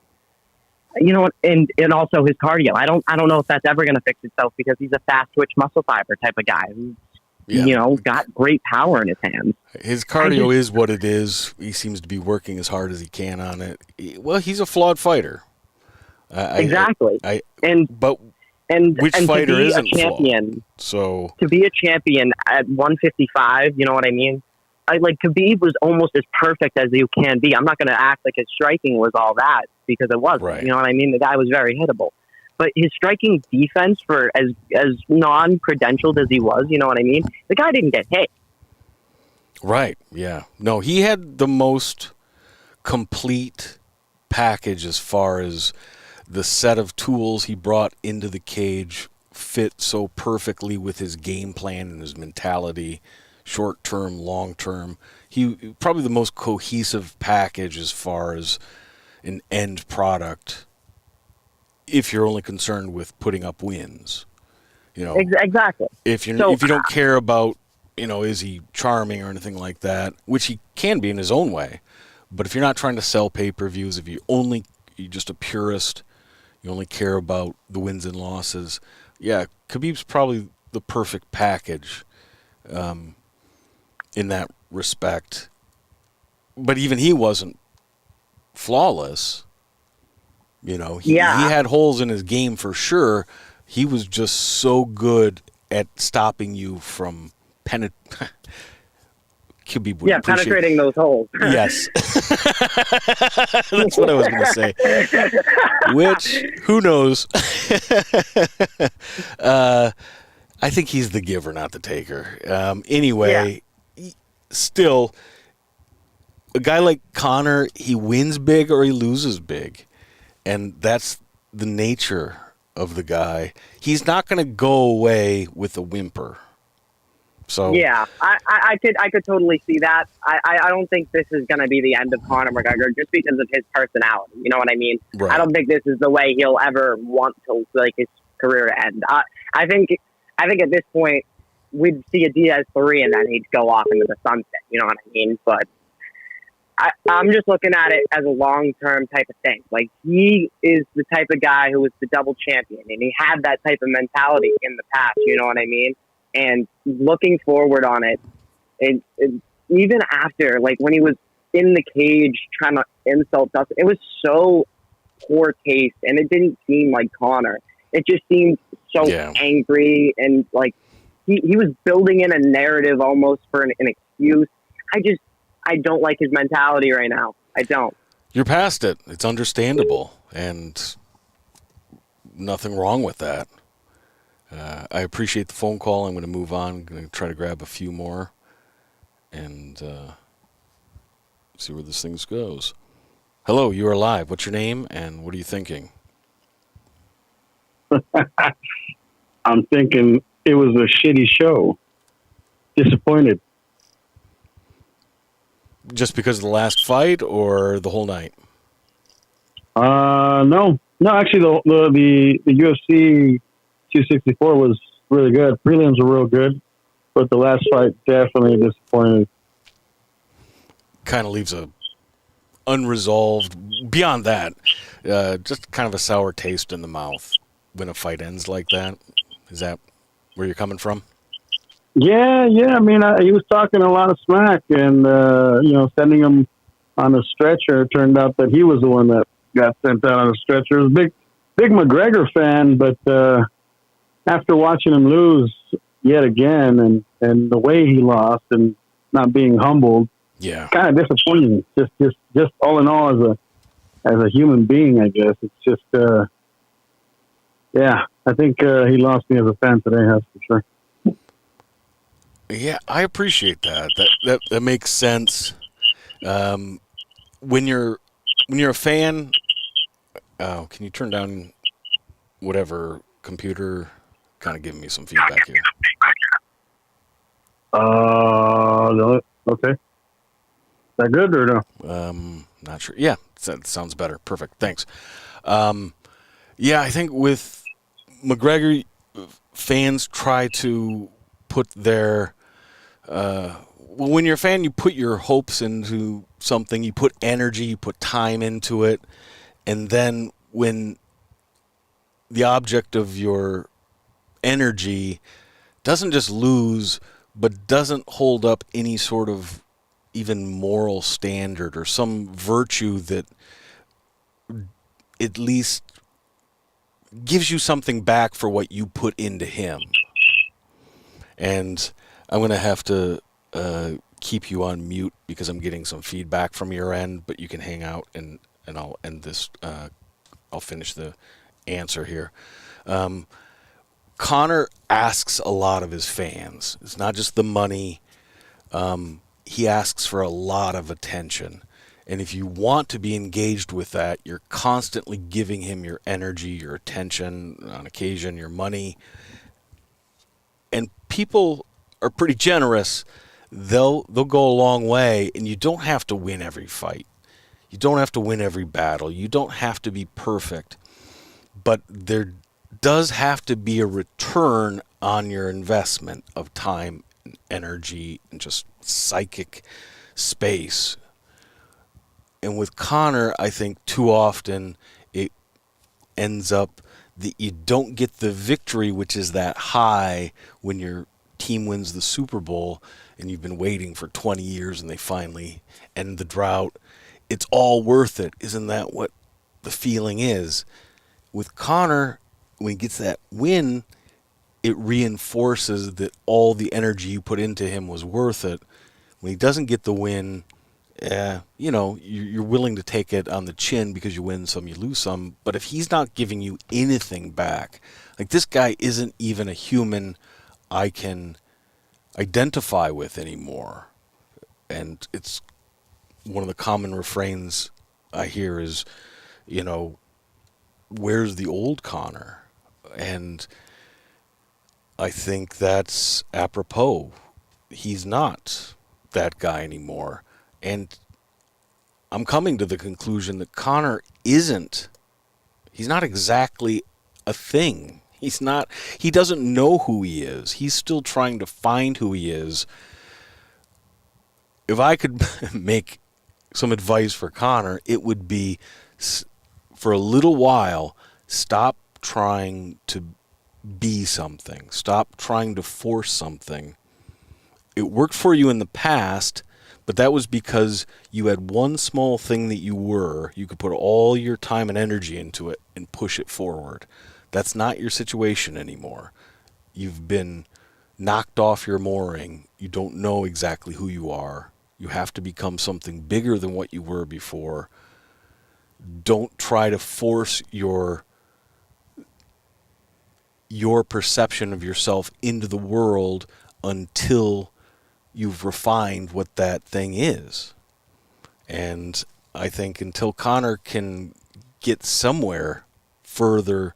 And also his cardio. I don't know if that's ever going to fix itself, because he's a fast twitch muscle fiber type of guy who's got great power in his hands. His cardio is what it is. He seems to be working as hard as he can on it. Well, he's a flawed fighter. Exactly. And which fighter isn't a champion? flawed? So to be a champion at 155, you know what I mean? Khabib was almost as perfect as you can be. I'm not going to act like his striking was all that, because it wasn't. Right. You know what I mean? The guy was very hittable. But his striking defense, for as non-credentialed as he was, you know what I mean? The guy didn't get hit. Right, yeah. No, he had the most complete package as far as the set of tools he brought into the cage fit so perfectly with his game plan and his mentality short term, long term. He probably the most cohesive package as far as an end product. If you're only concerned with putting up wins, Exactly. If you don't care about, is he charming or anything like that, which he can be in his own way, but if you're not trying to sell pay-per-views, if you're just a purist, you only care about the wins and losses, yeah, Khabib's probably the perfect package in that respect. But even he wasn't flawless. He had holes in his game for sure. He was just so good at stopping you from penetrating those holes. Yes. That's what I was going to say. Which, who knows? I think he's the giver, not the taker. Anyway, still, a guy like Conor, he wins big or he loses big. And that's the nature of the guy. He's not going to go away with a whimper. So yeah, I could totally see that. I don't think this is going to be the end of Conor McGregor just because of his personality. You know what I mean? Right. I don't think this is the way he'll ever want to his career end. I think at this point we'd see a Diaz 3 and then he'd go off into the sunset. You know what I mean? But I'm just looking at it as a long-term type of thing. Like, he is the type of guy who was the double champion, and he had that type of mentality in the past, you know what I mean? And looking forward on it, even after, like, when he was in the cage trying to insult Dustin, it was so poor taste, and it didn't seem like Conor. It just seemed so angry, and, like, he was building in a narrative almost for an excuse. I don't like his mentality right now. I don't. You're past it. It's understandable, and nothing wrong with that. I appreciate the phone call. I'm going to move on. I'm going to try to grab a few more and see where this thing goes. Hello, you are live. What's your name, and what are you thinking? I'm thinking it was a shitty show. Disappointed. Just because of the last fight or the whole night? No. Actually, the UFC 264 was really good. Prelims were real good, but the last fight definitely disappointed. Kind of leaves a unresolved. Beyond that, just kind of a sour taste in the mouth when a fight ends like that. Is that where you're coming from? Yeah. I mean, he was talking a lot of smack and, sending him on a stretcher. It turned out that he was the one that got sent out on a stretcher. I was a big McGregor fan, but after watching him lose yet again and the way he lost and not being humbled, kind of disappointing. Just all in all, as a human being, I guess it's just, I think he lost me as a fan today, that's for sure. Yeah, I appreciate that. That makes sense. When you're a fan, can you turn down whatever computer? Kind of giving me some feedback here. No, okay. Is that good or no? Not sure. Yeah, that sounds better. Perfect. Thanks. I think with McGregor, fans try to put their when you're a fan, you put your hopes into something, you put energy, you put time into it, and then when the object of your energy doesn't just lose, but doesn't hold up any sort of even moral standard or some virtue that at least gives you something back for what you put into him. And I'm going to have to keep you on mute because I'm getting some feedback from your end, but you can hang out and I'll end this. I'll finish the answer here. Conor asks a lot of his fans. It's not just the money. He asks for a lot of attention. And if you want to be engaged with that, you're constantly giving him your energy, your attention, on occasion, your money. And people are pretty generous, they'll go a long way, and you don't have to win every fight. You don't have to win every battle. You don't have to be perfect. But there does have to be a return on your investment of time, energy, and just psychic space. And with Conor, I think too often it ends up that you don't get the victory, which is that high when your team wins the Super Bowl and you've been waiting for 20 years and they finally end the drought. It's all worth it. Isn't that what the feeling is? With Conor, when he gets that win, it reinforces that all the energy you put into him was worth it. When he doesn't get the win, you're willing to take it on the chin because you win some, you lose some. But if he's not giving you anything back, like this guy isn't even a human I can identify with anymore. And it's one of the common refrains I hear is, where's the old Conor? And I think that's apropos. He's not that guy anymore. And I'm coming to the conclusion that Conor he's not exactly a thing. He doesn't know who he is. He's still trying to find who he is. If I could make some advice for Conor, it would be, for a little while, stop trying to be something. Stop trying to force something. It worked for you in the past, but that was because you had one small thing that you could put all your time and energy into it and push it forward. That's not your situation anymore. You've been knocked off your mooring. You don't know exactly who you are. You have to become something bigger than what you were before. Don't try to force your perception of yourself into the world until you've refined what that thing is. And I think until Conor can get somewhere further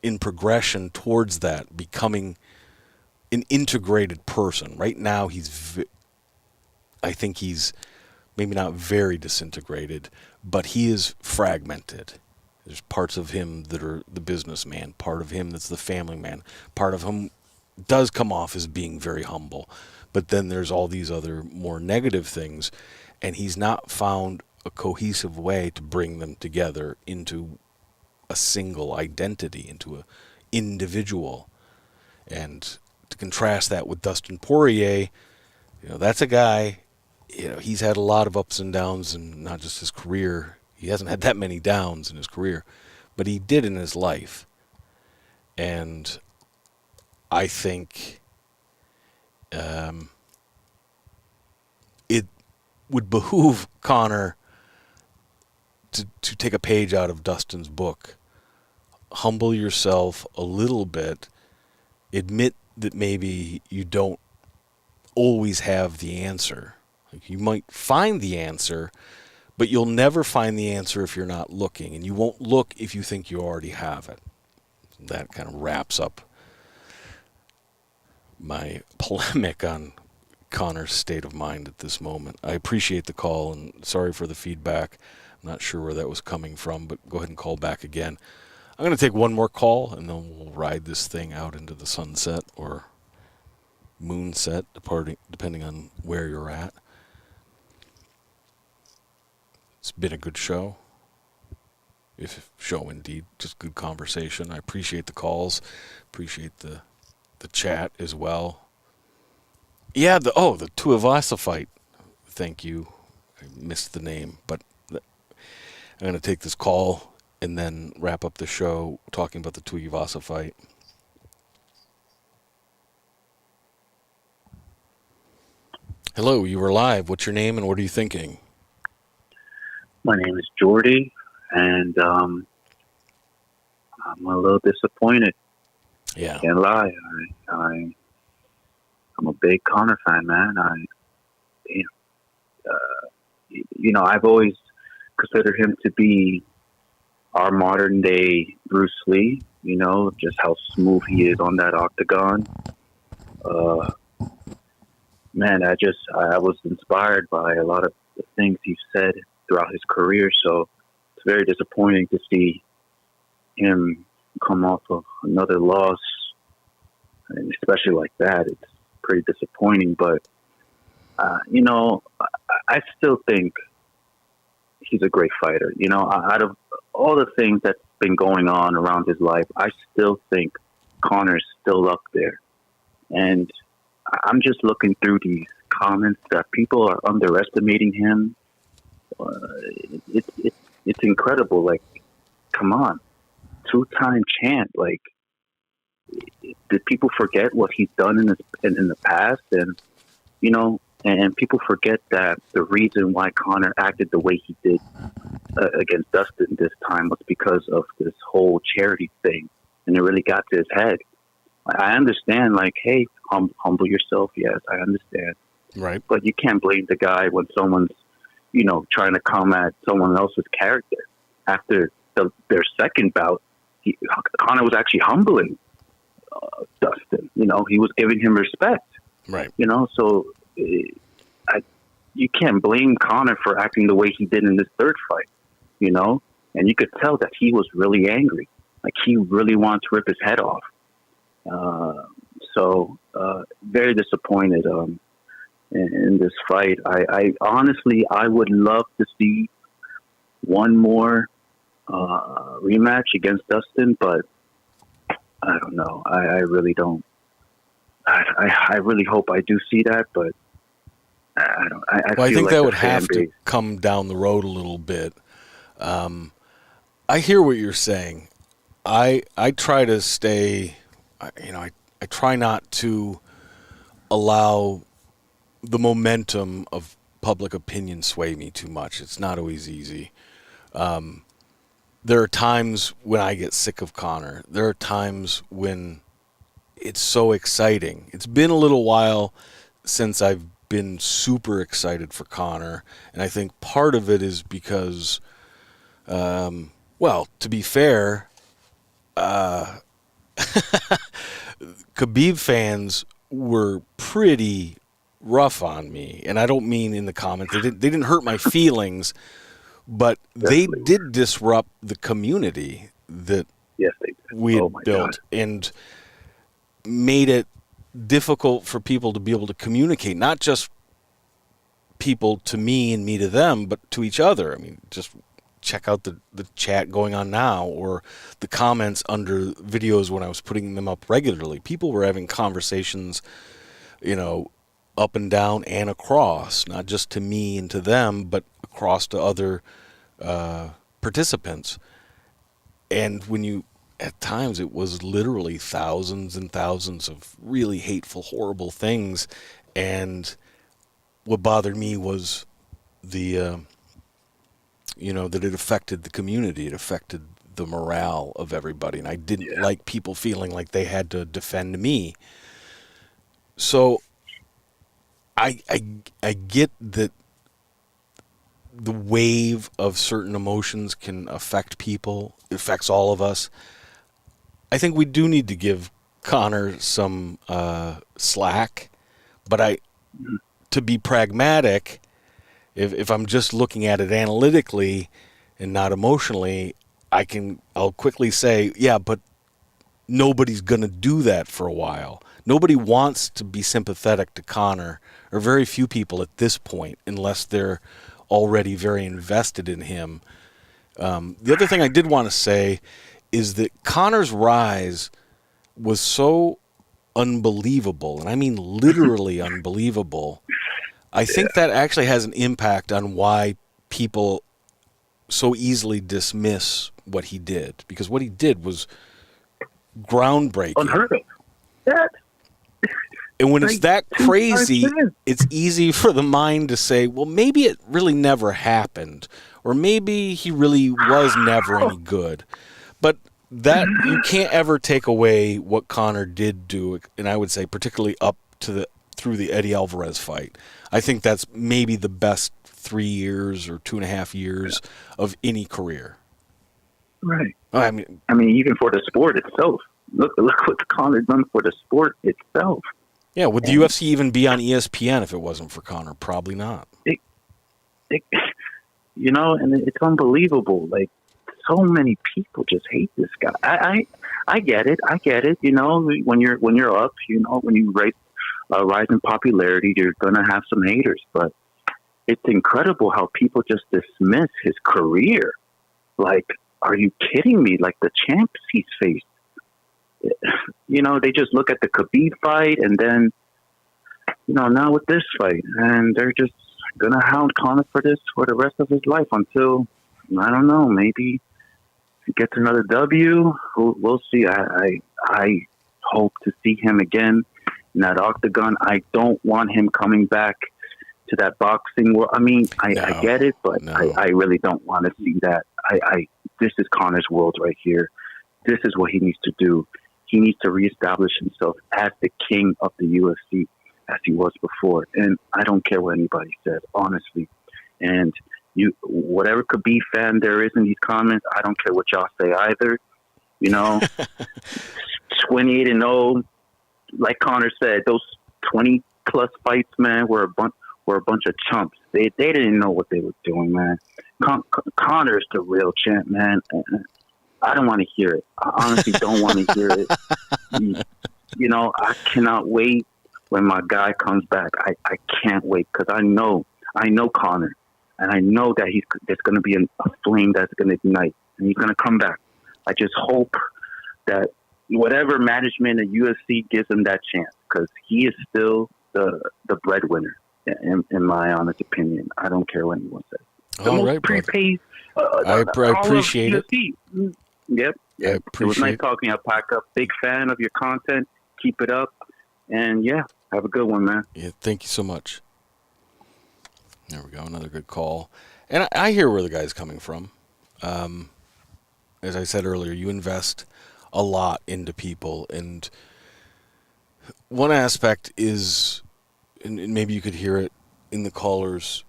in progression towards that, becoming an integrated person. Right now, I think he's maybe not very disintegrated, but he is fragmented. There's parts of him that are the businessman, part of him that's the family man, part of him does come off as being very humble, but then there's all these other more negative things, and he's not found a cohesive way to bring them together into a single identity, into an individual. And to contrast that with Dustin Poirier, that's a guy, he's had a lot of ups and downs, and not just his career. He hasn't had that many downs in his career, but he did in his life. And I think it would behoove Conor to take a page out of Dustin's book. Humble yourself a little bit. Admit that maybe you don't always have the answer. Like, you might find the answer, but you'll never find the answer if you're not looking, and you won't look if you think you already have it. That kind of wraps up my polemic on Conor's state of mind at this moment. I appreciate the call, and sorry for the feedback. I'm not sure where that was coming from, but go ahead and call back again. I'm going to take one more call, and then we'll ride this thing out into the sunset or moonset, depending on where you're at. It's been a good show. If show indeed, just good conversation. I appreciate the calls, appreciate the chat as well. Yeah, the Tuivasa fight. Thank you. I missed the name, but I'm going to take this call and then wrap up the show talking about the Tuivasa fight. Hello, you were live. What's your name and what are you thinking? My name is Jordy, and I'm a little disappointed. Yeah, can't lie. I'm a big Conor fan, man. I've always considered him to be our modern day Bruce Lee. Just how smooth he is on that octagon. man, I was inspired by a lot of the things he said throughout his career. So it's very disappointing to see him come off of another loss, and especially like that. It's pretty disappointing. But I still think he's a great fighter. Out of all the things that's been going on around his life, I still think Conor's still up there. And I'm just looking through these comments that people are underestimating him. It's incredible. Like, come on, 2-time champ. Like, did people forget what he's done in the past? And and people forget that the reason why Conor acted the way he did against Dustin this time was because of this whole charity thing, and it really got to his head. I understand, like, hey, humble yourself. Yes, I understand. Right. But you can't blame the guy when someone's, trying to come at someone else's character. After their second bout, Conor was actually humbling Dustin. He was giving him respect. Right. So you can't blame Conor for acting the way he did in this third fight, And you could tell that he was really angry. Like, he really wanted to rip his head off. Very disappointed in this fight. I honestly, I would love to see one more rematch against Dustin, but I don't know. I really don't. I really hope I do see that, but I don't. I think that would have to come down the road a little bit. I hear what you're saying. I try to stay. I try not to allow the momentum of public opinion sway me too much. It's not always easy. There are times when I get sick of Conor. There are times when it's so exciting. It's been a little while since I've been super excited for Conor, and I think part of it is because, to be fair, Khabib fans were pretty rough on me, and I don't mean in the comments. They didn't hurt my feelings, but they did disrupt the community that we had built and made it difficult for people to be able to communicate, not just people to me and me to them, but to each other. I mean, just check out the chat going on now, or the comments under videos when I was putting them up regularly. People were having conversations, up and down and across, not just to me and to them, but across to other participants. And at times it was literally thousands and thousands of really hateful, horrible things. And what bothered me was that it affected the community. It affected the morale of everybody. And I didn't like people feeling like they had to defend me. So I get that the wave of certain emotions can affect people. It affects all of us. I think we do need to give Conor some slack, but to be pragmatic, if I'm just looking at it analytically and not emotionally, I'll quickly say, yeah, but nobody's going to do that for a while. Nobody wants to be sympathetic to Conor, or very few people at this point, unless they're already very invested in him. The other thing I did want to say is that Conor's rise was so unbelievable, and I mean literally unbelievable. I think that actually has an impact on why people so easily dismiss what he did, because what he did was groundbreaking. Unheard of. Yeah. And when it's that crazy, it's easy for the mind to say, well, maybe it really never happened, or maybe he really was never any good. But that you can't ever take away what Conor did do, and I would say particularly up to through the Eddie Alvarez fight. I think that's maybe the best 3 years or 2.5 years of any career. Right. I mean, even for the sport itself. Look what Conor done for the sport itself. Yeah, would the UFC even be on ESPN if it wasn't for Conor? Probably not. You know, and it's unbelievable. Like, so many people just hate this guy. I get it. You know, when you're up, you know, when you rise in popularity, you're gonna have some haters. But it's incredible how people just dismiss his career. Like, are you kidding me? Like, the champs he's faced. You know, they just look at the Khabib fight, and then, you know, now with this fight, and they're just gonna hound Conor for this for the rest of his life until, I don't know, maybe he gets another W. We'll see. I hope to see him again in that octagon. I don't want him coming back to that boxing world. I mean, I get it, but I really don't want to see that. This is Conor's world right here. This is what he needs to do. He needs to reestablish himself as the king of the UFC, as he was before. And I don't care what anybody says, honestly. And whatever Khabib fan there is in these comments, I don't care what y'all say either. You know, 28-0, like Conor said, those 20+ fights, man, were a bunch of chumps. They didn't know what they were doing, man. Conor's the real champ, man. I don't want to hear it. I honestly don't want to hear it. You know, I cannot wait when my guy comes back. I can't wait, because I know Conor, and I know that there's going to be a flame that's going to ignite, and he's going to come back. I just hope that whatever management at UFC gives him that chance, because he is still the breadwinner, in my honest opinion. I don't care what anyone says. All right, prepaid. I appreciate it. Yep. It was nice talking. I pack up. Big fan of your content. Keep it up. And yeah, have a good one, man. Yeah, thank you so much. There we go. Another good call. And I hear where the guy's coming from. As I said earlier, you invest a lot into people. And one aspect is, and maybe you could hear it in the caller's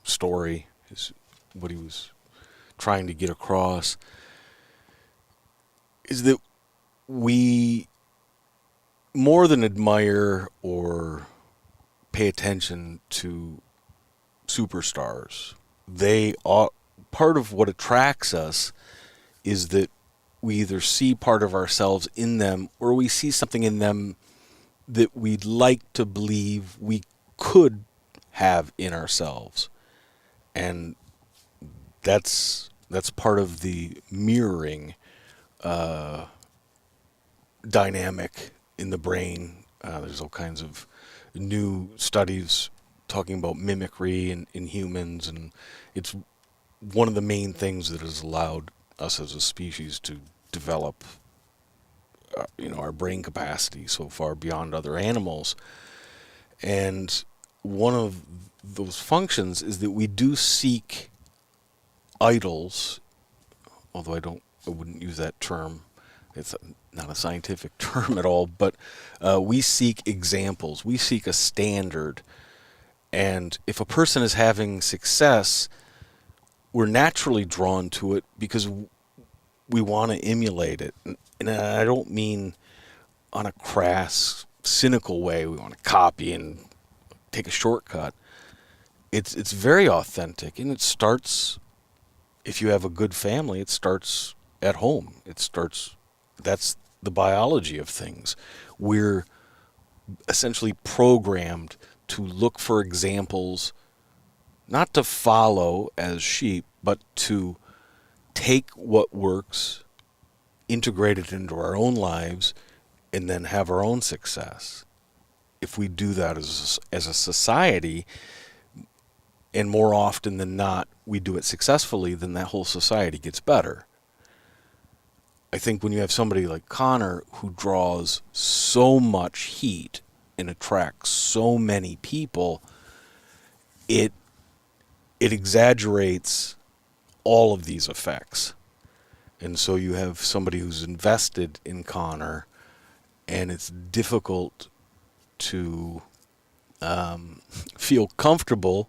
story, is what he was trying to get across, is that we more than admire or pay attention to superstars. They are part of what attracts us, is that we either see part of ourselves in them, or we see something in them that we'd like to believe we could have in ourselves. And that's part of the mirroring dynamic in the brain. There's all kinds of new studies talking about mimicry in humans, and it's one of the main things that has allowed us as a species to develop our brain capacity so far beyond other animals. And one of those functions is that we do seek idols, although I wouldn't use that term. It's not a scientific term at all, but we seek examples. We seek a standard. And if a person is having success, we're naturally drawn to it because we want to emulate it. And I don't mean on a crass, cynical way. We want to copy and take a shortcut. It's very authentic, and it starts, if you have a good family, it starts at home. That's the biology of things. We're essentially programmed to look for examples, not to follow as sheep, but to take what works, integrate it into our own lives, and then have our own success. If we do that as a society, and more often than not we do it successfully, then that whole society gets better. I think when you have somebody like Conor who draws so much heat and attracts so many people, it exaggerates all of these effects. And so you have somebody who's invested in Conor, and it's difficult to feel comfortable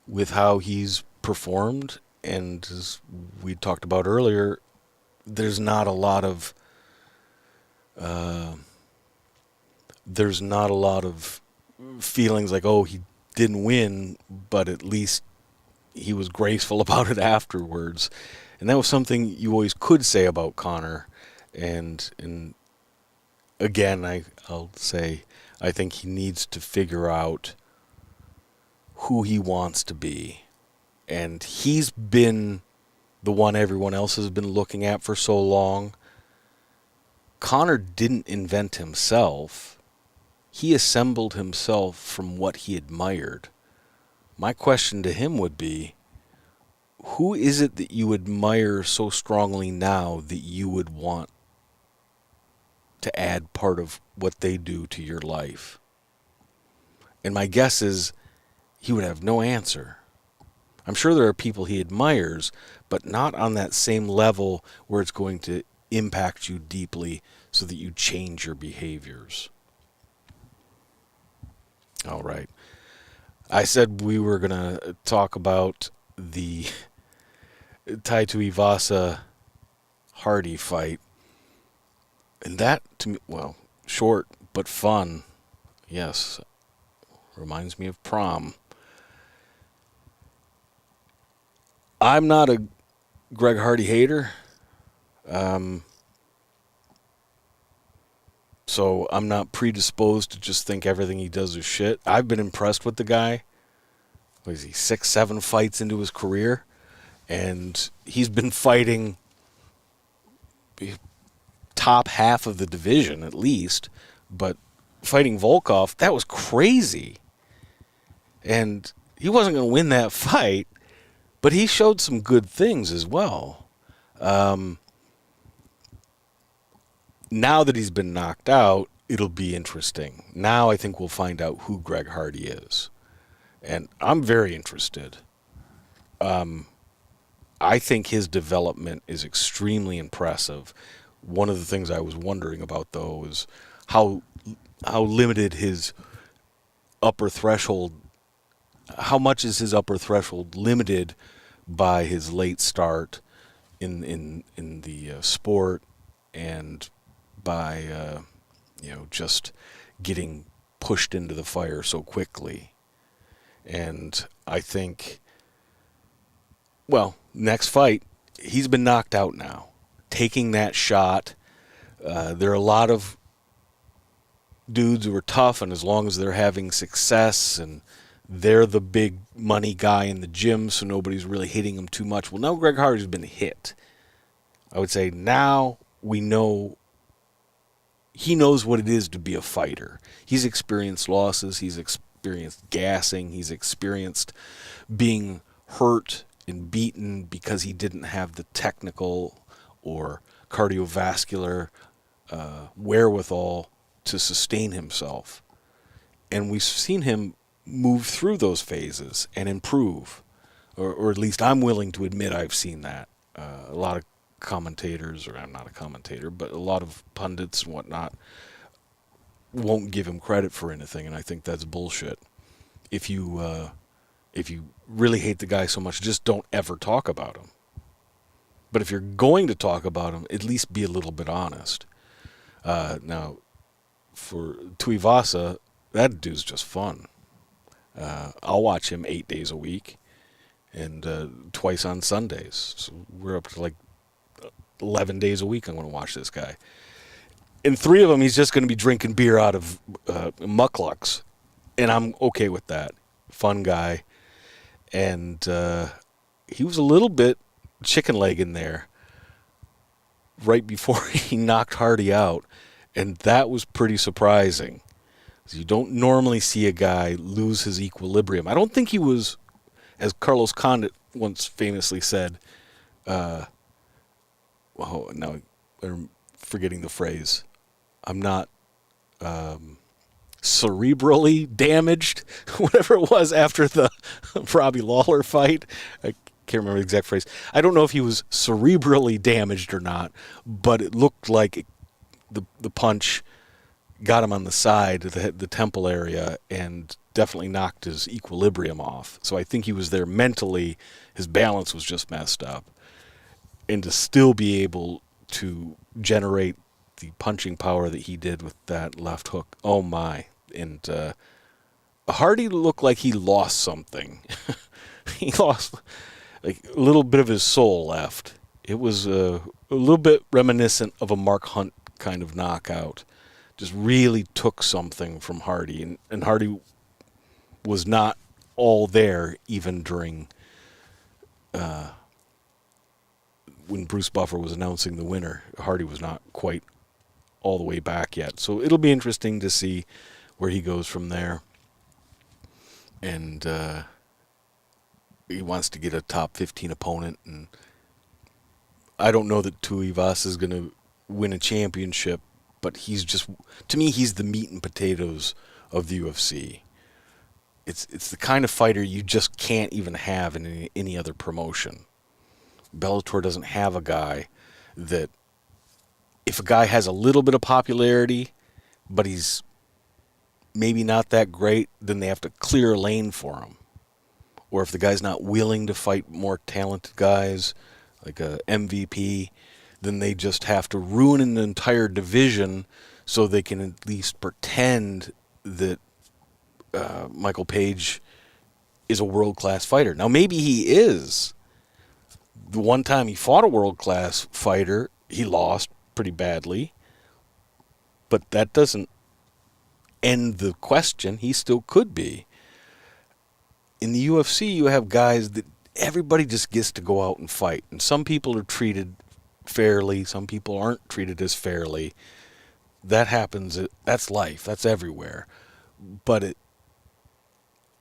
with how he's performed. And as we talked about earlier, there's not a lot of there's not a lot of feelings like, oh, he didn't win, but at least he was graceful about it afterwards. And that was something you always could say about Conor. And again, I'll say, I think he needs to figure out who he wants to be. And he's been the one everyone else has been looking at for so long. Conor didn't invent himself. He assembled himself from what he admired. My question to him would be, who is it that you admire so strongly now that you would want to add part of what they do to your life? And my guess is he would have no answer. I'm sure there are people he admires, but not on that same level where it's going to impact you deeply so that you change your behaviors. All right. I said we were going to talk about the Tai Tuivasa Hardy fight. And that, to me, well, short but fun. Yes. Reminds me of prom. I'm not a Greg Hardy hater. So I'm not predisposed to just think everything he does is shit. I've been impressed with the guy. What is he, 6-7 fights into his career? And he's been fighting top half of the division at least. But fighting Volkov, that was crazy. And he wasn't going to win that fight, but he showed some good things as well. Now that he's been knocked out, it'll be interesting. Now I think we'll find out who Greg Hardy is. And I'm very interested. I think his development is extremely impressive. One of the things I was wondering about, though, is how limited his upper threshold, how much is his upper threshold limited by his late start in the sport and by just getting pushed into the fire so quickly. And I think, well, next fight, he's been knocked out now. Taking that shot, there are a lot of dudes who are tough, and as long as they're having success and they're the big money guy in the gym, so nobody's really hitting him too much. Well, now Greg Hardy's been hit. I would say now we know he knows what it is to be a fighter. He's experienced losses. He's experienced gassing. He's experienced being hurt and beaten because he didn't have the technical or cardiovascular wherewithal to sustain himself. And we've seen him move through those phases and improve. Or at least I'm willing to admit I've seen that. A lot of commentators, or I'm not a commentator, but a lot of pundits and whatnot won't give him credit for anything, and I think that's bullshit. If you really hate the guy so much, just don't ever talk about him. But if you're going to talk about him, at least be a little bit honest. Now, for Tuivasa, that dude's just fun. I'll watch him 8 days a week and twice on Sundays. So we're up to like 11 days a week I'm going to watch this guy. In 3 of them, he's just going to be drinking beer out of mucklucks. And I'm okay with that. Fun guy. And he was a little bit chicken leg in there right before he knocked Hardy out. And that was pretty surprising. You don't normally see a guy lose his equilibrium. I don't think he was, as Carlos Condit once famously said, now I'm forgetting the phrase. I'm not cerebrally damaged, whatever it was after the Robbie Lawler fight. I can't remember the exact phrase. I don't know if he was cerebrally damaged or not, but it looked like the punch got him on the side, the temple area, and definitely knocked his equilibrium off. So I think he was there mentally. His balance was just messed up. And to still be able to generate the punching power that he did with that left hook. Oh my. And Hardy looked like he lost something. He lost like a little bit of his soul left. It was a little bit reminiscent of a Mark Hunt kind of knockout. Just really took something from Hardy. And Hardy was not all there even during when Bruce Buffer was announcing the winner. Hardy was not quite all the way back yet. So it'll be interesting to see where he goes from there. And he wants to get a top 15 opponent. And I don't know that Tuivasa is going to win a championship, but he's just, to me, he's the meat and potatoes of the UFC. It's the kind of fighter you just can't even have in any other promotion. Bellator doesn't have a guy that, if a guy has a little bit of popularity, but he's maybe not that great, then they have to clear a lane for him. Or if the guy's not willing to fight more talented guys, like a MVP, then they just have to ruin an entire division so they can at least pretend that Michael Page is a world-class fighter. Now, maybe he is. The one time he fought a world-class fighter, he lost pretty badly. But that doesn't end the question. He still could be. In the UFC, you have guys that everybody just gets to go out and fight. And some people are treated fairly. Some people aren't treated as fairly. That happens. That's life. That's everywhere. But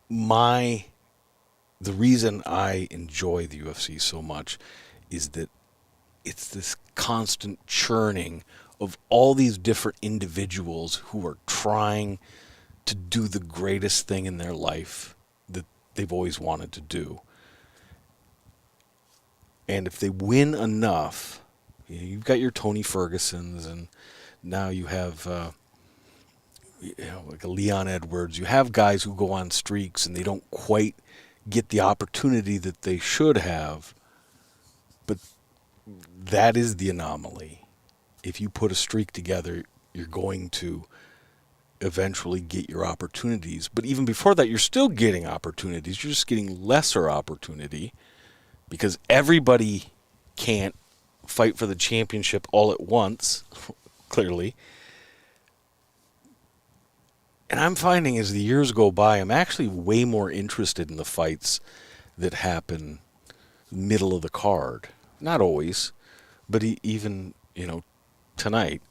the reason I enjoy the UFC so much is that it's this constant churning of all these different individuals who are trying to do the greatest thing in their life that they've always wanted to do. And if they win enough, you've got your Tony Fergusons, and now you have like a Leon Edwards. You have guys who go on streaks and they don't quite get the opportunity that they should have, but that is the anomaly. If you put a streak together, you're going to eventually get your opportunities. But even before that, you're still getting opportunities. You're just getting lesser opportunity because everybody can't fight for the championship all at once, clearly. And I'm finding as the years go by, I'm actually way more interested in the fights that happen middle of the card. Not always, but even, tonight,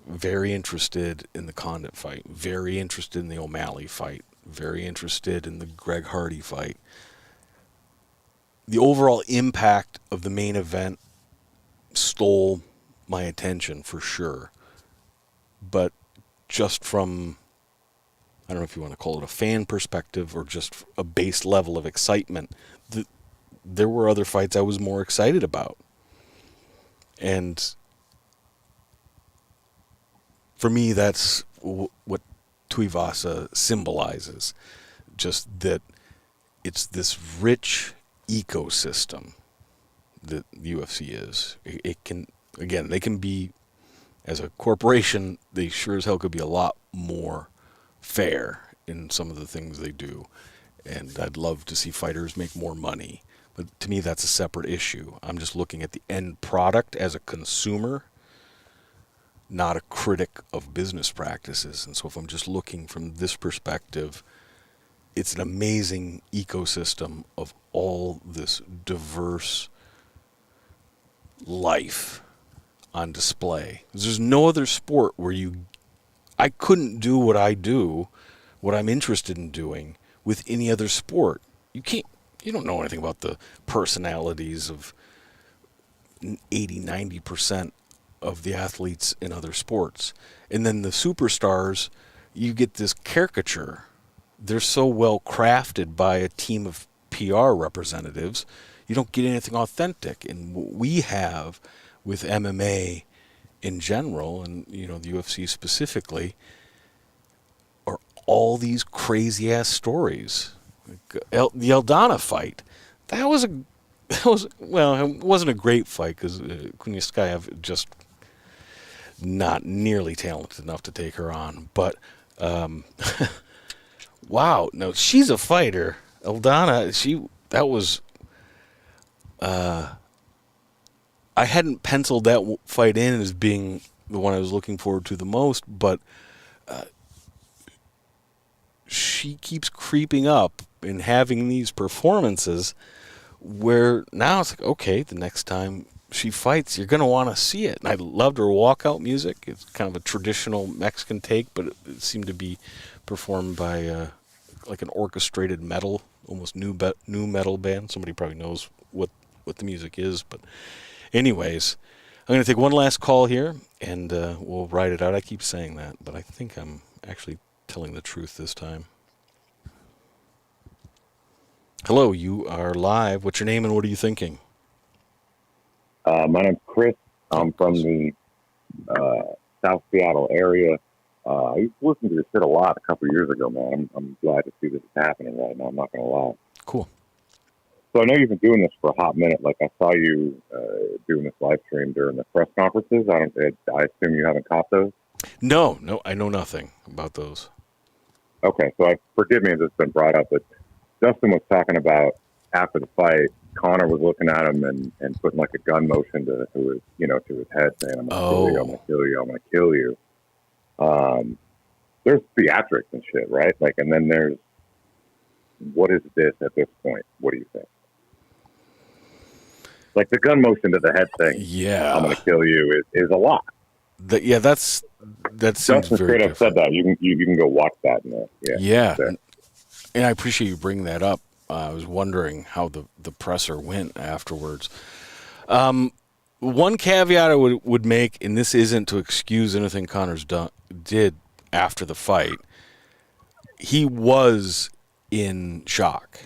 very interested in the Condit fight, very interested in the OMalley fight, very interested in the Greg Hardy fight. The overall impact of the main event stole my attention for sure. But just from, I don't know if you want to call it a fan perspective or just a base level of excitement, there were other fights I was more excited about. And for me, that's what Tuivasa symbolizes. Just that it's this rich ecosystem that the UFC is. It can, again, they can be, as a corporation, they sure as hell could be a lot more fair in some of the things they do. And I'd love to see fighters make more money. But to me, that's a separate issue. I'm just looking at the end product as a consumer, not a critic of business practices. And so if I'm just looking from this perspective, it's an amazing ecosystem of all this diverse life on display. There's no other sport where I couldn't do what I do, what I'm interested in doing, with any other sport. You don't know anything about the personalities of 80-90% of the athletes in other sports. And then the superstars, you get this caricature. They're so well crafted by a team of PR representatives, you don't get anything authentic. And what we have with MMA in general, and the UFC specifically, are all these crazy ass stories. The Aldana fight, it wasn't a great fight because Kunyaskayev just not nearly talented enough to take her on. But wow, no, she's a fighter. Aldana, that was. I hadn't penciled that fight in as being the one I was looking forward to the most, but she keeps creeping up and having these performances where now it's like, okay, the next time she fights, you're going to want to see it. And I loved her walkout music. It's kind of a traditional Mexican take, but it seemed to be performed by like an orchestrated metal, almost new metal band. Somebody probably knows what the music is. But anyways, I'm going to take one last call here, and we'll ride it out. I keep saying that, but I think I'm actually telling the truth this time. Hello, you are live. What's your name and what are you thinking? My name's Chris. I'm from the South Seattle area. I used to listen to this shit a lot a couple of years ago, man. I'm glad to see this is happening right now. I'm not going to lie. Cool. So I know you've been doing this for a hot minute. Like I saw you doing this live stream during the press conferences. I assume you haven't caught those? No, I know nothing about those. Okay, so forgive me if it's been brought up, but Dustin was talking about after the fight, Conor was looking at him and putting like a gun motion to his head, saying, "I'm gonna kill you, I'm gonna kill you, I'm gonna kill you." There's theatrics and shit, right? Like, and then there's what is this at this point? What do you think? Like the gun motion to the head thing. Yeah, I'm gonna kill you is a lot. That seems Dustin very straight up different. said that. You can go watch that. Yeah. And I appreciate you bringing that up. I was wondering how the presser went afterwards. One caveat I would make, and this isn't to excuse anything Conor's did after the fight, he was in shock.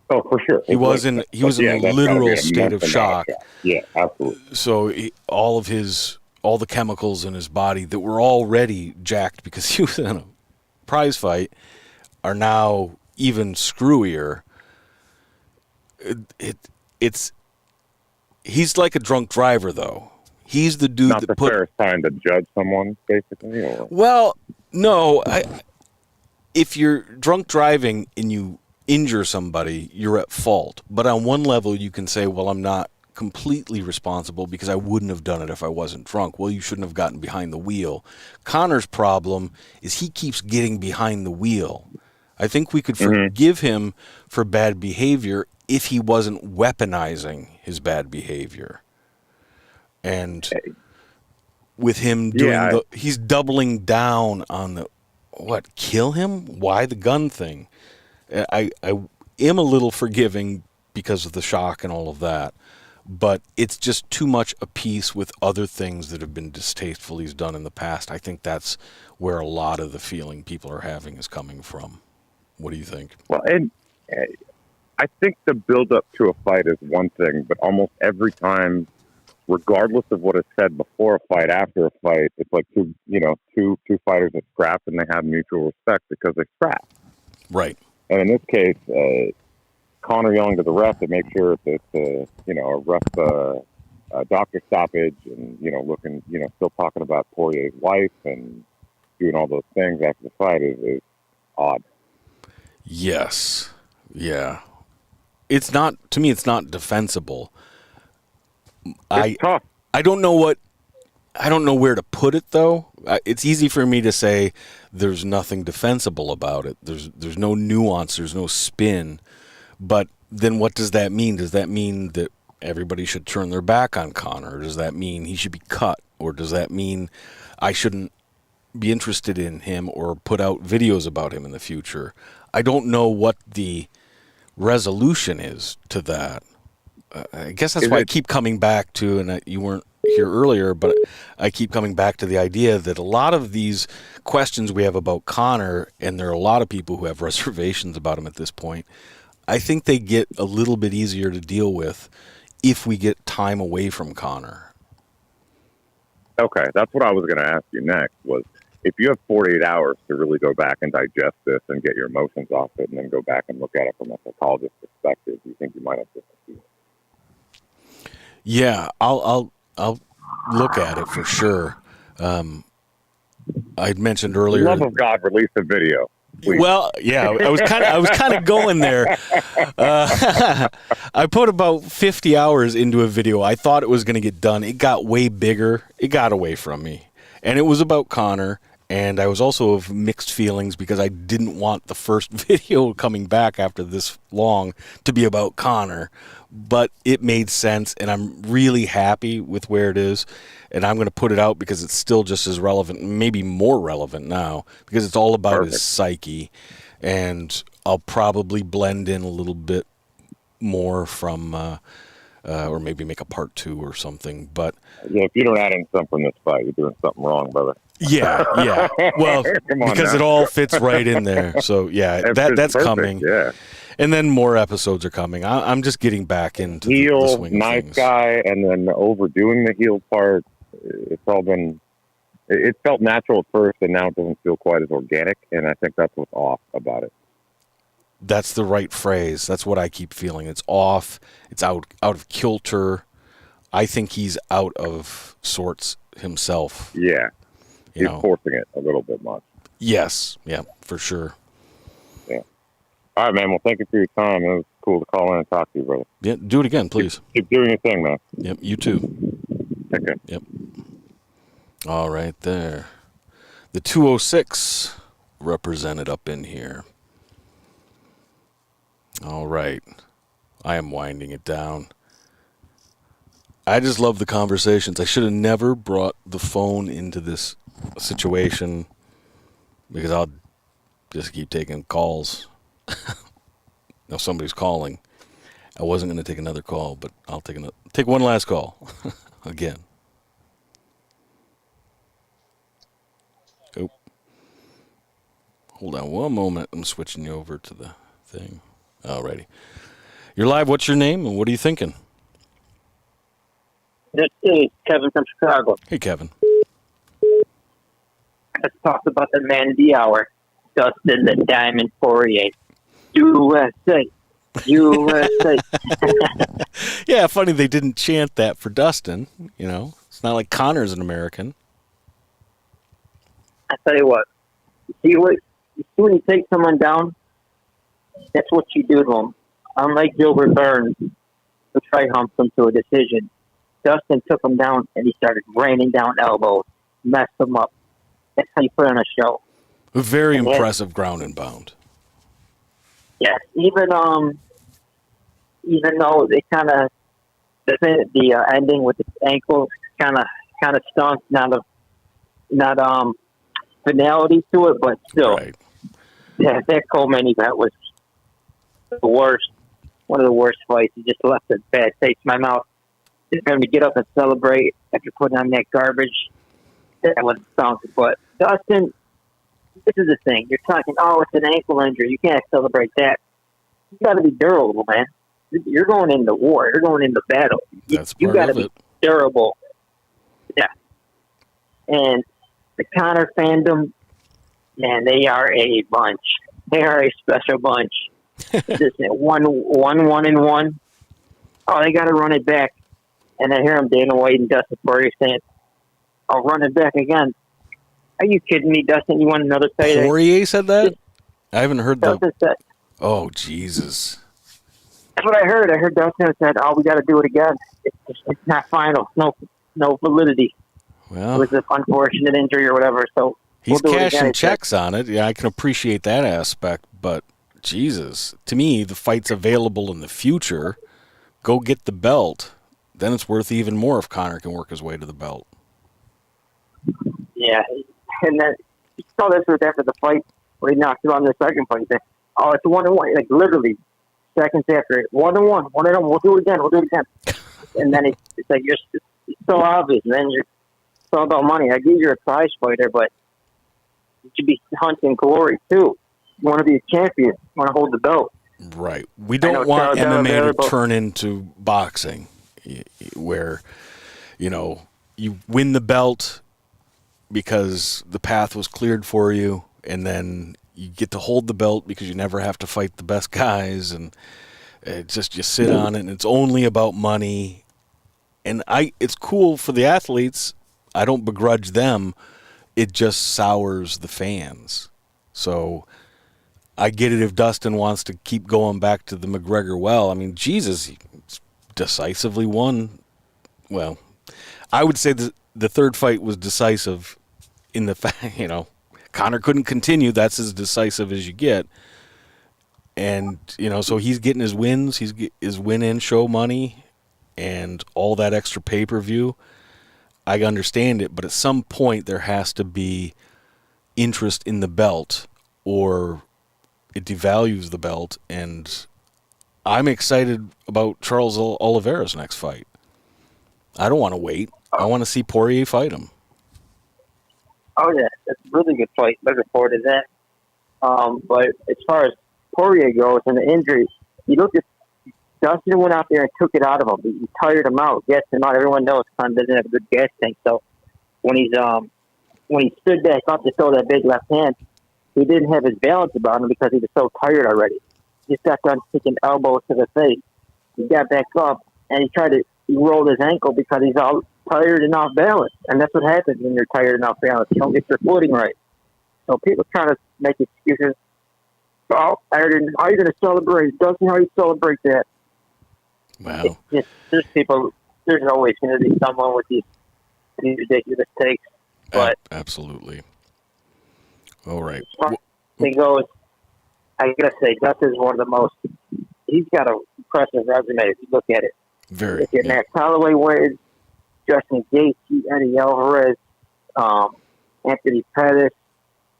Oh, for sure. He was in a literal state of shock. Yeah, absolutely. So all the chemicals in his body that were already jacked because he was in a prize fight are now even screwier. He's like a drunk driver, though. He's the dude Not that the fairest time to judge someone, basically. Or? Well, no. If you're drunk driving and you injure somebody, you're at fault. But on one level, you can say, well, I'm not completely responsible because I wouldn't have done it if I wasn't drunk. Well, you shouldn't have gotten behind the wheel. Conor's problem is he keeps getting behind the wheel. I think we could forgive him for bad behavior if he wasn't weaponizing his bad behavior. And with him doing he's doubling down on the, kill him? Why the gun thing? I am a little forgiving because of the shock and all of that, but it's just too much a piece with other things that have been distasteful he's done in the past. I think that's where a lot of the feeling people are having is coming from. What do you think? Well, and I think the build-up to a fight is one thing, but almost every time, regardless of what is said before a fight, after a fight, it's like two fighters that scrap and they have mutual respect because they scrap. Right. And in this case, Conor yelling to the ref to make sure that it's a ref doctor stoppage, and looking, still talking about Poirier's wife and doing all those things after the fight is odd. Yes. Yeah. It's not defensible. It's tough. I don't know where to put it though. It's easy for me to say there's nothing defensible about it. There's no nuance, there's no spin. But then what does that mean? Does that mean that everybody should turn their back on Conor? Or does that mean he should be cut? Or does that mean I shouldn't be interested in him or put out videos about him in the future? I don't know what the resolution is to that. I guess that's why I keep coming back to, and you weren't here earlier, but I keep coming back to the idea that a lot of these questions we have about Conor, and there are a lot of people who have reservations about him at this point, I think they get a little bit easier to deal with if we get time away from Conor. Okay, that's what I was going to ask you next, was if you have 48 hours to really go back and digest this and get your emotions off it and then go back and look at it from a psychologist's perspective, do you think you might have different feelings? Yeah, I'll look at it for sure. I'd mentioned earlier. Love of God, release a video. Please. Well, yeah, I was kind of going there. I put about 50 hours into a video. I thought it was going to get done. It got way bigger. It got away from me, and it was about Conor. And I was also of mixed feelings because I didn't want the first video coming back after this long to be about Conor. But it made sense, and I'm really happy with where it is. And I'm going to put it out because it's still just as relevant, maybe more relevant now, because it's all about his psyche. And I'll probably blend in a little bit more from, or maybe make a part 2 or something. But yeah, if you don't add in something from this fight, you're doing something wrong, brother. Yeah. Well, because it all fits right in there. So yeah, that's perfect. Coming. Yeah. And then more episodes are coming. I'm just getting back into the swing of nice things. Guy, and then overdoing the heel part. It's all been. It felt natural at first, and now it doesn't feel quite as organic. And I think that's what's off about it. That's the right phrase. That's what I keep feeling. It's off. It's out of kilter. I think he's out of sorts himself. Yeah. He's forcing it a little bit much. Yes. Yeah, for sure. Yeah. All right, man. Well, thank you for your time. It was cool to call in and talk to you, brother. Yeah, do it again, please. Keep doing your thing, man. Yep, you too. Okay. Yep. All right, there. The 206 represented up in here. All right. I am winding it down. I just love the conversations. I should have never brought the phone into this situation because I'll just keep taking calls. Now somebody's calling. I wasn't going to take another call, but I'll take one last call again. Oh, hold on one moment. I'm switching you over to the thing. Alrighty, you're live. What's your name and what are you thinking? This is Kevin from Chicago. Hey, Kevin. Let's talk about the man of the hour, Dustin the Diamond Poirier. USA. USA. Yeah, funny they didn't chant that for Dustin. You know, it's not like Conor's an American. I tell you what, you see when you take someone down, that's what you do to them. Unlike Gilbert Burns, who triumphed him to a decision, Dustin took him down and he started raining down elbows, messed him up. That's how you put on a show. Very impressive ground and pound. Yes, even though they kind of the ending with the ankles kind of stunk, not finality to it, but still, right. Yeah, that co-main event was the worst, one of the worst fights. It just left a bad taste in my mouth. Just having to get up and celebrate after putting on that garbage, that was stunk. But Dustin, this is the thing. You're talking, it's an ankle injury. You can't celebrate that. You got to be durable, man. You're going into war. You're going into battle. You got to be durable. Yeah. And the Conor fandom, man, they are a bunch. They are a special bunch. Just one and one. Oh, they got to run it back. And I hear him, Dana White and Dustin Poirier saying, "I'll run it back again." Are you kidding me, Dustin? You want another payday? Poirier said that? I haven't heard that. Dustin said, oh, Jesus. That's what I heard. I heard Dustin said, we got to do it again. It's not final. No validity. Well, it was an unfortunate injury or whatever. So he's cashing checks on it. Yeah, I can appreciate that aspect. But, Jesus, to me, the fight's available in the future. Go get the belt. Then it's worth even more if Conor can work his way to the belt. Yeah. And then you saw this was after the fight where he knocked him on the second fight. He said, it's 1-1. Like literally seconds after it, 1-1. We'll do it again. And then it's like it's so obvious. And then it's all about money. I get you're a prize fighter, but you should be hunting glory too. You want to be a champion. You want to hold the belt. Right. We don't want MMA to turn into boxing, where you win the belt because the path was cleared for you, and then you get to hold the belt because you never have to fight the best guys, and it's just you sit on it, and it's only about money. And it's cool for the athletes. I don't begrudge them. It just sours the fans. So I get it if Dustin wants to keep going back to the McGregor well. I mean, Jesus, he decisively won. Well, I would say the third fight was decisive in the fact, Conor couldn't continue. That's as decisive as you get. And, so he's getting his wins. He's his win-in show money and all that extra pay-per-view. I understand it, but at some point there has to be interest in the belt or it devalues the belt. And I'm excited about Charles Oliveira's next fight. I don't want to wait. I want to see Poirier fight him. Oh, yeah. It's a really good fight. Looking forward to that. But as far as Poirier goes and the injuries, you look at Dustin went out there and took it out of him. He tired him out, gassed him out. Everyone knows Condit doesn't have a good gas tank. So when he stood back up to throw that big left hand, he didn't have his balance about him because he was so tired already. He just got done taking elbows to the face. He got back up and he rolled his ankle because he's all tired and off balance. And that's what happens when you're tired and off balance. You don't get your footing right. So people trying to make excuses. Oh, how are you going to celebrate? Dustin, how you celebrate that? Wow. There's always going to be someone with these ridiculous takes. But absolutely. All right. He goes, I got to say, Dustin's one of the most, he's got an impressive resume if you look at it. Very. Look at Max Holloway wins, Justin Gaethje, Eddie Alvarez, Anthony Pettis,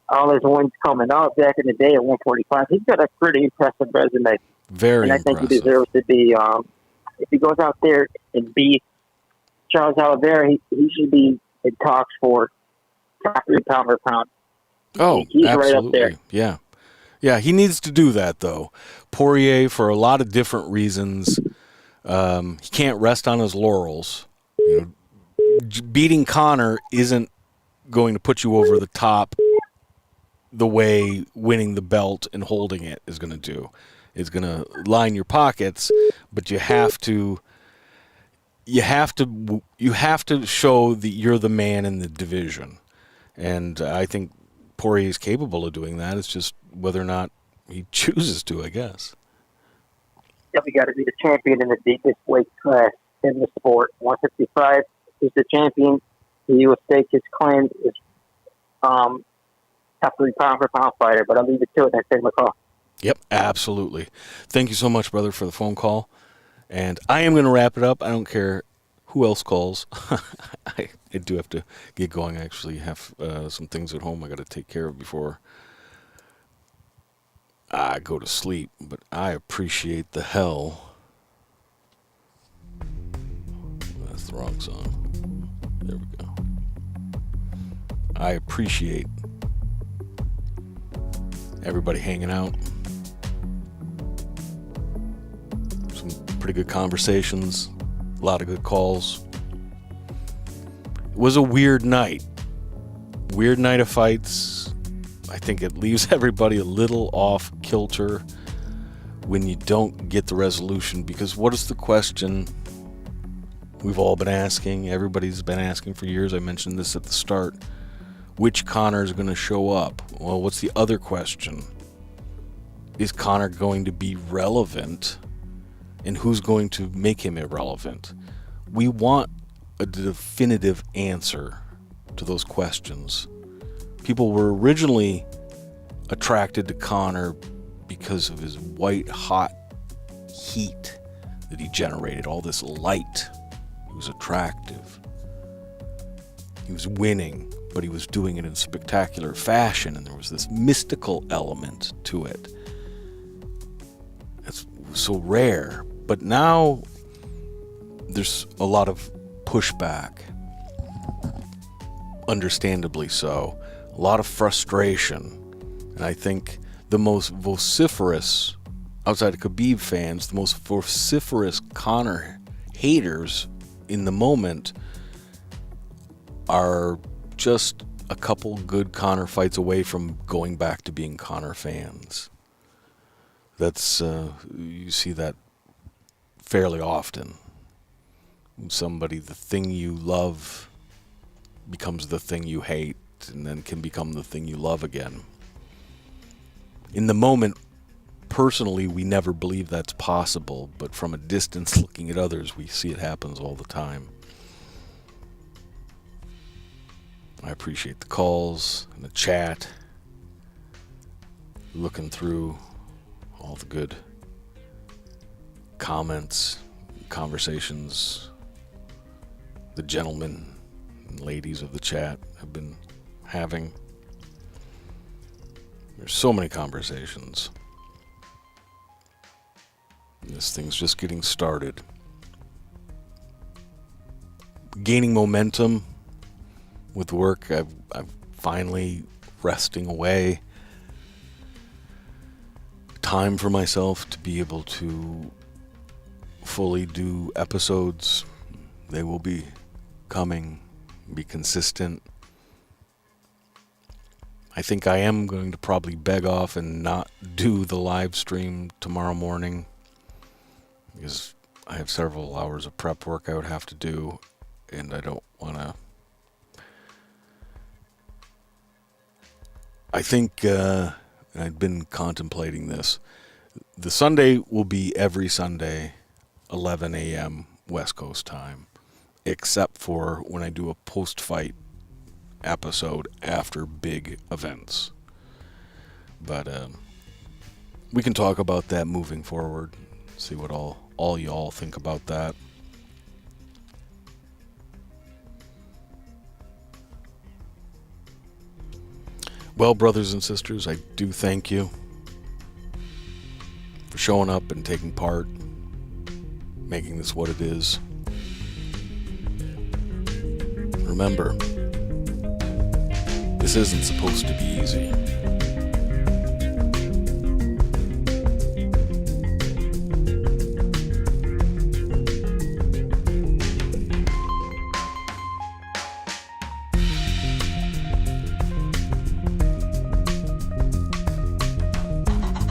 all his wins coming out back in the day at 145. He's got a pretty impressive resume. Very And I think impressive. he deserves to be, if he goes out there and beats Charles Oliveira, he should be in talks for top 3 pound per pound. Oh, he's absolutely. right up there. Yeah. Yeah, he needs to do that, though. Poirier, for a lot of different reasons, he can't rest on his laurels. Beating Conor isn't going to put you over the top the way winning the belt and holding it is going to do. It's going to line your pockets, but you have to show that you're the man in the division. And I think Poirier is capable of doing that. It's just whether or not he chooses to, I guess. Yeah, we got to be the champion in the deepest weight class in the sport. 155 is the champion. He will stake his claim as top 3 pound per pound fighter. But I'll leave it to it and I take my call. Yep, absolutely. Thank you so much, brother, for the phone call. And I am going to wrap it up. I don't care who else calls. I do have to get going. I actually have some things at home I got to take care of before I go to sleep. But I appreciate the hell. That's the wrong song. There we go. I appreciate everybody hanging out. Some pretty good conversations. A lot of good calls. It was a weird night. Weird night of fights. I think it leaves everybody a little off kilter when you don't get the resolution, because what is the question we've all been asking? Everybody's been asking for years. I mentioned this at the start. Which Conor is going to show up? Well, what's the other question? Is Conor going to be relevant? And who's going to make him irrelevant? We want a definitive answer to those questions. People were originally attracted to Conor because of his white hot heat that he generated, all this light. He was attractive. He was winning, but he was doing it in spectacular fashion, and there was this mystical element to it. It's so rare. But now there's a lot of pushback, understandably so, a lot of frustration. And I think the most vociferous, outside of Khabib fans, the most vociferous Conor haters in the moment are just a couple good Conor fights away from going back to being Conor fans. That's, you see that fairly often. somebody, the thing you love becomes the thing you hate, and then can become the thing you love again. In the moment, personally, we never believe that's possible, but from a distance looking at others, we see it happens all the time. I appreciate the calls and the chat, looking through all the good comments, conversations the gentlemen and ladies of the chat have been having. There's so many conversations. This thing's just getting started. Gaining momentum with work. I'm finally resting away. Time for myself to be able to fully do episodes. They will be coming, be consistent. I think I am going to probably beg off and not do the live stream tomorrow morning, because I have several hours of prep work I would have to do, and I don't want to. I think, I've been contemplating this, the Sunday will be every Sunday, 11 a.m. West Coast time, except for when I do a post-fight episode after big events. But we can talk about that moving forward, see what all y'all think about that. Well, brothers and sisters, I do thank you for showing up and taking part, making this what it is. Remember, this isn't supposed to be easy.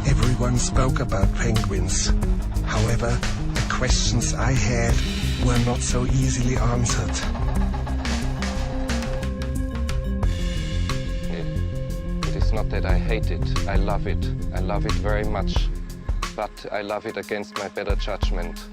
Everyone spoke about penguins. However, the questions I had were not so easily answered. It is not that I hate it. I love it. I love it very much. But I love it against my better judgment.